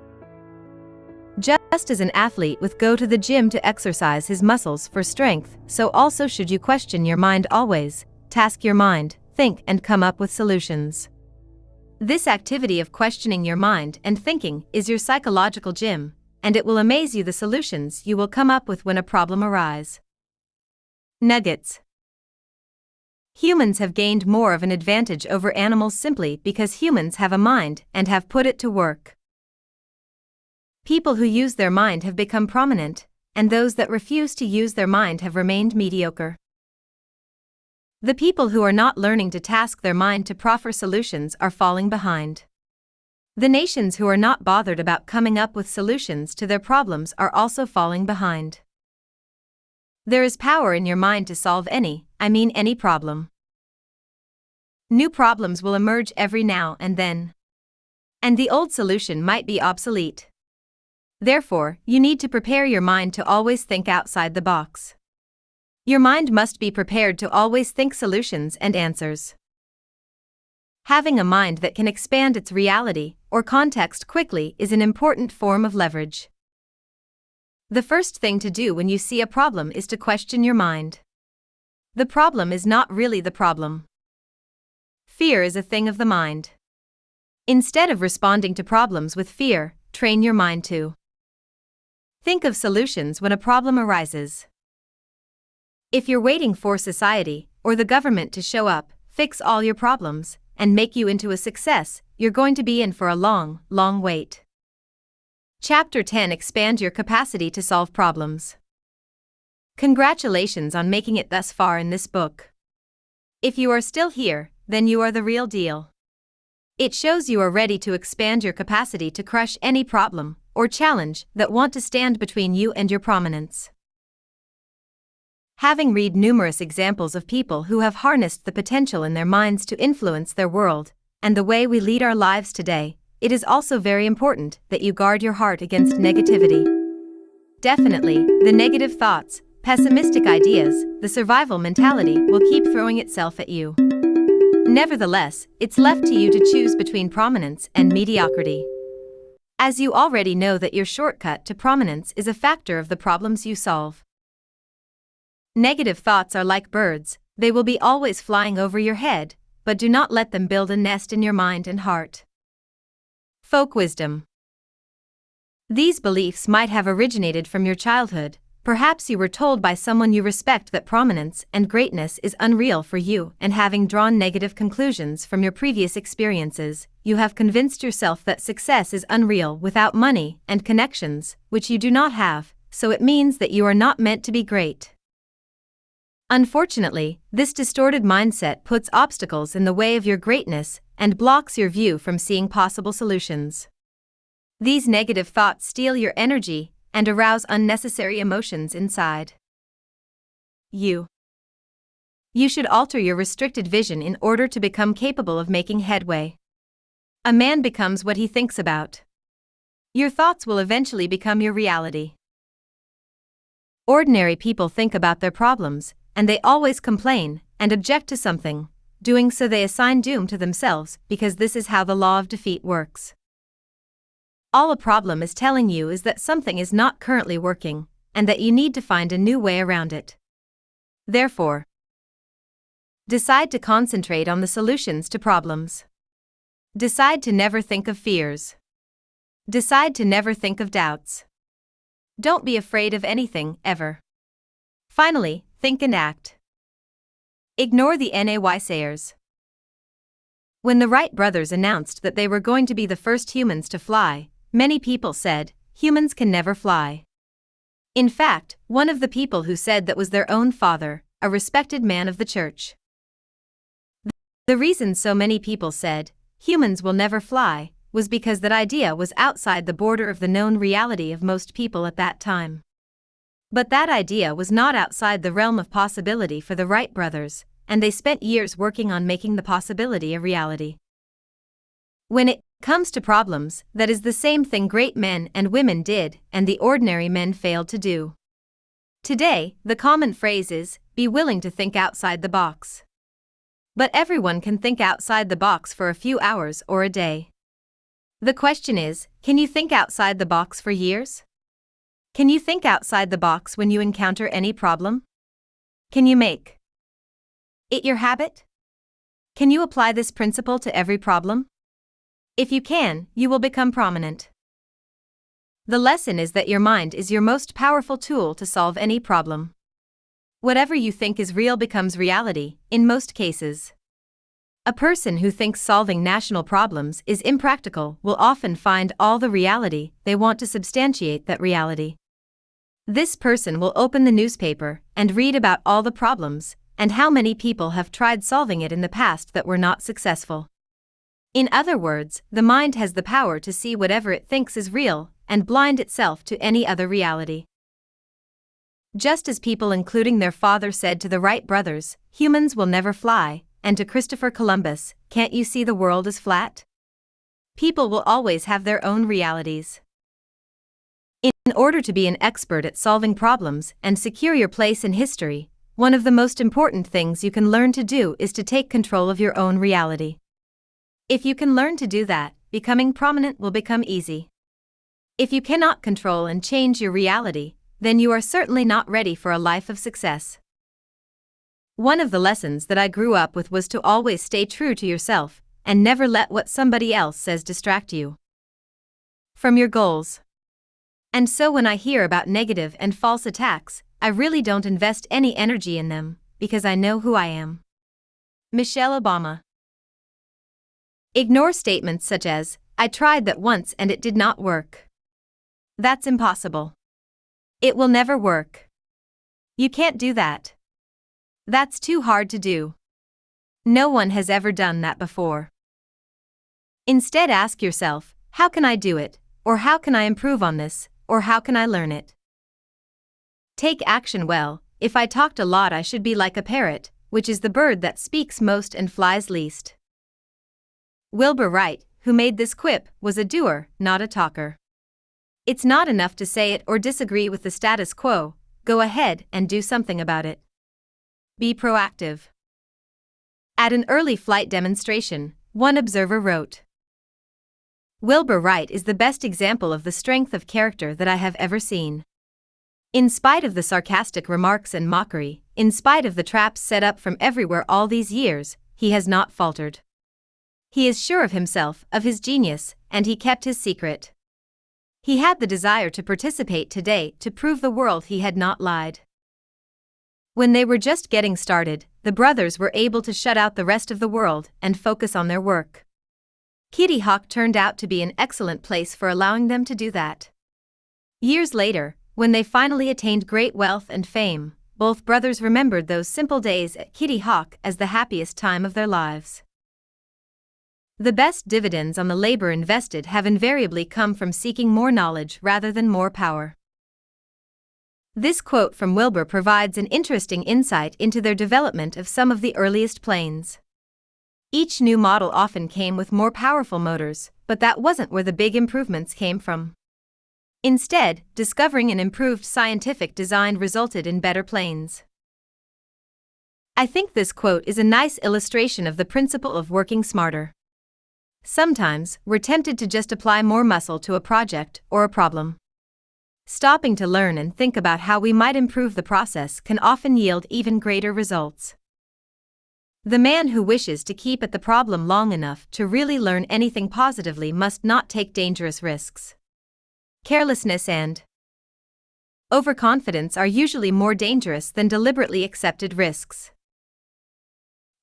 A: Just as an athlete would go to the gym to exercise his muscles for strength, so also should you question your mind always, task your mind, think and come up with solutions. This activity of questioning your mind and thinking is your psychological gym, and it will amaze you the solutions you will come up with when a problem arises. Nuggets. Humans have gained more of an advantage over animals simply because humans have a mind and have put it to work. People who use their mind have become prominent, and those that refuse to use their mind have remained mediocre. The people who are not learning to task their mind to proffer solutions are falling behind. The nations who are not bothered about coming up with solutions to their problems are also falling behind. There is power in your mind to solve any problem. New problems will emerge every now and then. And the old solution might be obsolete. Therefore, you need to prepare your mind to always think outside the box. Your mind must be prepared to always think solutions and answers. Having a mind that can expand its reality or context quickly is an important form of leverage. The first thing to do when you see a problem is to question your mind. The problem is not really the problem. Fear is a thing of the mind. Instead of responding to problems with fear, train your mind to think of solutions when a problem arises. If you're waiting for society or the government to show up, fix all your problems, and make you into a success, you're going to be in for a long, long wait. Chapter 10: Expand your capacity to solve problems. Congratulations on making it thus far in this book. If you are still here, then you are the real deal. It shows you are ready to expand your capacity to crush any problem or challenge that want to stand between you and your prominence. Having read numerous examples of people who have harnessed the potential in their minds to influence their world and the way we lead our lives today, it is also very important that you guard your heart against negativity. Definitely, the negative thoughts, pessimistic ideas, the survival mentality will keep throwing itself at you. Nevertheless, it's left to you to choose between prominence and mediocrity. As you already know that your shortcut to prominence is a factor of the problems you solve. Negative thoughts are like birds, they will be always flying over your head, but do not let them build a nest in your mind and heart. Folk wisdom. These beliefs might have originated from your childhood. Perhaps you were told by someone you respect that prominence and greatness is unreal for you, and having drawn negative conclusions from your previous experiences, you have convinced yourself that success is unreal without money and connections, which you do not have, so it means that you are not meant to be great. Unfortunately, this distorted mindset puts obstacles in the way of your greatness and blocks your view from seeing possible solutions. These negative thoughts steal your energy and arouse unnecessary emotions inside you. You should alter your restricted vision in order to become capable of making headway. A man becomes what he thinks about. Your thoughts will eventually become your reality. Ordinary people think about their problems, and they always complain and object to something. Doing so, they assign doom to themselves because this is how the law of defeat works. All a problem is telling you is that something is not currently working, and that you need to find a new way around it. Therefore, decide to concentrate on the solutions to problems. Decide to never think of fears. Decide to never think of doubts. Don't be afraid of anything, ever. Finally, think and act. Ignore the naysayers. When the Wright brothers announced that they were going to be the first humans to fly, many people said, humans can never fly. In fact, one of the people who said that was their own father, a respected man of the church. The reason so many people said, humans will never fly, was because that idea was outside the border of the known reality of most people at that time. But that idea was not outside the realm of possibility for the Wright brothers, and they spent years working on making the possibility a reality. When it comes to problems, that is the same thing great men and women did, and the ordinary men failed to do. Today, the common phrase is, be willing to think outside the box. But everyone can think outside the box for a few hours or a day. The question is, can you think outside the box for years? Can you think outside the box when you encounter any problem? Can you make it your habit? Can you apply this principle to every problem? If you can, you will become prominent. The lesson is that your mind is your most powerful tool to solve any problem. Whatever you think is real becomes reality, in most cases. A person who thinks solving national problems is impractical will often find all the reality they want to substantiate that reality. This person will open the newspaper and read about all the problems and how many people have tried solving it in the past that were not successful. In other words, the mind has the power to see whatever it thinks is real and blind itself to any other reality. Just as people including their father said to the Wright brothers, humans will never fly, and to Christopher Columbus, can't you see the world is flat? People will always have their own realities. In order to be an expert at solving problems and secure your place in history, one of the most important things you can learn to do is to take control of your own reality. If you can learn to do that, becoming prominent will become easy. If you cannot control and change your reality, then you are certainly not ready for a life of success. One of the lessons that I grew up with was to always stay true to yourself and never let what somebody else says distract you from your goals. And so when I hear about negative and false attacks, I really don't invest any energy in them, because I know who I am. Michelle Obama. Ignore statements such as, I tried that once and it did not work. That's impossible. It will never work. You can't do that. That's too hard to do. No one has ever done that before. Instead, ask yourself, how can I do it? Or how can I improve on this? Or how can I learn it? Take action. Well, if I talked a lot, I should be like a parrot, which is the bird that speaks most and flies least. Wilbur Wright, who made this quip, was a doer, not a talker. It's not enough to say it or disagree with the status quo, go ahead and do something about it. Be proactive. At an early flight demonstration, one observer wrote, Wilbur Wright is the best example of the strength of character that I have ever seen. In spite of the sarcastic remarks and mockery, in spite of the traps set up from everywhere all these years, he has not faltered. He is sure of himself, of his genius, and he kept his secret. He had the desire to participate today to prove the world he had not lied. When they were just getting started, the brothers were able to shut out the rest of the world and focus on their work. Kitty Hawk turned out to be an excellent place for allowing them to do that. Years later, when they finally attained great wealth and fame, both brothers remembered those simple days at Kitty Hawk as the happiest time of their lives. The best dividends on the labor invested have invariably come from seeking more knowledge rather than more power. This quote from Wilbur provides an interesting insight into their development of some of the earliest planes. Each new model often came with more powerful motors, but that wasn't where the big improvements came from. Instead, discovering an improved scientific design resulted in better planes. I think this quote is a nice illustration of the principle of working smarter. Sometimes, we're tempted to just apply more muscle to a project or a problem. Stopping to learn and think about how we might improve the process can often yield even greater results. The man who wishes to keep at the problem long enough to really learn anything positively must not take dangerous risks. Carelessness and overconfidence are usually more dangerous than deliberately accepted risks.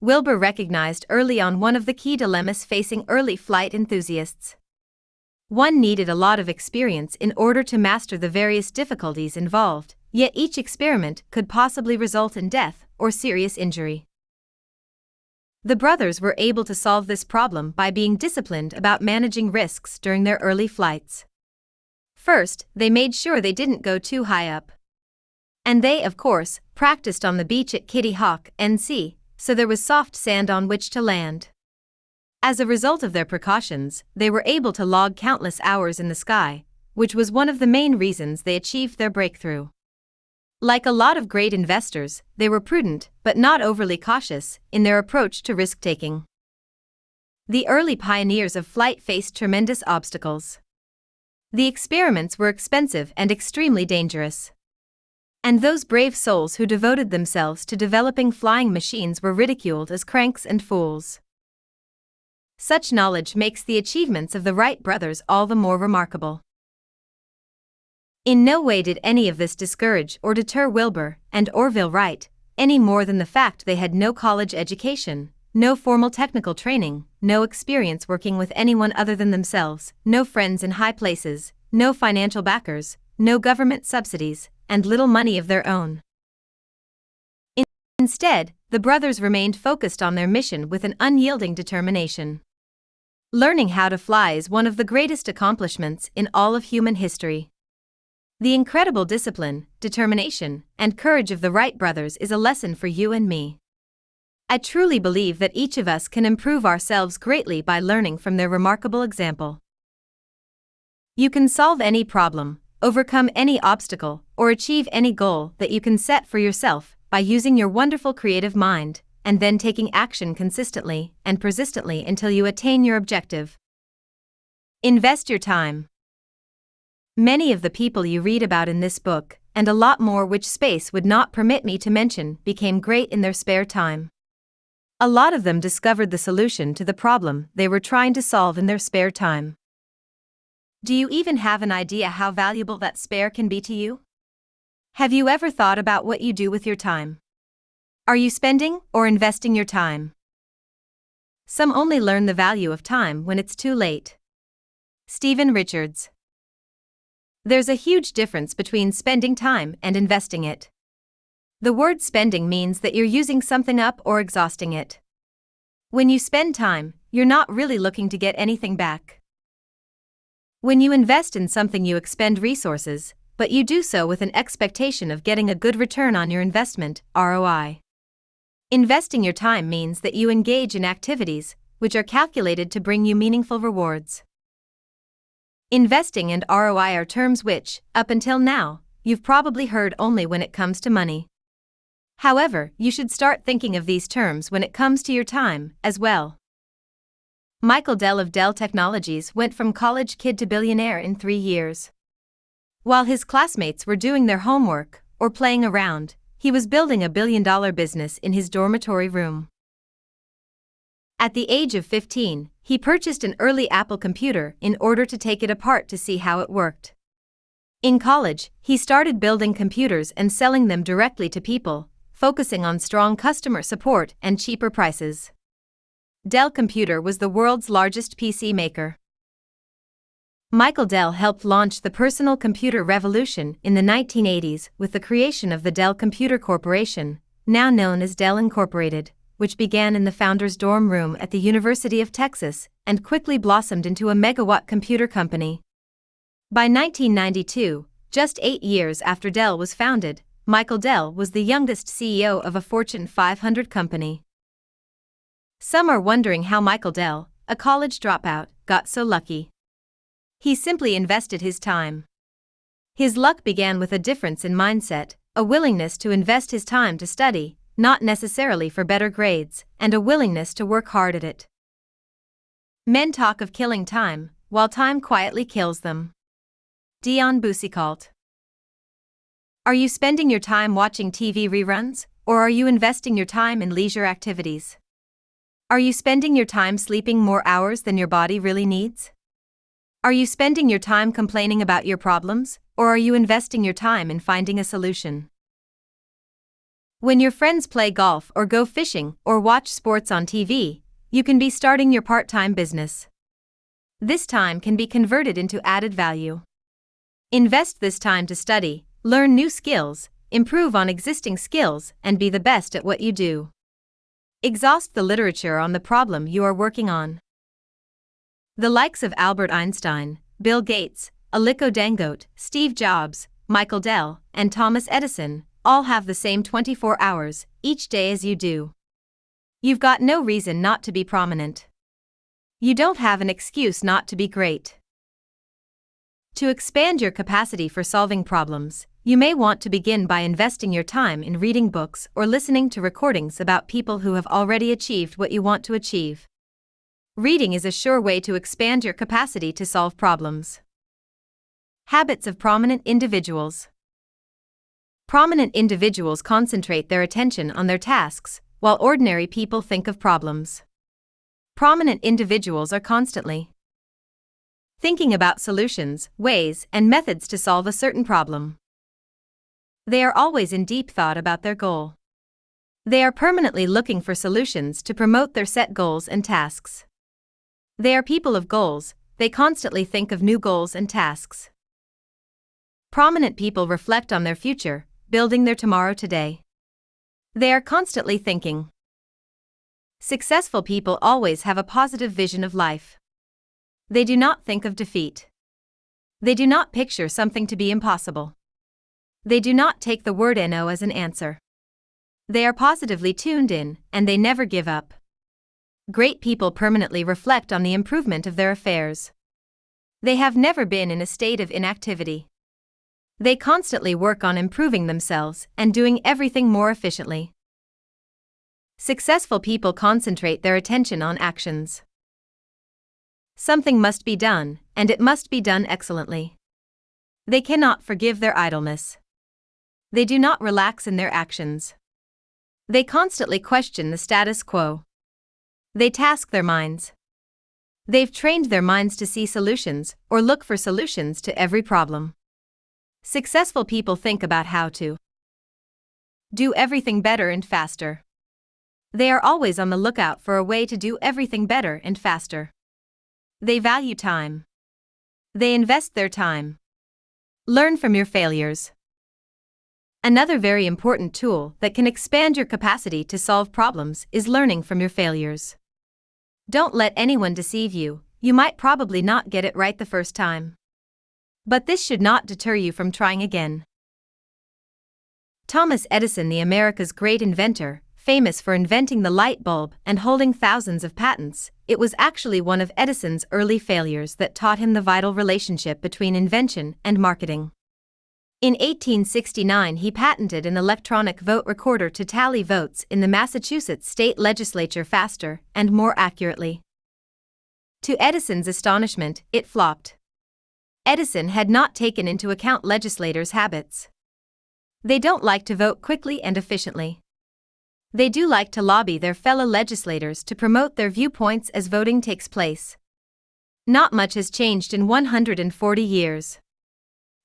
A: Wilbur recognized early on one of the key dilemmas facing early flight enthusiasts. One needed a lot of experience in order to master the various difficulties involved, yet each experiment could possibly result in death or serious injury. The brothers were able to solve this problem by being disciplined about managing risks during their early flights. First, they made sure they didn't go too high up. And they, of course, practiced on the beach at Kitty Hawk, NC, so there was soft sand on which to land. As a result of their precautions, they were able to log countless hours in the sky, which was one of the main reasons they achieved their breakthrough. Like a lot of great investors, they were prudent, but not overly cautious, in their approach to risk-taking. The early pioneers of flight faced tremendous obstacles. The experiments were expensive and extremely dangerous. And those brave souls who devoted themselves to developing flying machines were ridiculed as cranks and fools. Such knowledge makes the achievements of the Wright brothers all the more remarkable. In no way did any of this discourage or deter Wilbur and Orville Wright, any more than the fact they had no college education, no formal technical training, no experience working with anyone other than themselves, no friends in high places, no financial backers, no government subsidies, and little money of their own. Instead, the brothers remained focused on their mission with an unyielding determination. Learning how to fly is one of the greatest accomplishments in all of human history. The incredible discipline, determination, and courage of the Wright brothers is a lesson for you and me. I truly believe that each of us can improve ourselves greatly by learning from their remarkable example. You can solve any problem, overcome any obstacle, or achieve any goal that you can set for yourself by using your wonderful creative mind, and then taking action consistently and persistently until you attain your objective. Invest your time. Many of the people you read about in this book, and a lot more which space would not permit me to mention, became great in their spare time. A lot of them discovered the solution to the problem they were trying to solve in their spare time. Do you even have an idea how valuable that spare can be to you? Have you ever thought about what you do with your time? Are you spending or investing your time? Some only learn the value of time when it's too late. Stephen Richards. There's a huge difference between spending time and investing it. The word spending means that you're using something up or exhausting it. When you spend time, you're not really looking to get anything back. When you invest in something, you expend resources, but you do so with an expectation of getting a good return on your investment, ROI. Investing your time means that you engage in activities which are calculated to bring you meaningful rewards. Investing and ROI are terms which, up until now, you've probably heard only when it comes to money. However, you should start thinking of these terms when it comes to your time, as well. Michael Dell of Dell Technologies went from college kid to billionaire in 3 years. While his classmates were doing their homework or playing around, he was building a billion-dollar business in his dormitory room. At the age of 15, he purchased an early Apple computer in order to take it apart to see how it worked. In college, he started building computers and selling them directly to people, focusing on strong customer support and cheaper prices. Dell Computer was the world's largest PC maker. Michael Dell helped launch the personal computer revolution in the 1980s with the creation of the Dell Computer Corporation, now known as Dell Incorporated, which began in the founder's dorm room at the University of Texas and quickly blossomed into a megawatt computer company. By 1992, just 8 years after Dell was founded, Michael Dell was the youngest CEO of a Fortune 500 company. Some are wondering how Michael Dell, a college dropout, got so lucky. He simply invested his time. His luck began with a difference in mindset, a willingness to invest his time to study, not necessarily for better grades, and a willingness to work hard at it. Men talk of killing time, while time quietly kills them. Dion Boucicault. Are you spending your time watching TV reruns, or are you investing your time in leisure activities? Are you spending your time sleeping more hours than your body really needs? Are you spending your time complaining about your problems, or are you investing your time in finding a solution? When your friends play golf or go fishing or watch sports on TV, you can be starting your part-time business. This time can be converted into added value. Invest this time to study, learn new skills, improve on existing skills, and be the best at what you do. Exhaust the literature on the problem you are working on. The likes of Albert Einstein, Bill Gates, Aliko Dangote, Steve Jobs, Michael Dell, and Thomas Edison all have the same 24 hours each day as you do. You've got no reason not to be prominent. You don't have an excuse not to be great. To expand your capacity for solving problems, you may want to begin by investing your time in reading books or listening to recordings about people who have already achieved what you want to achieve. Reading is a sure way to expand your capacity to solve problems. Habits of prominent individuals. Prominent individuals concentrate their attention on their tasks, while ordinary people think of problems. Prominent individuals are constantly thinking about solutions, ways, and methods to solve a certain problem. They are always in deep thought about their goal. They are permanently looking for solutions to promote their set goals and tasks. They are people of goals, they constantly think of new goals and tasks. Prominent people reflect on their future, building their tomorrow today. They are constantly thinking. Successful people always have a positive vision of life. They do not think of defeat. They do not picture something to be impossible. They do not take the word no as an answer. They are positively tuned in, and they never give up. Great people permanently reflect on the improvement of their affairs. They have never been in a state of inactivity. They constantly work on improving themselves and doing everything more efficiently. Successful people concentrate their attention on actions. Something must be done, and it must be done excellently. They cannot forgive their idleness. They do not relax in their actions. They constantly question the status quo. They task their minds. They've trained their minds to see solutions or look for solutions to every problem. Successful people think about how to do everything better and faster. They are always on the lookout for a way to do everything better and faster. They value time. They invest their time. Learn from your failures. Another very important tool that can expand your capacity to solve problems is learning from your failures. Don't let anyone deceive you, you might probably not get it right the first time. But this should not deter you from trying again. Thomas Edison, the America's great inventor, famous for inventing the light bulb and holding thousands of patents, it was actually one of Edison's early failures that taught him the vital relationship between invention and marketing. In 1869, he patented an electronic vote recorder to tally votes in the Massachusetts state legislature faster and more accurately. To Edison's astonishment, it flopped. Edison had not taken into account legislators' habits. They don't like to vote quickly and efficiently. They do like to lobby their fellow legislators to promote their viewpoints as voting takes place. Not much has changed in 140 years.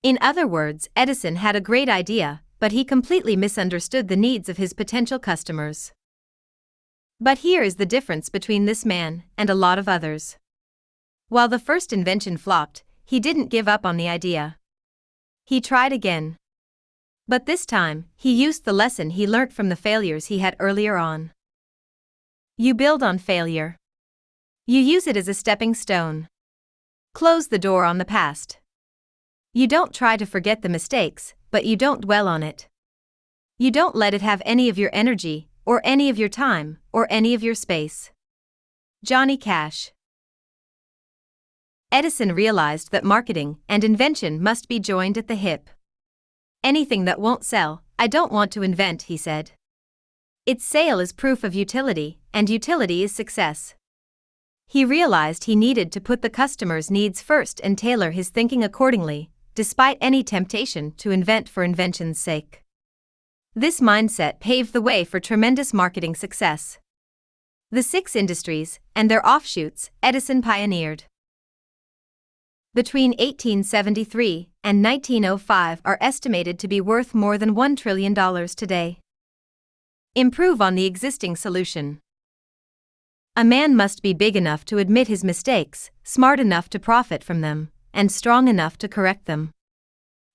A: In other words, Edison had a great idea, but he completely misunderstood the needs of his potential customers. But here is the difference between this man and a lot of others. While the first invention flopped, he didn't give up on the idea. He tried again. But this time, he used the lesson he learnt from the failures he had earlier on. You build on failure. You use it as a stepping stone. Close the door on the past. You don't try to forget the mistakes, but you don't dwell on it. You don't let it have any of your energy, or any of your time, or any of your space. Johnny Cash. Edison realized that marketing and invention must be joined at the hip. Anything that won't sell, I don't want to invent, he said. Its sale is proof of utility, and utility is success. He realized he needed to put the customer's needs first and tailor his thinking accordingly, despite any temptation to invent for invention's sake. This mindset paved the way for tremendous marketing success. The 6 industries, and their offshoots, Edison pioneered. Between 1873 and 1905 are estimated to be worth more than $1 trillion today. Improve on the existing solution. A man must be big enough to admit his mistakes, smart enough to profit from them, and strong enough to correct them.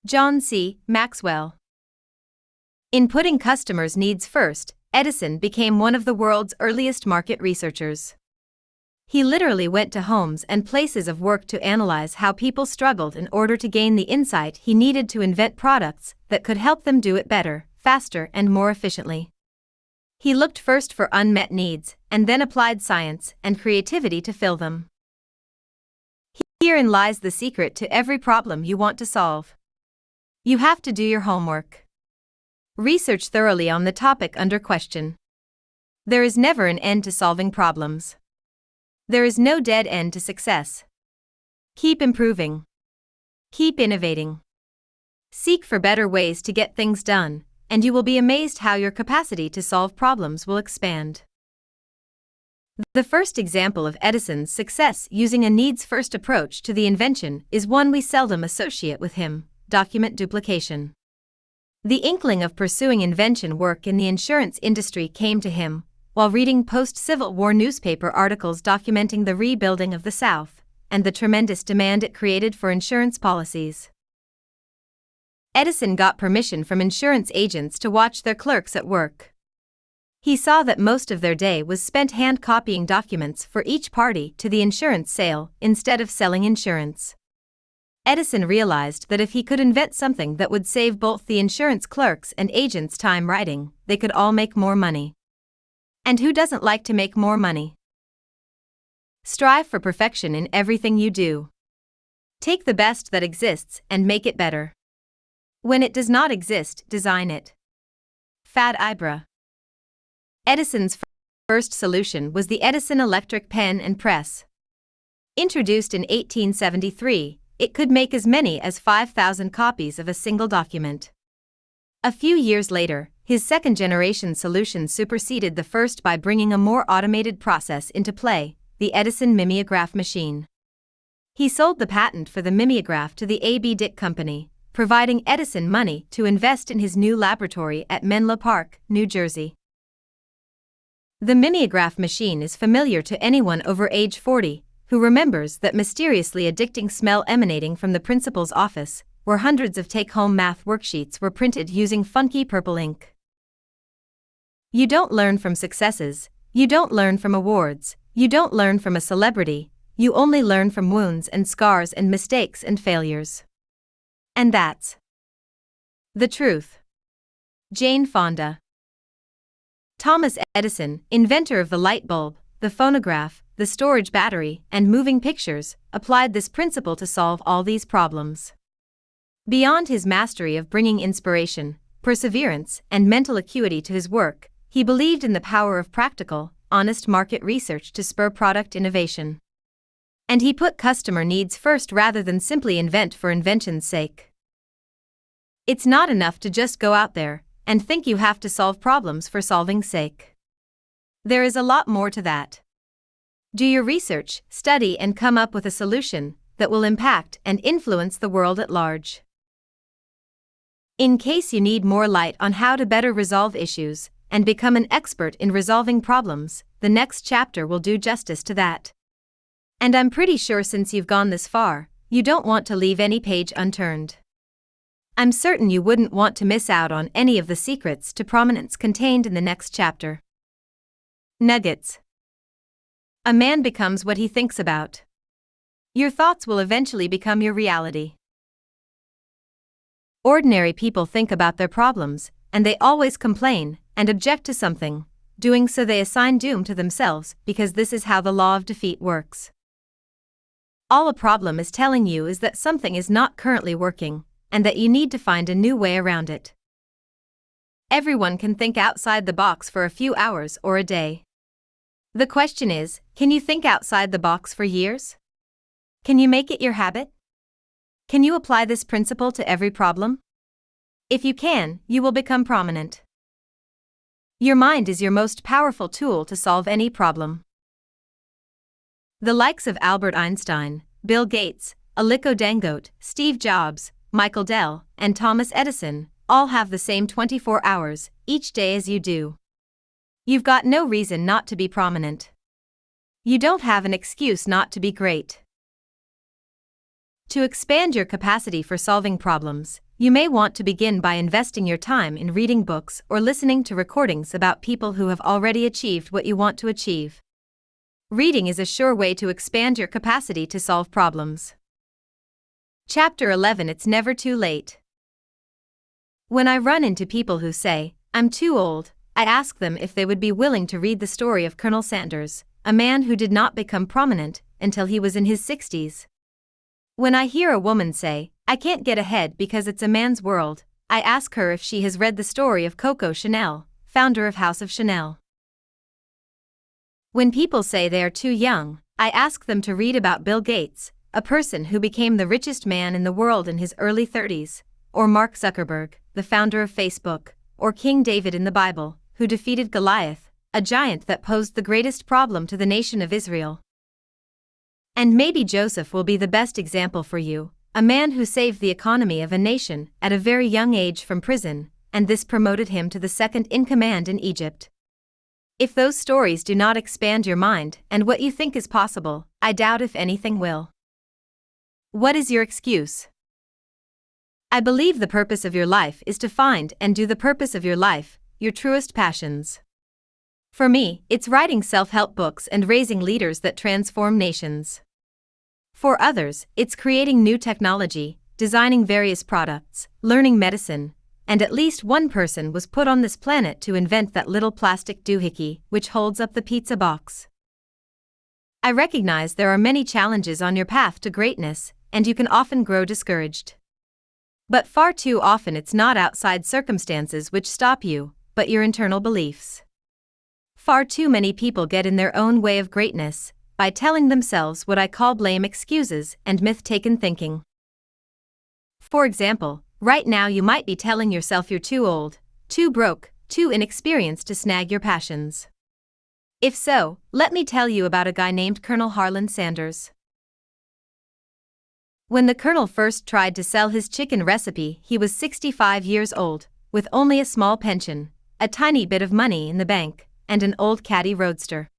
A: John C. Maxwell. In putting customers' needs first, Edison became one of the world's earliest market researchers. He literally went to homes and places of work to analyze how people struggled in order to gain the insight he needed to invent products that could help them do it better, faster, and more efficiently. He looked first for unmet needs, and then applied science and creativity to fill them. Herein lies the secret to every problem you want to solve. You have to do your homework. Research thoroughly on the topic under question. There is never an end to solving problems. There is no dead end to success. Keep improving. Keep innovating. Seek for better ways to get things done, and you will be amazed how your capacity to solve problems will expand. The first example of Edison's success using a needs-first approach to the invention is one we seldom associate with him: document duplication. The inkling of pursuing invention work in the insurance industry came to him while reading post-Civil War newspaper articles documenting the rebuilding of the South and the tremendous demand it created for insurance policies. Edison got permission from insurance agents to watch their clerks at work. He saw that most of their day was spent hand-copying documents for each party to the insurance sale instead of selling insurance. Edison realized that if he could invent something that would save both the insurance clerks and agents time writing, they could all make more money. And who doesn't like to make more money? Strive for perfection in everything you do. Take the best that exists and make it better. When it does not exist, design it. Fad Ibra. Edison's first solution was the Edison electric pen and press. Introduced in 1873, it could make as many as 5,000 copies of a single document. A few years later, his second-generation solution superseded the first by bringing a more automated process into play, the Edison mimeograph machine. He sold the patent for the mimeograph to the A.B. Dick Company, providing Edison money to invest in his new laboratory at Menlo Park, New Jersey. The mimeograph machine is familiar to anyone over age 40 who remembers that mysteriously addicting smell emanating from the principal's office, where hundreds of take-home math worksheets were printed using funky purple ink. You don't learn from successes, you don't learn from awards, you don't learn from a celebrity, you only learn from wounds and scars and mistakes and failures. And that's the truth. Jane Fonda. Thomas Edison, inventor of the light bulb, the phonograph, the storage battery, and moving pictures, applied this principle to solve all these problems. Beyond his mastery of bringing inspiration, perseverance, and mental acuity to his work, he believed in the power of practical, honest market research to spur product innovation. And he put customer needs first rather than simply invent for invention's sake. It's not enough to just go out there and think you have to solve problems for solving's sake. There is a lot more to that. Do your research, study, and come up with a solution that will impact and influence the world at large. In case you need more light on how to better resolve issues and become an expert in resolving problems, the next chapter will do justice to that. And I'm pretty sure since you've gone this far, you don't want to leave any page unturned. I'm certain you wouldn't want to miss out on any of the secrets to prominence contained in the next chapter. Nuggets. A man becomes what he thinks about. Your thoughts will eventually become your reality. Ordinary people think about their problems, and they always complain and object to something. Doing so, they assign doom to themselves because this is how the law of defeat works. All a problem is telling you is that something is not currently working, and that you need to find a new way around it. Everyone can think outside the box for a few hours or a day. The question is, can you think outside the box for years? Can you make it your habit? Can you apply this principle to every problem? If you can, you will become prominent. Your mind is your most powerful tool to solve any problem. The likes of Albert Einstein, Bill Gates, Aliko Dangote, Steve Jobs, Michael Dell, and Thomas Edison all have the same 24 hours each day as you do. You've got no reason not to be prominent. You don't have an excuse not to be great. To expand your capacity for solving problems, you may want to begin by investing your time in reading books or listening to recordings about people who have already achieved what you want to achieve. Reading is a sure way to expand your capacity to solve problems. Chapter 11. It's never too late. When I run into people who say, "I'm too old," I ask them if they would be willing to read the story of Colonel Sanders, a man who did not become prominent until he was in his 60s. When I hear a woman say, "I can't get ahead because it's a man's world," I ask her if she has read the story of Coco Chanel, founder of House of Chanel. When people say they are too young, I ask them to read about Bill Gates, a person who became the richest man in the world in his early 30s, or Mark Zuckerberg, the founder of Facebook, or King David in the Bible, who defeated Goliath, a giant that posed the greatest problem to the nation of Israel. And maybe Joseph will be the best example for you, a man who saved the economy of a nation at a very young age from prison, and this promoted him to the second in command in Egypt. If those stories do not expand your mind and what you think is possible, I doubt if anything will. What is your excuse? I believe the purpose of your life is to find and do the purpose of your life, your truest passions. For me, it's writing self-help books and raising leaders that transform nations. For others, it's creating new technology, designing various products, learning medicine, and at least one person was put on this planet to invent that little plastic doohickey which holds up the pizza box. I recognize there are many challenges on your path to greatness, and you can often grow discouraged. But far too often it's not outside circumstances which stop you, but your internal beliefs. Far too many people get in their own way of greatness by telling themselves what I call blame excuses and myth-taken thinking. For example, right now you might be telling yourself you're too old, too broke, too inexperienced to snag your passions. If so, let me tell you about a guy named Colonel Harlan Sanders. When the Colonel first tried to sell his chicken recipe, he was 65 years old, with only a small pension, a tiny bit of money in the bank, and an old Caddy roadster.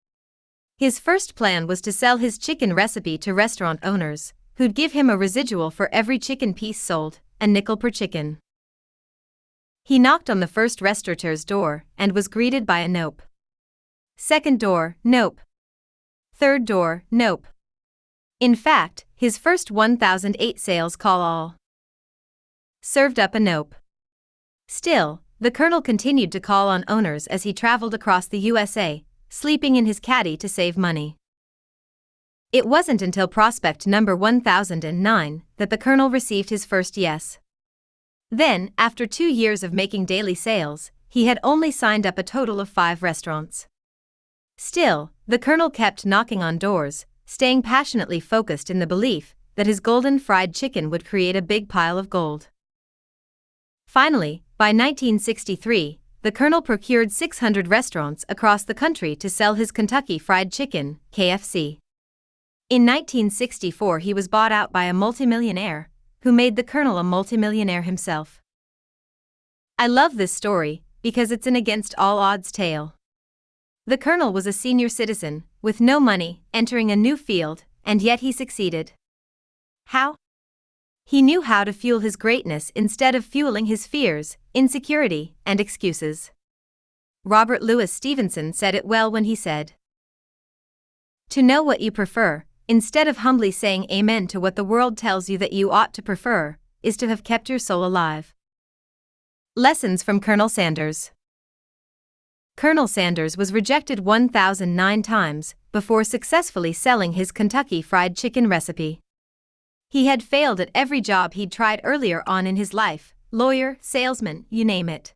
A: His first plan was to sell his chicken recipe to restaurant owners, who'd give him a residual for every chicken piece sold, a nickel per chicken. He knocked on the first restaurateur's door and was greeted by a nope. Second door, nope. Third door, nope. In fact, his first 1,008 sales call all served up a nope. Still, the Colonel continued to call on owners as he traveled across the USA, sleeping in his caddy to save money. It wasn't until prospect number 1009 that the Colonel received his first yes. Then, after 2 years of making daily sales, he had only signed up a total of 5 restaurants. Still, the Colonel kept knocking on doors, staying passionately focused in the belief that his golden fried chicken would create a big pile of gold. Finally, By 1963, the Colonel procured 600 restaurants across the country to sell his Kentucky Fried Chicken, KFC. In 1964, he was bought out by a multimillionaire, who made the Colonel a multimillionaire himself. I love this story because it's an against-all-odds tale. The Colonel was a senior citizen, with no money, entering a new field, and yet he succeeded. How? He knew how to fuel his greatness instead of fueling his fears, insecurity, and excuses. Robert Louis Stevenson said it well when he said, "To know what you prefer, instead of humbly saying amen to what the world tells you that you ought to prefer, is to have kept your soul alive." Lessons from Colonel Sanders. Colonel Sanders was rejected 1,009 times before successfully selling his Kentucky Fried Chicken recipe. He had failed at every job he'd tried earlier on in his life, lawyer, salesman, you name it.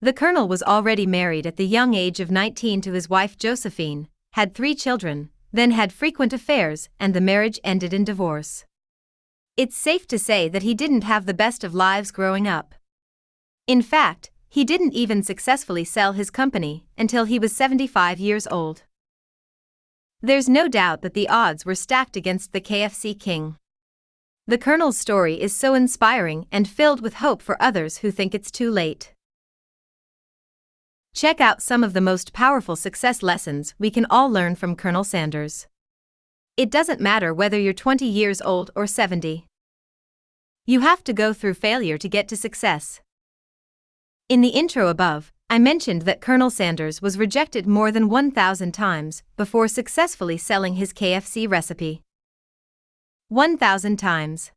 A: The Colonel was already married at the young age of 19 to his wife Josephine, had 3 children, then had frequent affairs, and the marriage ended in divorce. It's safe to say that he didn't have the best of lives growing up. In fact, he didn't even successfully sell his company until he was 75 years old. There's no doubt that the odds were stacked against the KFC king. The Colonel's story is so inspiring and filled with hope for others who think it's too late. Check out some of the most powerful success lessons we can all learn from Colonel Sanders. It doesn't matter whether you're 20 years old or 70. You have to go through failure to get to success. In the intro above, I mentioned that Colonel Sanders was rejected more than 1,000 times before successfully selling his KFC recipe. 1,000 times.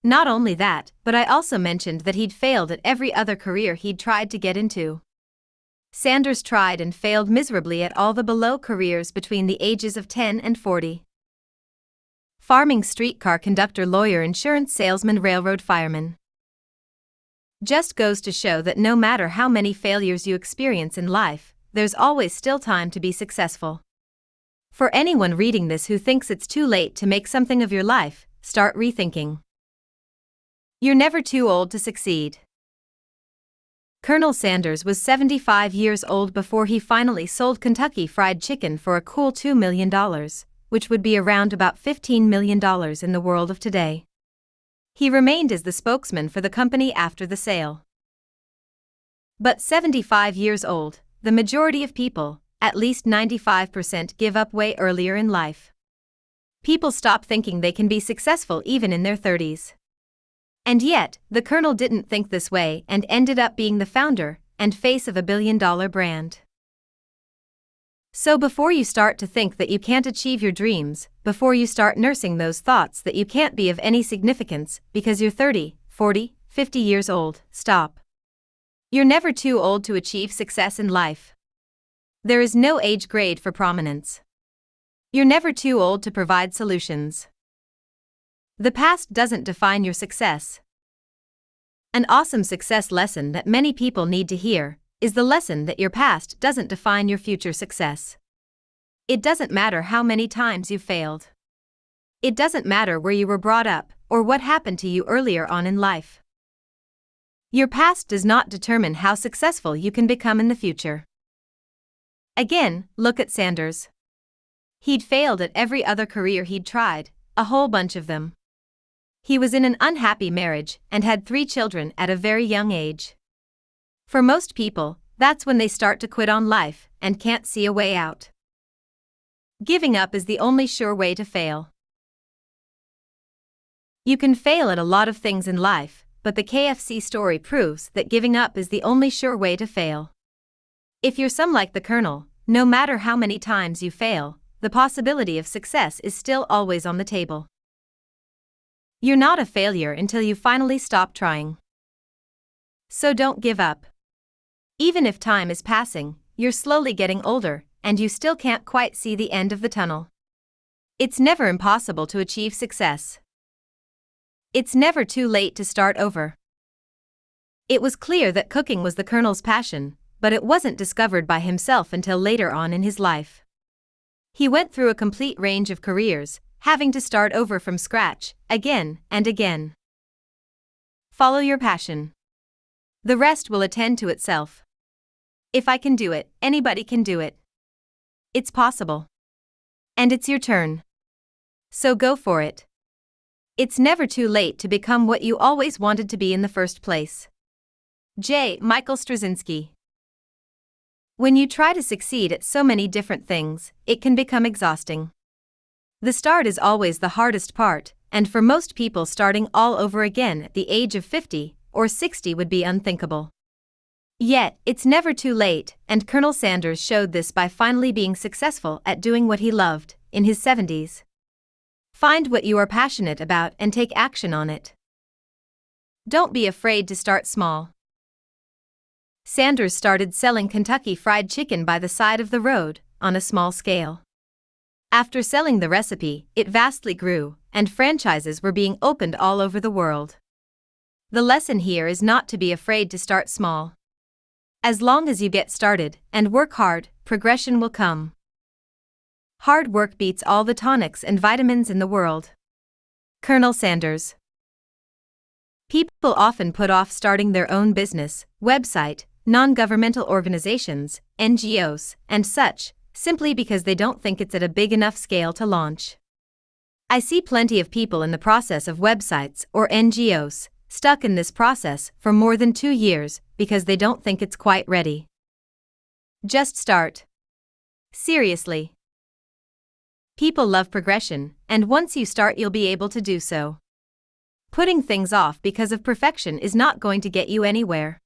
A: Not only that, but I also mentioned that he'd failed at every other career he'd tried to get into. Sanders tried and failed miserably at all the below careers between the ages of 10 and 40. Farming, streetcar conductor, lawyer, insurance salesman, railroad fireman. Just goes to show that no matter how many failures you experience in life, there's always still time to be successful. For anyone reading this who thinks it's too late to make something of your life, start rethinking. You're never too old to succeed. Colonel Sanders was 75 years old before he finally sold Kentucky Fried Chicken for a cool $2 million, which would be around about $15 million in the world of today. He remained as the spokesman for the company after the sale. But 75 years old, the majority of people, at least 95%, give up way earlier in life. People stop thinking they can be successful even in their 30s. And yet, the Colonel didn't think this way and ended up being the founder and face of a billion-dollar brand. So before you start to think that you can't achieve your dreams, before you start nursing those thoughts that you can't be of any significance because you're 30, 40, 50 years old, stop. You're never too old to achieve success in life. There is no age grade for prominence. You're never too old to provide solutions. The past doesn't define your success. An awesome success lesson that many people need to hear is the lesson that your past doesn't define your future success. It doesn't matter how many times you failed. It doesn't matter where you were brought up or what happened to you earlier on in life. Your past does not determine how successful you can become in the future. Again, look at Sanders. He'd failed at every other career he'd tried, a whole bunch of them. He was in an unhappy marriage and had 3 children at a very young age. For most people, that's when they start to quit on life and can't see a way out. Giving up is the only sure way to fail. You can fail at a lot of things in life, but the KFC story proves that giving up is the only sure way to fail. If you're some like the Colonel, no matter how many times you fail, the possibility of success is still always on the table. You're not a failure until you finally stop trying. So don't give up. Even if time is passing, you're slowly getting older, and you still can't quite see the end of the tunnel. It's never impossible to achieve success. It's never too late to start over. It was clear that cooking was the Colonel's passion, but it wasn't discovered by himself until later on in his life. He went through a complete range of careers, having to start over from scratch, again and again. Follow your passion. The rest will attend to itself. If I can do it, anybody can do it. It's possible. And it's your turn. So go for it. It's never too late to become what you always wanted to be in the first place. J. Michael Straczynski. When you try to succeed at so many different things, it can become exhausting. The start is always the hardest part, and for most people starting all over again at the age of 50 or 60 would be unthinkable. Yet, it's never too late, and Colonel Sanders showed this by finally being successful at doing what he loved, in his 70s. Find what you are passionate about and take action on it. Don't be afraid to start small. Sanders started selling Kentucky Fried Chicken by the side of the road, on a small scale. After selling the recipe, it vastly grew, and franchises were being opened all over the world. The lesson here is not to be afraid to start small. As long as you get started and work hard, progression will come. Hard work beats all the tonics and vitamins in the world. Colonel Sanders. People often put off starting their own business, website, non-governmental organizations, NGOs, and such, simply because they don't think it's at a big enough scale to launch. I see plenty of people in the process of websites or NGOs, stuck in this process for more than 2 years because they don't think it's quite ready. Just start. Seriously. People love progression, and once you start you'll be able to do so. Putting things off because of perfection is not going to get you anywhere.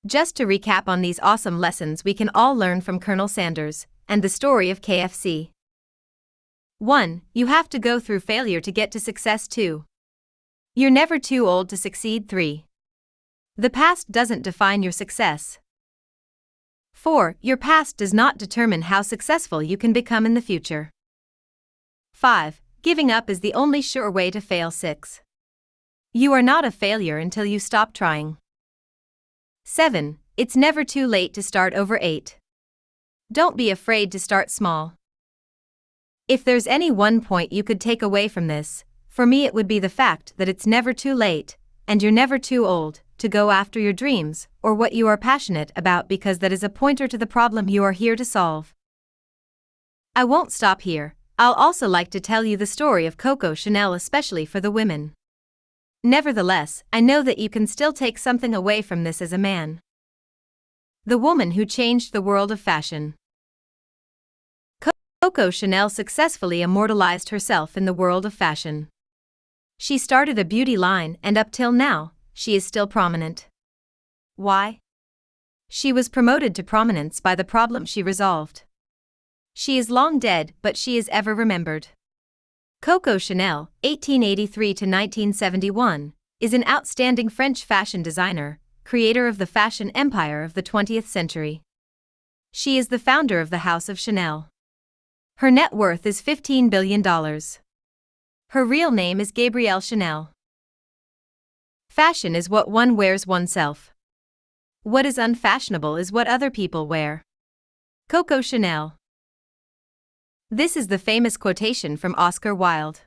A: Just to recap on these awesome lessons we can all learn from Colonel Sanders, and the story of KFC. 1. You have to go through failure to get to success. 2. You're never too old to succeed. 3. The past doesn't define your success. 4. Your past does not determine how successful you can become in the future. 5. Giving up is the only sure way to fail. 6. You are not a failure until you stop trying. 7. It's never too late to start over. 8. Don't be afraid to start small. If there's any one point you could take away from this, for me it would be the fact that it's never too late, and you're never too old, to go after your dreams, or what you are passionate about, because that is a pointer to the problem you are here to solve. I won't stop here. I'll also like to tell you the story of Coco Chanel, especially for the women. Nevertheless, I know that you can still take something away from this as a man. The woman who changed the world of fashion. Coco Chanel successfully immortalized herself in the world of fashion. She started a beauty line, and up till now, she is still prominent. Why? She was promoted to prominence by the problem she resolved. She is long dead, but she is ever remembered. Coco Chanel, 1883 to 1971, is an outstanding French fashion designer, creator of the fashion empire of the 20th century. She is the founder of the House of Chanel. Her net worth is $15 billion. Her real name is Gabrielle Chanel. Fashion is what one wears oneself. What is unfashionable is what other people wear. Coco Chanel. This is the famous quotation from Oscar Wilde.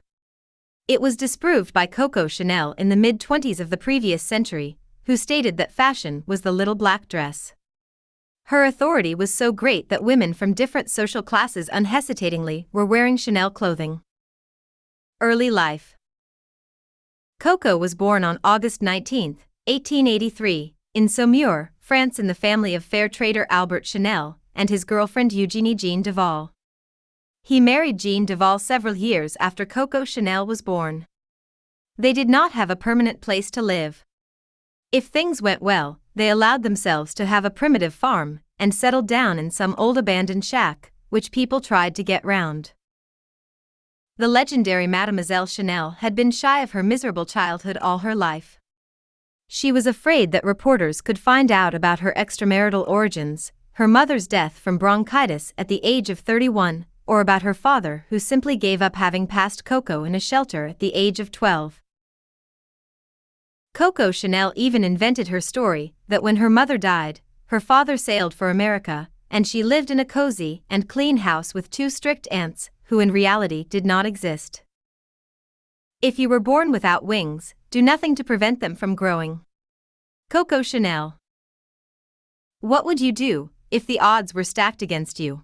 A: It was disproved by Coco Chanel in the mid-20s of the previous century, who stated that fashion was the little black dress. Her authority was so great that women from different social classes unhesitatingly were wearing Chanel clothing. Early life. Coco was born on August 19, 1883, in Saumur, France, in the family of fair trader Albert Chanel and his girlfriend Eugénie Jean Duval. He married Jean Duval several years after Coco Chanel was born. They did not have a permanent place to live. If things went well, they allowed themselves to have a primitive farm and settled down in some old abandoned shack, which people tried to get round. The legendary Mademoiselle Chanel had been shy of her miserable childhood all her life. She was afraid that reporters could find out about her extramarital origins, her mother's death from bronchitis at the age of 31, or about her father who simply gave up, having passed Coco in a shelter at the age of 12. Coco Chanel even invented her story that when her mother died, her father sailed for America, and she lived in a cozy and clean house with 2 strict aunts, who in reality did not exist. If you were born without wings, do nothing to prevent them from growing. Coco Chanel. What would you do if the odds were stacked against you?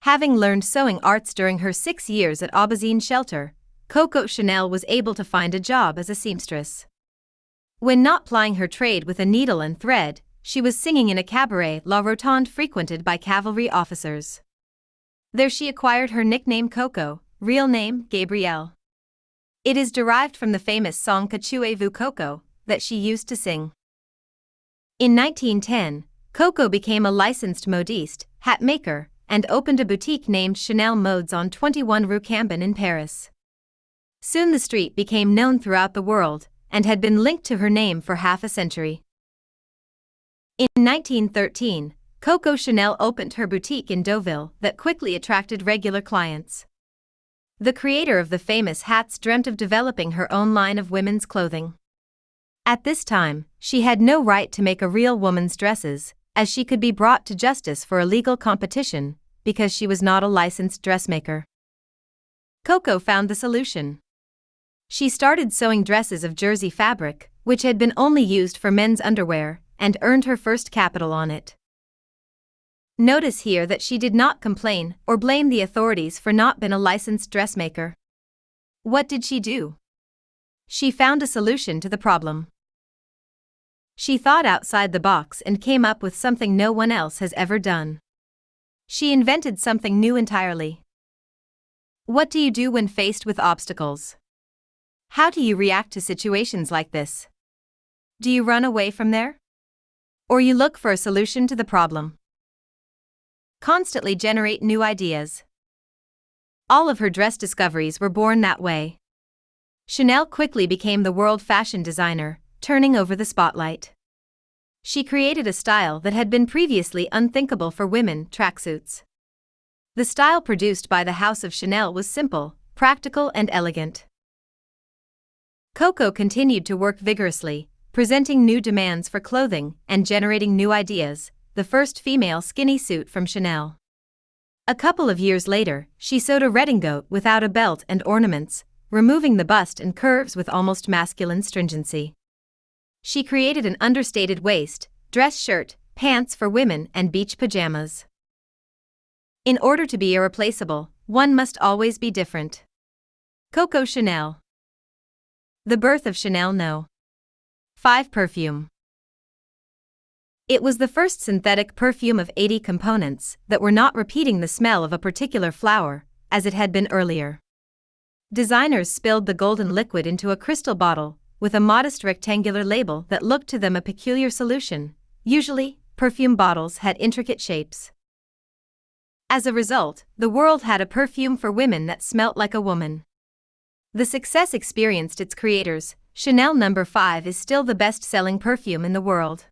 A: Having learned sewing arts during her 6 years at Aubazine shelter, Coco Chanel was able to find a job as a seamstress. When not plying her trade with a needle and thread, she was singing in a cabaret La Rotonde frequented by cavalry officers. There she acquired her nickname Coco, real name Gabrielle. It is derived from the famous song Qu'est-vous Coco that she used to sing. In 1910, Coco became a licensed modiste, hat maker, and opened a boutique named Chanel Modes on 21 Rue Cambon in Paris. Soon the street became known throughout the world, and had been linked to her name for half a century. In 1913, Coco Chanel opened her boutique in Deauville that quickly attracted regular clients. The creator of the famous hats dreamt of developing her own line of women's clothing. At this time, she had no right to make a real woman's dresses, as she could be brought to justice for illegal competition, because she was not a licensed dressmaker. Coco found the solution. She started sewing dresses of jersey fabric, which had been only used for men's underwear, and earned her first capital on it. Notice here that she did not complain or blame the authorities for not being a licensed dressmaker. What did she do? She found a solution to the problem. She thought outside the box and came up with something no one else has ever done. She invented something new entirely. What do you do when faced with obstacles? How do you react to situations like this? Do you run away from there? Or you look for a solution to the problem? Constantly generate new ideas. All of her dress discoveries were born that way. Chanel quickly became the world fashion designer, turning over the spotlight. She created a style that had been previously unthinkable for women, tracksuits. The style produced by the House of Chanel was simple, practical and elegant. Coco continued to work vigorously, presenting new demands for clothing and generating new ideas, the first female skinny suit from Chanel. A couple of years later, she sewed a redingote without a belt and ornaments, removing the bust and curves with almost masculine stringency. She created an understated waist, dress shirt, pants for women and beach pajamas. In order to be irreplaceable, one must always be different. Coco Chanel. The birth of Chanel No. 5 perfume. It was the first synthetic perfume of 80 components that were not repeating the smell of a particular flower, as it had been earlier. Designers spilled the golden liquid into a crystal bottle, with a modest rectangular label that looked to them a peculiar solution. Usually, perfume bottles had intricate shapes. As a result, the world had a perfume for women that smelt like a woman. The success experienced its creators. Chanel No. 5 is still the best-selling perfume in the world.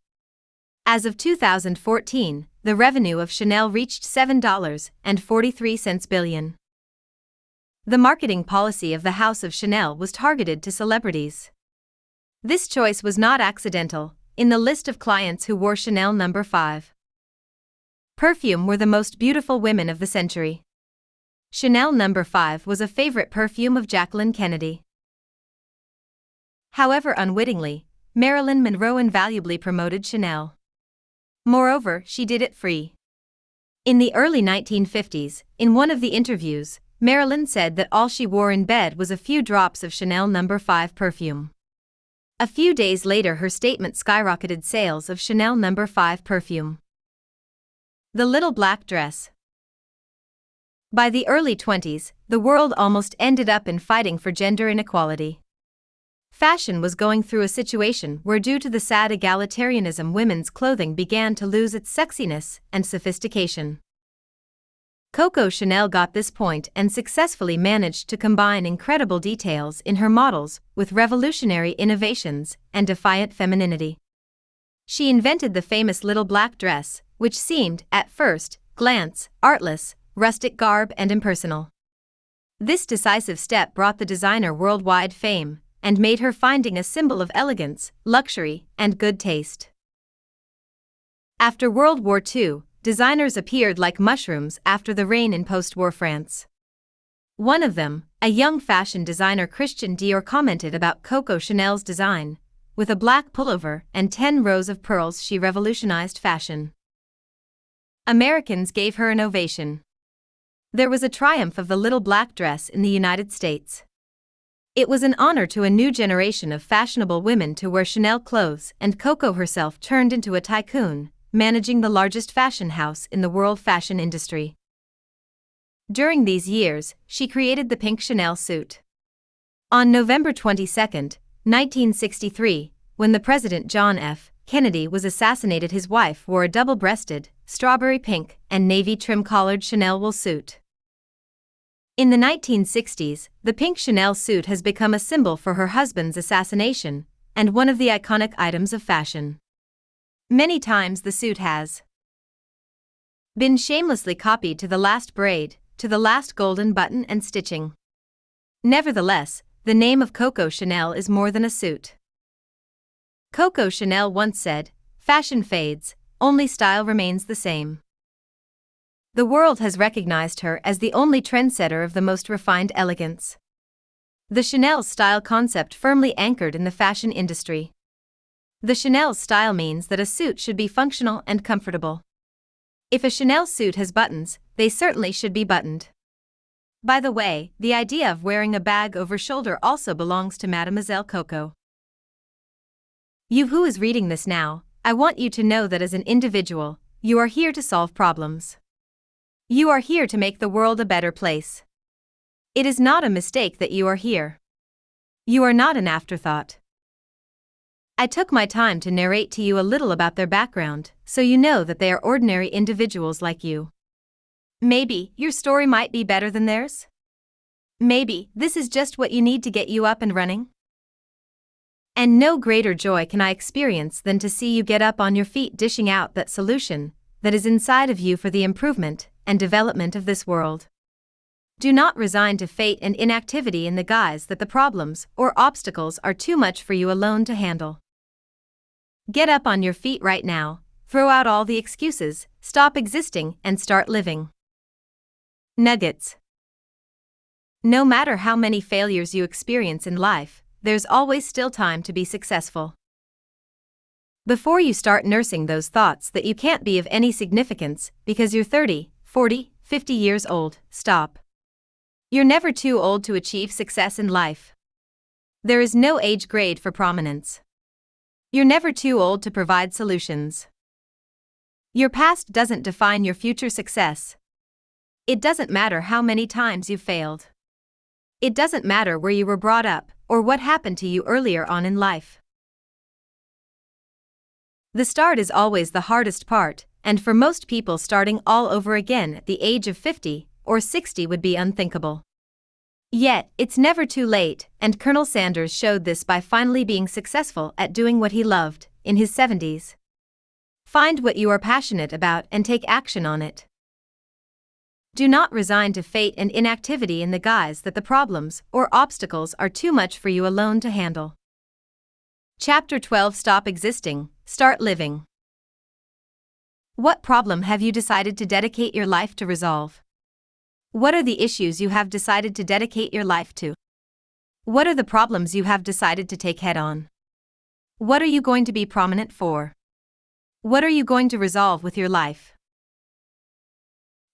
A: As of 2014, the revenue of Chanel reached $7.43 billion. The marketing policy of the House of Chanel was targeted to celebrities. This choice was not accidental. In the list of clients who wore Chanel No. 5 perfume were the most beautiful women of the century. Chanel No. 5 was a favorite perfume of Jacqueline Kennedy. However, unwittingly, Marilyn Monroe invaluably promoted Chanel. Moreover, she did it free. In the early 1950s, in one of the interviews, Marilyn said that all she wore in bed was a few drops of Chanel No. 5 perfume. A few days later, her statement skyrocketed sales of Chanel No. 5 perfume. The Little Black Dress. By the early 20s, the world almost ended up in fighting for gender inequality. Fashion was going through a situation where, due to the sad egalitarianism, women's clothing began to lose its sexiness and sophistication. Coco Chanel got this point and successfully managed to combine incredible details in her models with revolutionary innovations and defiant femininity. She invented the famous little black dress, which seemed, at first glance, artless, rustic garb and impersonal. This decisive step brought the designer worldwide fame and made her finding a symbol of elegance, luxury, and good taste. After World War II, designers appeared like mushrooms after the rain in post-war France. One of them, a young fashion designer Christian Dior, commented about Coco Chanel's design. With a black pullover and 10 rows of pearls, she revolutionized fashion. Americans gave her an ovation. There was a triumph of the little black dress in the United States. It was an honor to a new generation of fashionable women to wear Chanel clothes, and Coco herself turned into a tycoon, managing the largest fashion house in the world fashion industry. During these years, she created the pink Chanel suit. On November 22, 1963, when the President John F. Kennedy was assassinated, his wife wore a double-breasted, strawberry pink and navy trim-collared Chanel wool suit. In the 1960s, the pink Chanel suit has become a symbol for her husband's assassination, and one of the iconic items of fashion. Many times the suit has been shamelessly copied to the last braid, to the last golden button and stitching. Nevertheless, the name of Coco Chanel is more than a suit. Coco Chanel once said, "Fashion fades, only style remains the same." The world has recognized her as the only trendsetter of the most refined elegance. The Chanel style concept firmly anchored in the fashion industry. The Chanel style means that a suit should be functional and comfortable. If a Chanel suit has buttons, they certainly should be buttoned. By the way, the idea of wearing a bag over shoulder also belongs to Mademoiselle Coco. You who is reading this now, I want you to know that as an individual, you are here to solve problems. You are here to make the world a better place. It is not a mistake that you are here. You are not an afterthought. I took my time to narrate to you a little about their background, so you know that they are ordinary individuals like you. Maybe your story might be better than theirs. Maybe this is just what you need to get you up and running. And no greater joy can I experience than to see you get up on your feet, dishing out that solution that is inside of you for the improvement and development of this world. Do not resign to fate and inactivity in the guise that the problems or obstacles are too much for you alone to handle. Get up on your feet right now, throw out all the excuses, stop existing and start living. Nuggets. No matter how many failures you experience in life, there's always still time to be successful. Before you start nursing those thoughts that you can't be of any significance because you're 30, 40, 50 years old, stop. You're never too old to achieve success in life. There is no age grade for prominence. You're never too old to provide solutions. Your past doesn't define your future success. It doesn't matter how many times you've failed. It doesn't matter where you were brought up or what happened to you earlier on in life. The start is always the hardest part, and for most people starting all over again at the age of 50 or 60 would be unthinkable. Yet, it's never too late, and Colonel Sanders showed this by finally being successful at doing what he loved in his 70s. Find what you are passionate about and take action on it. Do not resign to fate and inactivity in the guise that the problems or obstacles are too much for you alone to handle. Chapter 12. Stop existing, start living. What problem have you decided to dedicate your life to resolve? What are the issues you have decided to dedicate your life to? What are the problems you have decided to take head on? What are you going to be prominent for? What are you going to resolve with your life?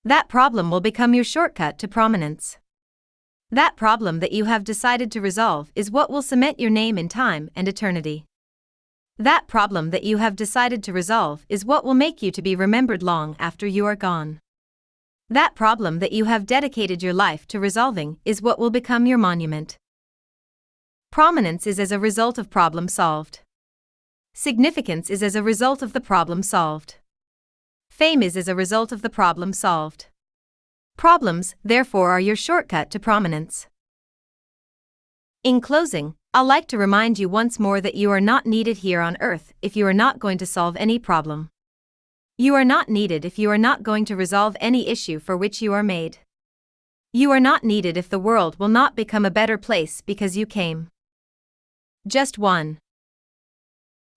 A: That problem will become your shortcut to prominence. That problem that you have decided to resolve is what will cement your name in time and eternity. That problem that you have decided to resolve is what will make you to be remembered long after you are gone. That problem that you have dedicated your life to resolving is what will become your monument. Prominence is as a result of problem solved. Significance is as a result of the problem solved. Fame is as a result of the problem solved. Problems, therefore, are your shortcut to prominence. In closing, I'd like to remind you once more that you are not needed here on earth if you are not going to solve any problem. You are not needed if you are not going to resolve any issue for which you are made. You are not needed if the world will not become a better place because you came. Just one.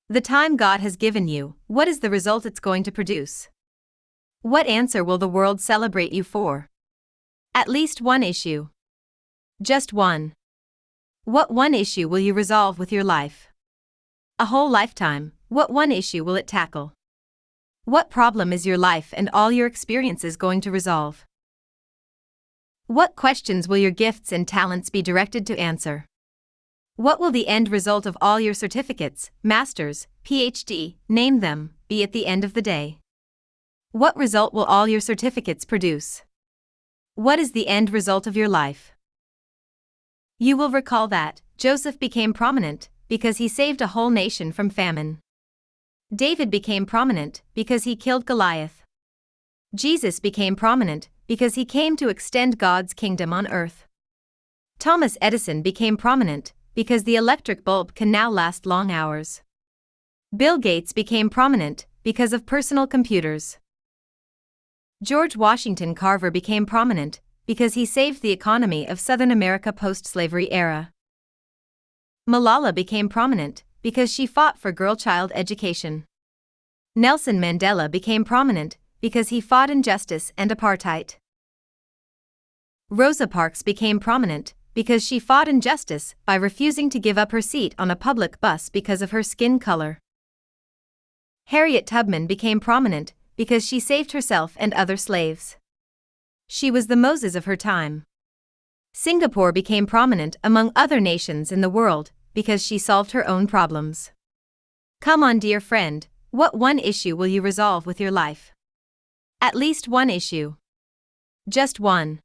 A: The time God has given you, what is the result it's going to produce? What answer will the world celebrate you for? At least one issue. Just one. What one issue will you resolve with your life? A whole lifetime, what one issue will it tackle? What problem is your life and all your experiences going to resolve? What questions will your gifts and talents be directed to answer? What will the end result of all your certificates, masters, PhD, name them, be at the end of the day? What result will all your certificates produce? What is the end result of your life? You will recall that Joseph became prominent because he saved a whole nation from famine. David became prominent because he killed Goliath. Jesus became prominent because he came to extend God's kingdom on earth. Thomas Edison became prominent because the electric bulb can now last long hours. Bill Gates became prominent because of personal computers. George Washington Carver became prominent because he saved the economy of Southern America post-slavery era. Malala became prominent because she fought for girl-child education. Nelson Mandela became prominent because he fought injustice and apartheid. Rosa Parks became prominent because she fought injustice by refusing to give up her seat on a public bus because of her skin color. Harriet Tubman became prominent because she saved herself and other slaves. She was the Moses of her time. Singapore became prominent among other nations in the world because she solved her own problems. Come on, dear friend, what one issue will you resolve with your life? At least one issue. Just one.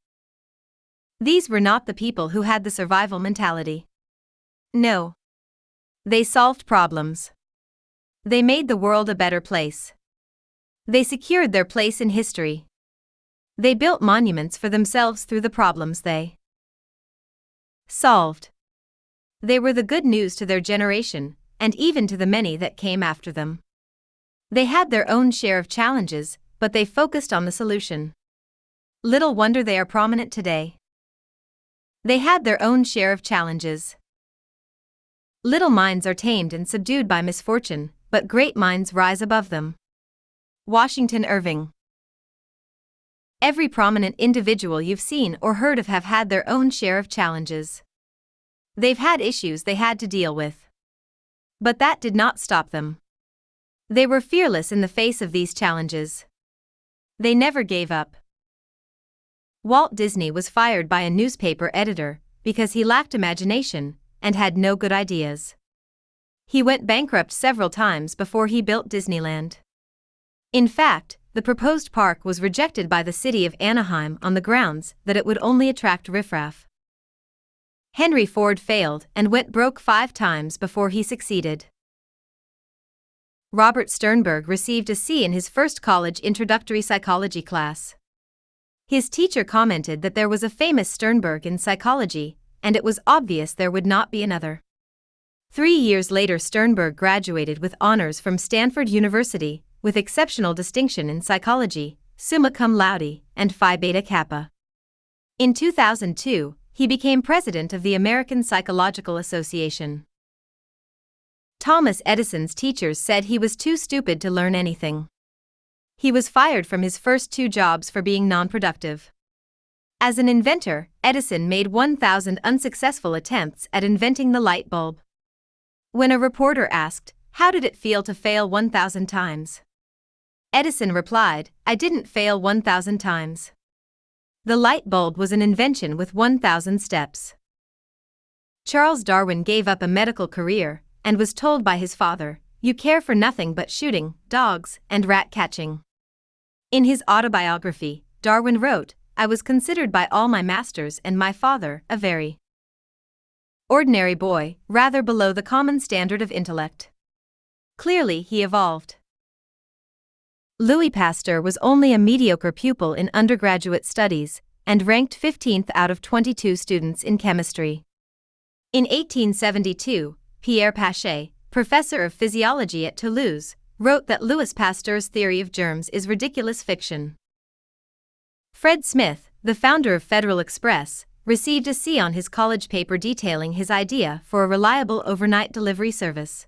A: These were not the people who had the survival mentality. No. They solved problems. They made the world a better place. They secured their place in history. They built monuments for themselves through the problems they solved. They were the good news to their generation, and even to the many that came after them. They had their own share of challenges, but they focused on the solution. Little wonder they are prominent today. They had their own share of challenges. Little minds are tamed and subdued by misfortune, but great minds rise above them. Washington Irving. Every prominent individual you've seen or heard of have had their own share of challenges. They've had issues they had to deal with. But that did not stop them. They were fearless in the face of these challenges. They never gave up. Walt Disney was fired by a newspaper editor because he lacked imagination and had no good ideas. He went bankrupt several times before he built Disneyland. In fact, the proposed park was rejected by the city of Anaheim on the grounds that it would only attract riffraff. Henry Ford failed and went broke 5 times before he succeeded. Robert Sternberg received a C in his first college introductory psychology class. His teacher commented that there was a famous Sternberg in psychology, and it was obvious there would not be another. 3 years later, Sternberg graduated with honors from Stanford University, with exceptional distinction in psychology, summa cum laude, and Phi Beta Kappa. In 2002, he became president of the American Psychological Association. Thomas Edison's teachers said he was too stupid to learn anything. He was fired from his first 2 jobs for being non-productive. As an inventor, Edison made 1,000 unsuccessful attempts at inventing the light bulb. When a reporter asked, "How did it feel to fail 1,000 times?" Edison replied, "I didn't fail 1,000 times. The light bulb was an invention with 1,000 steps." Charles Darwin gave up a medical career and was told by his father, "You care for nothing but shooting, dogs, and rat catching." In his autobiography, Darwin wrote, "I was considered by all my masters and my father a very ordinary boy, rather below the common standard of intellect." Clearly, he evolved. Louis Pasteur was only a mediocre pupil in undergraduate studies and ranked 15th out of 22 students in chemistry. In 1872, Pierre Paget, professor of physiology at Toulouse, wrote that Louis Pasteur's theory of germs is ridiculous fiction. Fred Smith, the founder of Federal Express, received a C on his college paper detailing his idea for a reliable overnight delivery service.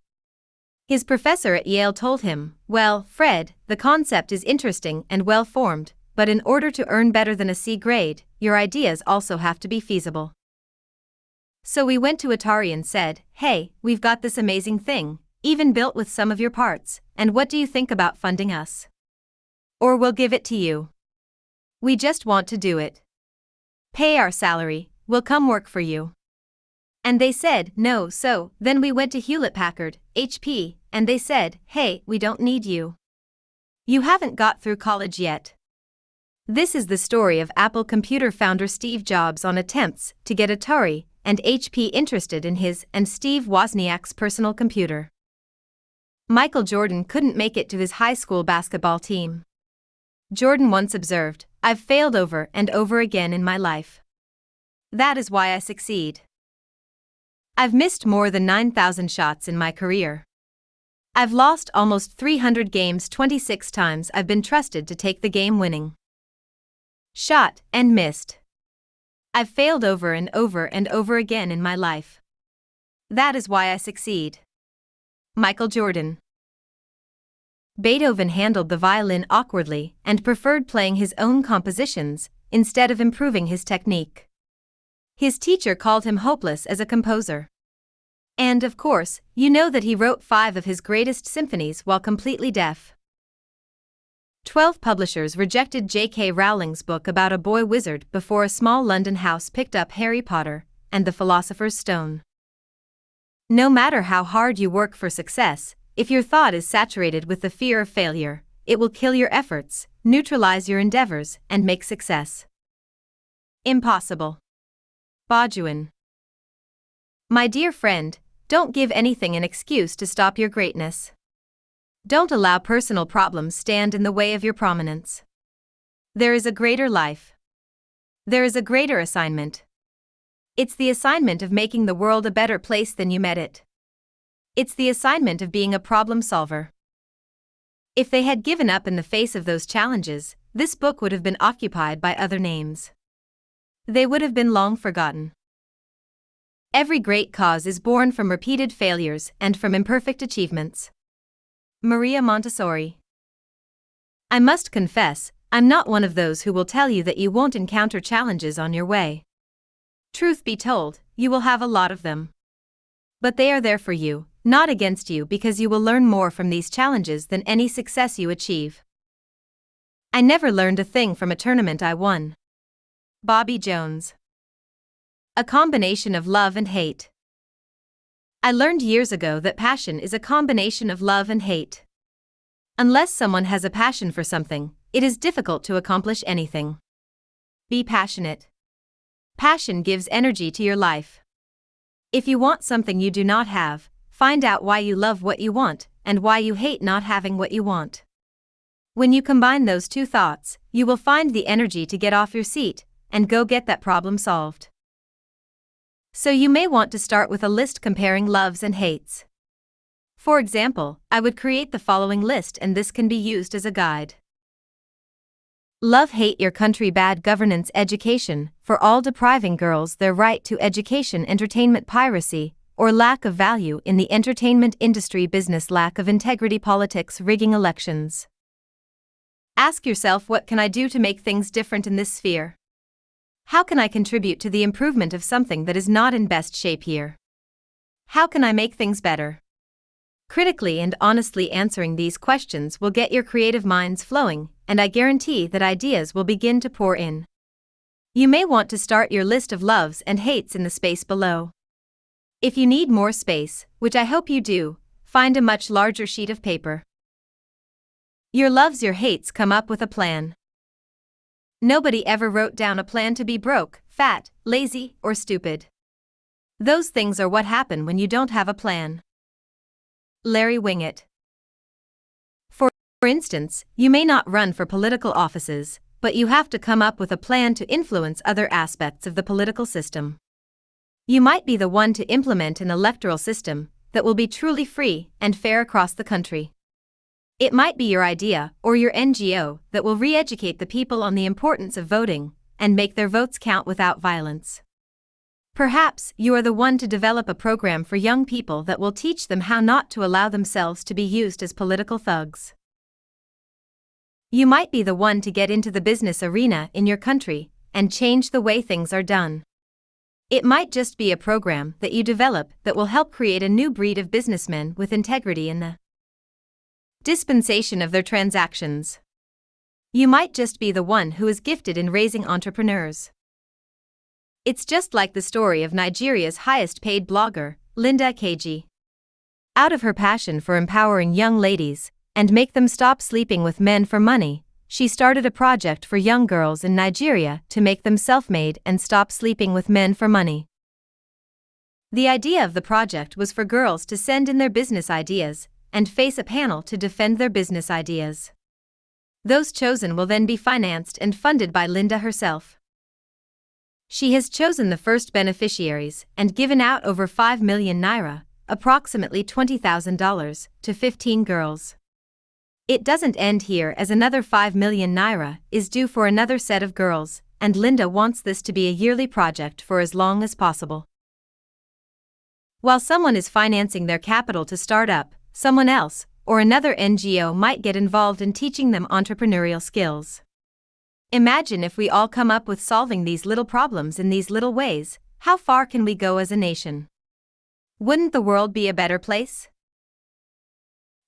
A: His professor at Yale told him, "Well, Fred, the concept is interesting and well-formed, but in order to earn better than a C grade, your ideas also have to be feasible." So we went to Atari and said, "Hey, we've got this amazing thing, even built with some of your parts, and what do you think about funding us? Or we'll give it to you. We just want to do it. Pay our salary, we'll come work for you." And they said, "No." So then we went to Hewlett-Packard, HP, and they said, "Hey, we don't need you. You haven't got through college yet." This is the story of Apple computer founder Steve Jobs on attempts to get Atari and HP interested in his and Steve Wozniak's personal computer. Michael Jordan couldn't make it to his high school basketball team. Jordan once observed, "I've failed over and over again in my life. That is why I succeed. I've missed more than 9,000 shots in my career. I've lost almost 300 games 26 times I've been trusted to take the game-winning shot and missed. I've failed over and over and over again in my life. That is why I succeed." Michael Jordan. Beethoven handled the violin awkwardly and preferred playing his own compositions instead of improving his technique. His teacher called him hopeless as a composer. And of course, you know that he wrote 5 of his greatest symphonies while completely deaf. 12 publishers rejected J.K. Rowling's book about a boy wizard before a small London house picked up Harry Potter and the Philosopher's Stone. No matter how hard you work for success, if your thought is saturated with the fear of failure, it will kill your efforts, neutralize your endeavors, and make success impossible. Bajuan. My dear friend, don't give anything an excuse to stop your greatness. Don't allow personal problems stand in the way of your prominence. There is a greater life. There is a greater assignment. It's the assignment of making the world a better place than you met it. It's the assignment of being a problem solver. If they had given up in the face of those challenges, this book would have been occupied by other names. They would have been long forgotten. Every great cause is born from repeated failures and from imperfect achievements. Maria Montessori. I must confess, I'm not one of those who will tell you that you won't encounter challenges on your way. Truth be told, you will have a lot of them. But they are there for you, not against you, because you will learn more from these challenges than any success you achieve. I never learned a thing from a tournament I won. Bobby Jones. A combination of love and hate. I learned years ago that passion is a combination of love and hate. Unless someone has a passion for something, it is difficult to accomplish anything. Be passionate. Passion gives energy to your life. If you want something you do not have, find out why you love what you want and why you hate not having what you want. When you combine those two thoughts, you will find the energy to get off your seat and go get that problem solved. So you may want to start with a list comparing loves and hates. For example, I would create the following list, and this can be used as a guide. Love, hate your country, bad governance, education, for all depriving girls their right to education, entertainment, piracy, or lack of value in the entertainment industry, business, lack of integrity, politics, rigging elections. Ask yourself, what can I do to make things different in this sphere? How can I contribute to the improvement of something that is not in best shape here? How can I make things better? Critically and honestly answering these questions will get your creative minds flowing, and I guarantee that ideas will begin to pour in. You may want to start your list of loves and hates in the space below. If you need more space, which I hope you do, find a much larger sheet of paper. Your loves, your hates, come up with a plan. Nobody ever wrote down a plan to be broke, fat, lazy, or stupid. Those things are what happen when you don't have a plan. Larry Winget. For instance, you may not run for political offices, but you have to come up with a plan to influence other aspects of the political system. You might be the one to implement an electoral system that will be truly free and fair across the country. It might be your idea or your NGO that will re-educate the people on the importance of voting and make their votes count without violence. Perhaps you are the one to develop a program for young people that will teach them how not to allow themselves to be used as political thugs. You might be the one to get into the business arena in your country and change the way things are done. It might just be a program that you develop that will help create a new breed of businessmen with integrity in the dispensation of their transactions. You might just be the one who is gifted in raising entrepreneurs. It's just like the story of Nigeria's highest paid blogger, Linda Keji. Out of her passion for empowering young ladies and make them stop sleeping with men for money, she started a project for young girls in Nigeria to make them self-made and stop sleeping with men for money. The idea of the project was for girls to send in their business ideas and face a panel to defend their business ideas. Those chosen will then be financed and funded by Linda herself. She has chosen the first beneficiaries and given out over 5 million naira, approximately $20,000, to 15 girls. It doesn't end here, as another 5 million naira is due for another set of girls, and Linda wants this to be a yearly project for as long as possible. While someone is financing their capital to start up, someone else, or another NGO, might get involved in teaching them entrepreneurial skills. Imagine if we all come up with solving these little problems in these little ways. How far can we go as a nation? Wouldn't the world be a better place?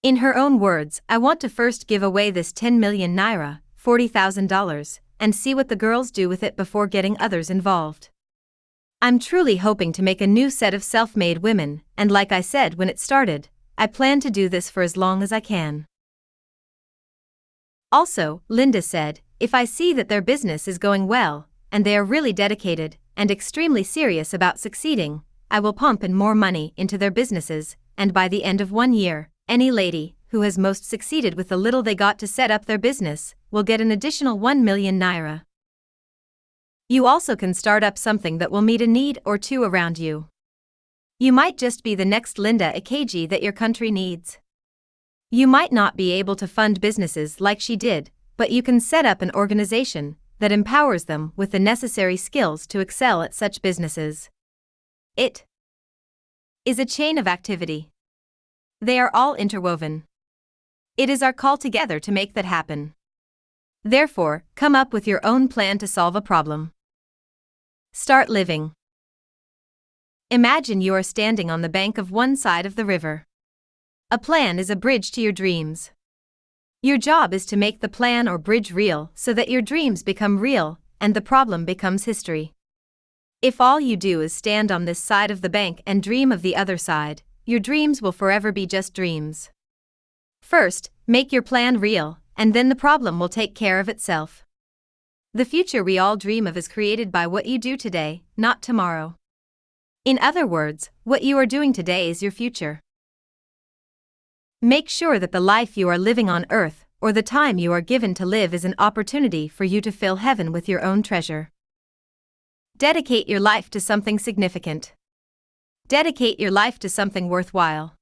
A: In her own words, I want to first give away this 10 million naira, $40,000, and see what the girls do with it before getting others involved. I'm truly hoping to make a new set of self-made women, and like I said when it started, I plan to do this for as long as I can. Also, Linda said, if I see that their business is going well, and they are really dedicated and extremely serious about succeeding, I will pump in more money into their businesses, and by the end of 1 year, any lady who has most succeeded with the little they got to set up their business will get an additional 1 million naira. You also can start up something that will meet a need or two around you. You might just be the next Linda Ikeji that your country needs. You might not be able to fund businesses like she did, but you can set up an organization that empowers them with the necessary skills to excel at such businesses. It is a chain of activity. They are all interwoven. It is our call together to make that happen. Therefore, come up with your own plan to solve a problem. Start living. Imagine you are standing on the bank of one side of the river. A plan is a bridge to your dreams. Your job is to make the plan or bridge real so that your dreams become real and the problem becomes history. If all you do is stand on this side of the bank and dream of the other side, your dreams will forever be just dreams. First, make your plan real, and then the problem will take care of itself. The future we all dream of is created by what you do today, not tomorrow. In other words, what you are doing today is your future. Make sure that the life you are living on earth, or the time you are given to live, is an opportunity for you to fill heaven with your own treasure. Dedicate your life to something significant. Dedicate your life to something worthwhile.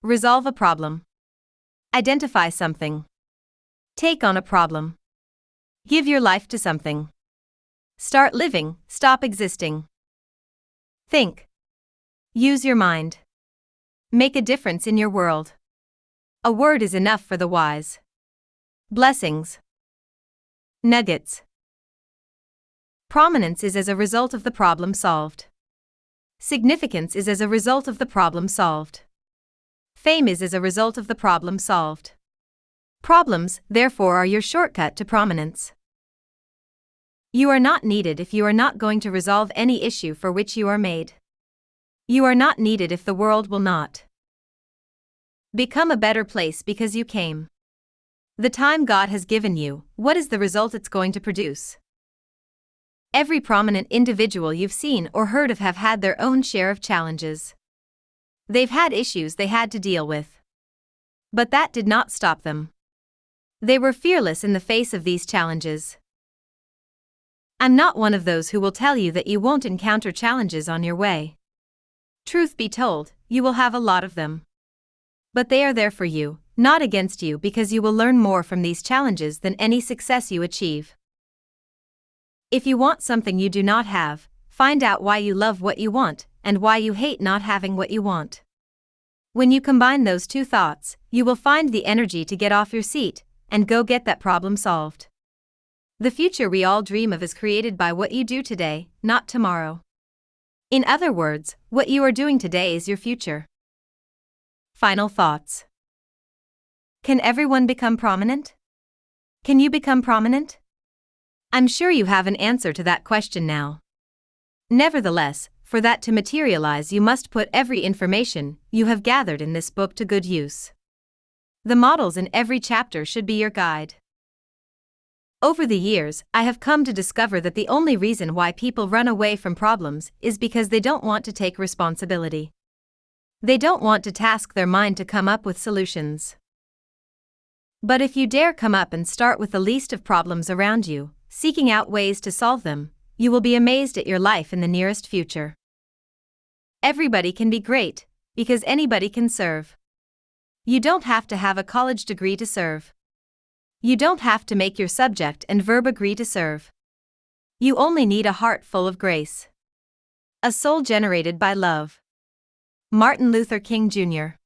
A: Resolve a problem. Identify something. Take on a problem. Give your life to something. Start living, stop existing. Think. Use your mind. Make a difference in your world. A word is enough for the wise. Blessings. Nuggets. Prominence is as a result of the problem solved. Significance is as a result of the problem solved. Fame is as a result of the problem solved. Problems, therefore, are your shortcut to prominence. You are not needed if you are not going to resolve any issue for which you are made. You are not needed if the world will not become a better place because you came. The time God has given you, what is the result it's going to produce? Every prominent individual you've seen or heard of have had their own share of challenges. They've had issues they had to deal with. But that did not stop them. They were fearless in the face of these challenges. I'm not one of those who will tell you that you won't encounter challenges on your way. Truth be told, you will have a lot of them. But they are there for you, not against you, because you will learn more from these challenges than any success you achieve. If you want something you do not have, find out why you love what you want and why you hate not having what you want. When you combine those two thoughts, you will find the energy to get off your seat and go get that problem solved. The future we all dream of is created by what you do today, not tomorrow. In other words, what you are doing today is your future. Final thoughts. Can everyone become prominent? Can you become prominent? I'm sure you have an answer to that question now. Nevertheless, for that to materialize, you must put every information you have gathered in this book to good use. The models in every chapter should be your guide. Over the years, I have come to discover that the only reason why people run away from problems is because they don't want to take responsibility. They don't want to task their mind to come up with solutions. But if you dare come up and start with the least of problems around you, seeking out ways to solve them, you will be amazed at your life in the nearest future. Everybody can be great, because anybody can serve. You don't have to have a college degree to serve. You don't have to make your subject and verb agree to serve. You only need a heart full of grace. A soul generated by love. Martin Luther King Jr.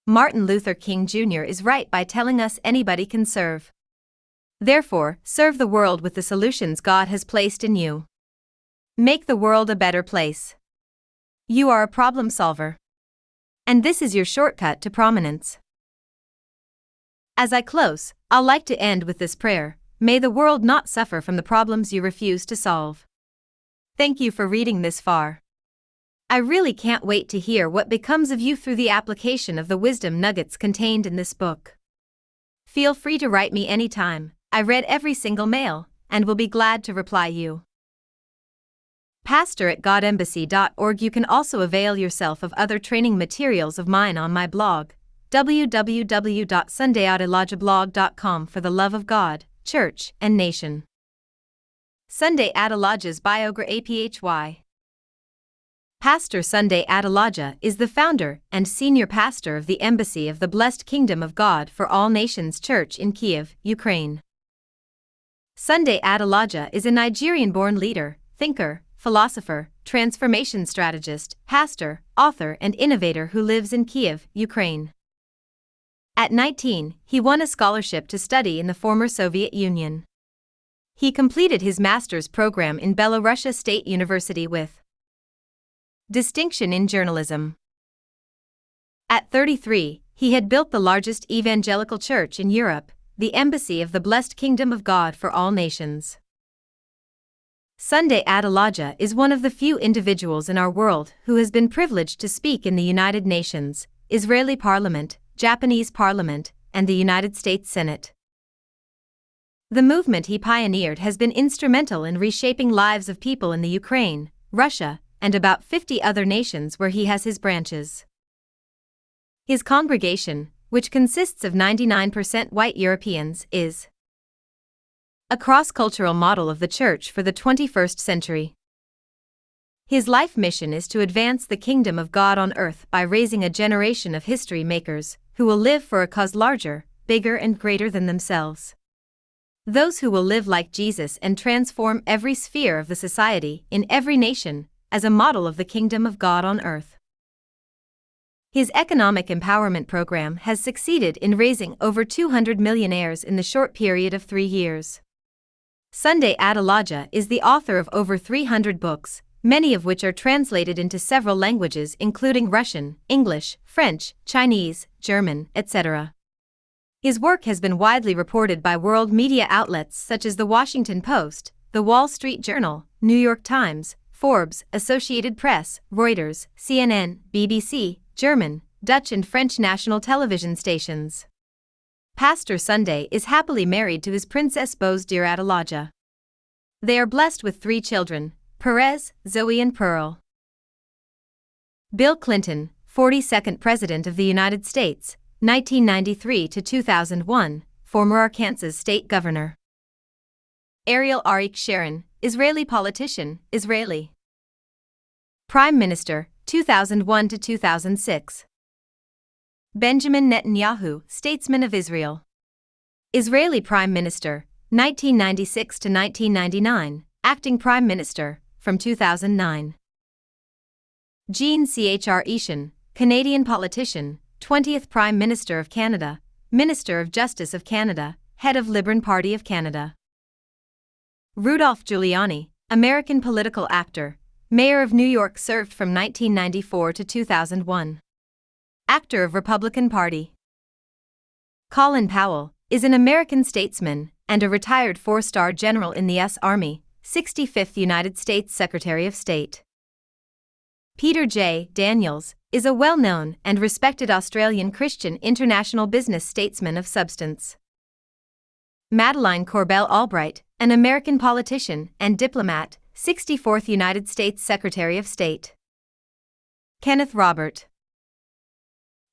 A: Martin Luther King Jr. is right by telling us anybody can serve. Therefore, serve the world with the solutions God has placed in you. Make the world a better place. You are a problem solver. And this is your shortcut to prominence. As I close, I'll like to end with this prayer: may the world not suffer from the problems you refuse to solve. Thank you for reading this far. I really can't wait to hear what becomes of you through the application of the wisdom nuggets contained in this book. Feel free to write me anytime. I read every single mail, and will be glad to reply you. pastor@godembassy.org. You can also avail yourself of other training materials of mine on my blog, www.sundayadelaja-blog.com. For the love of God, church, and nation. Sunday Adelaja's biography. Pastor Sunday Adelaja is the founder and senior pastor of the Embassy of the Blessed Kingdom of God for All Nations Church in Kiev, Ukraine. Sunday Adelaja is a Nigerian-born leader, thinker, philosopher, transformation strategist, pastor, author, and innovator who lives in Kiev, Ukraine. At 19, he won a scholarship to study in the former Soviet Union. He completed his master's program in Belarusia State University with distinction in journalism. At 33, he had built the largest evangelical church in Europe, the Embassy of the Blessed Kingdom of God for All Nations. Sunday Adelaja is one of the few individuals in our world who has been privileged to speak in the United Nations, Israeli Parliament, Japanese Parliament, and the United States Senate. The movement he pioneered has been instrumental in reshaping lives of people in the Ukraine, Russia, and about 50 other nations where he has his branches. His congregation, which consists of 99% white Europeans, is a cross-cultural model of the church for the 21st century. His life mission is to advance the kingdom of God on earth by raising a generation of history makers who will live for a cause larger, bigger, and greater than themselves. Those who will live like Jesus and transform every sphere of the society in every nation as a model of the kingdom of God on earth. His economic empowerment program has succeeded in raising over 200 millionaires in the short period of 3 years. Sunday Adelaja is the author of over 300 books, many of which are translated into several languages including Russian, English, French, Chinese, German, etc. His work has been widely reported by world media outlets such as The Washington Post, The Wall Street Journal, New York Times, Forbes, Associated Press, Reuters, CNN, BBC, German, Dutch and French national television stations. Pastor Sunday is happily married to his Princess Bose dear Adelaja. They are blessed with 3 children, Perez, Zoe and Pearl. Bill Clinton, 42nd President of the United States, 1993 to 2001, former Arkansas State Governor. Ariel Arik Sharon, Israeli politician, Israeli Prime Minister, 2001 to 2006. Benjamin Netanyahu, statesman of Israel. Israeli Prime Minister, 1996 to 1999, acting Prime Minister, from 2009. Jean Chr Ishan, Canadian politician, 20th Prime Minister of Canada, Minister of Justice of Canada, head of Liberal Party of Canada. Rudolph Giuliani, American political actor, Mayor of New York, served from 1994 to 2001. Actor of Republican Party. Colin Powell is an American statesman and a retired 4-star general in the U.S. Army, 65th United States Secretary of State. Peter J. Daniels is a well-known and respected Australian Christian international business statesman of substance. Madeleine Corbell Albright, an American politician and diplomat, 64th United States Secretary of State. Kenneth Robert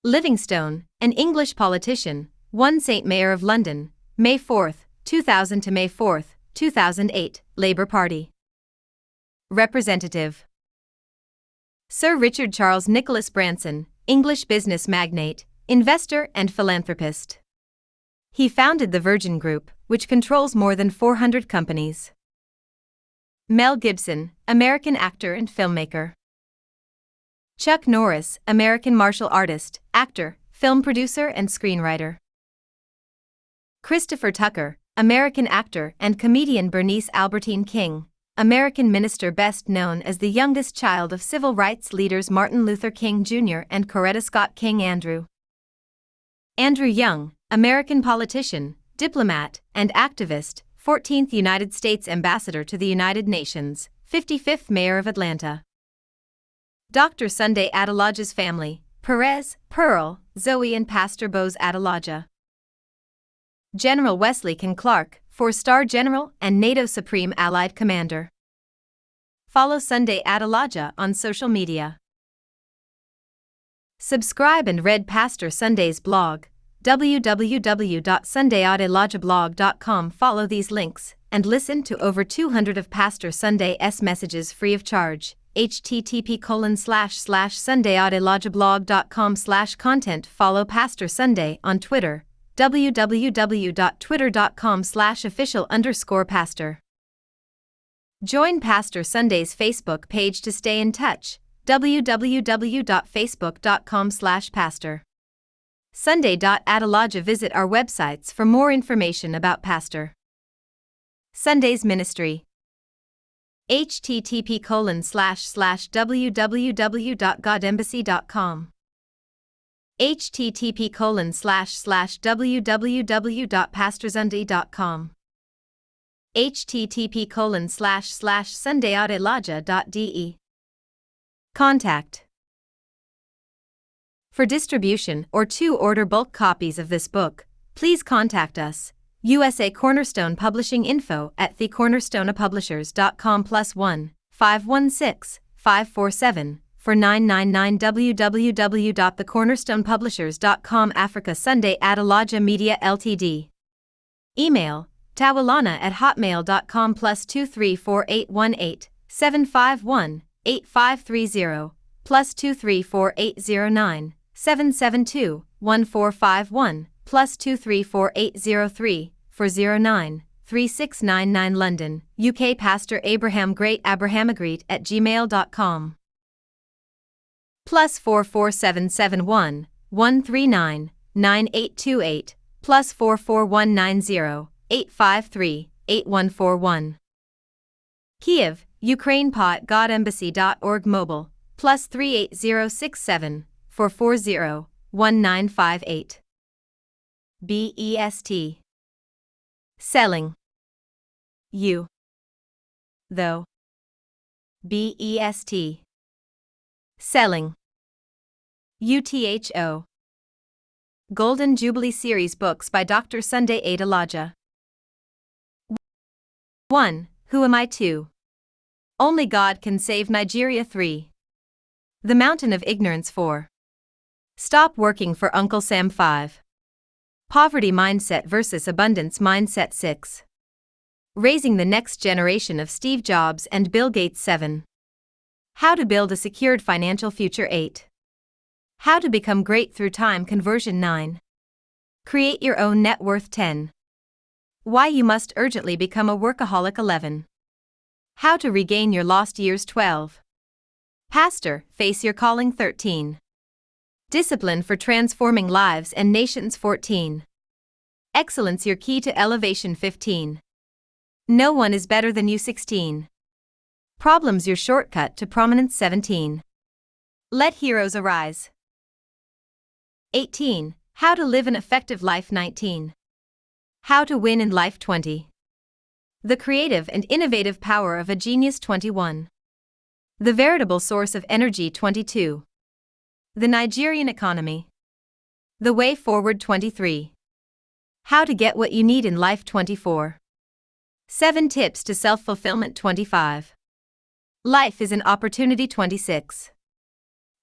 A: Livingstone, an English politician, 1 St. Mayor of London, May 4, 2000 to May 4, 2008, Labour Party. Representative Sir Richard Charles Nicholas Branson, English business magnate, investor and philanthropist. He founded the Virgin Group, which controls more than 400 companies. Mel Gibson, American actor and filmmaker. Chuck Norris, American martial artist, actor, film producer and screenwriter. Christopher Tucker, American actor and comedian. Bernice Albertine King, American minister, best known as the youngest child of civil rights leaders Martin Luther King Jr. and Coretta Scott King. Andrew Young, American politician, diplomat, and activist, 14th United States Ambassador to the United Nations, 55th Mayor of Atlanta. Dr. Sunday Adelaja's family, Perez, Pearl, Zoe and Pastor Bose Adelaja. General Wesley Ken Clark, 4-star general and NATO Supreme Allied Commander. Follow Sunday Adelaja on social media. Subscribe and read Pastor Sunday's blog, www.sundayadelajablog.com. Follow these links and listen to over 200 of Pastor Sunday's messages free of charge. http://sundayadelajablog.com/content. Follow Pastor Sunday on Twitter, www.twitter.com/official_pastor. Join Pastor Sunday's Facebook page to stay in touch, www.facebook.com/pastor. Sunday.Adelaja. Visit our websites for more information about Pastor Sunday's ministry. http://www.godembassy.com. http://www.pastorsunday.com. http://sundayadelaja.de. Contact. For distribution or to order bulk copies of this book, please contact us. USA Cornerstone Publishing. Info at thecornerstonepublishers.com +1 516 547 4999 www.thecornerstonepublishers.com. Africa. Sunday Adelaja Media Ltd. Email tawalana@hotmail.com +234818751 8530 +234809772 1451 +234803409 3699 London, UK. Pastor Abraham Great abrahamagreet@gmail.com +44771 139 9828 +44190 853 8141. Kiev, Ukraine. POT@godembassy.org. Mobile +38067 440 1958. BEST. Selling. You. Though. BEST. Selling. UTHO. Golden Jubilee Series books by Dr. Sunday Adelaja. 1. Who Am I? 2. Only God Can Save Nigeria. 3. The Mountain of Ignorance. 4. Stop Working for Uncle Sam. 5. Poverty Mindset versus Abundance Mindset. 6. Raising the Next Generation of Steve Jobs and Bill Gates. 7. How to Build a Secured Financial Future. 8. How to Become Great Through Time Conversion. 9. Create Your Own Net Worth. 10. Why You Must Urgently Become a Workaholic. 11. How to Regain Your Lost Years. 12. Pastor, Face Your Calling. 13. Discipline for Transforming Lives and Nations. 14. Excellence Your Key to Elevation. 15. No One is Better Than You. 16. Problems your shortcut to prominence 17. Let heroes arise. 18. How to live an effective life 19. How to win in life 20. The creative and innovative power of a genius 21. The veritable source of energy 22. The Nigerian economy. The way forward 23. How to get what you need in life 24. 7 tips to self-fulfillment 25. Life is an opportunity 26.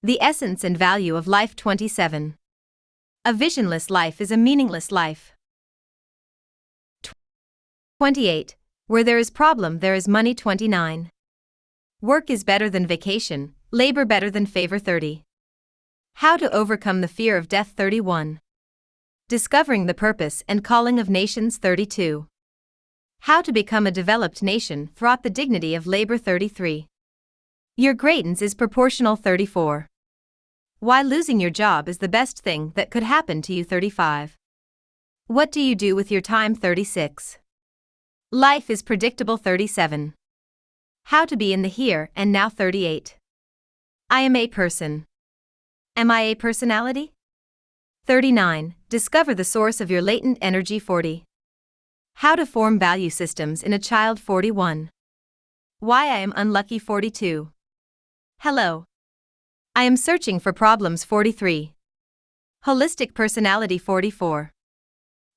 A: The essence and value of life 27. A visionless life is a meaningless life. 28. Where there is problem there is money 29. Work is better than vacation, labor better than favor 30. How to overcome the fear of death 31. Discovering the purpose and calling of nations 32. How to become a developed nation throughout the dignity of labor 33. Your greatness is proportional 34. Why losing your job is the best thing that could happen to you 35. What do you do with your time 36. Life is predictable 37. How to be in the here and now 38. I am a person. Am I a personality? 39. Discover the source of your latent energy 40. How to form value systems in a child 41. Why I am unlucky 42. Hello. I am searching for problems 43. Holistic personality 44.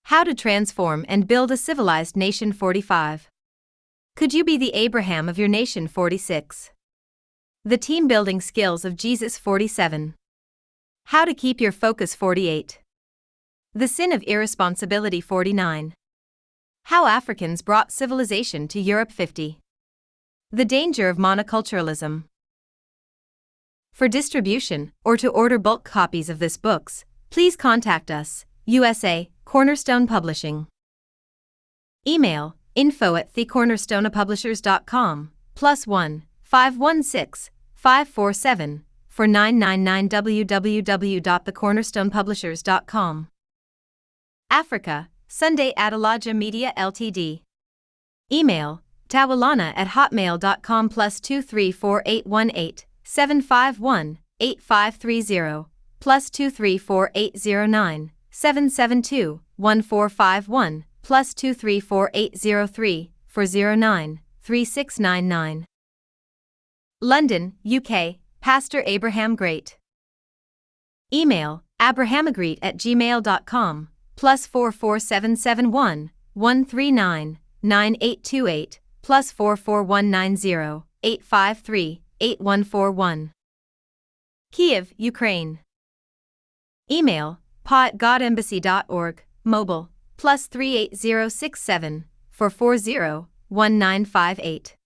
A: How to transform and build a civilized nation 45. Could you be the Abraham of your nation 46. The team building skills of Jesus 47. How to keep your focus 48. The sin of irresponsibility 49. How Africans brought civilization to Europe 50. The danger of monoculturalism. For distribution or to order bulk copies of this books, please contact us, USA, Cornerstone Publishing. Email info@thecornerstonepublishers.com, +1 516 547 4999 www.thecornerstonepublishers.com. Africa, Sunday Adelaja Media Ltd. Email tawalana@hotmail.com +234818751 8530 +234809772 1451 +234803409 3699. London, UK, Pastor Abraham Great. Email abrahamagreet@gmail.com +44771 139 9828 +44190 853 8141. Kiev, Ukraine. Email pa@godembassy.org, mobile +38067 440 1958.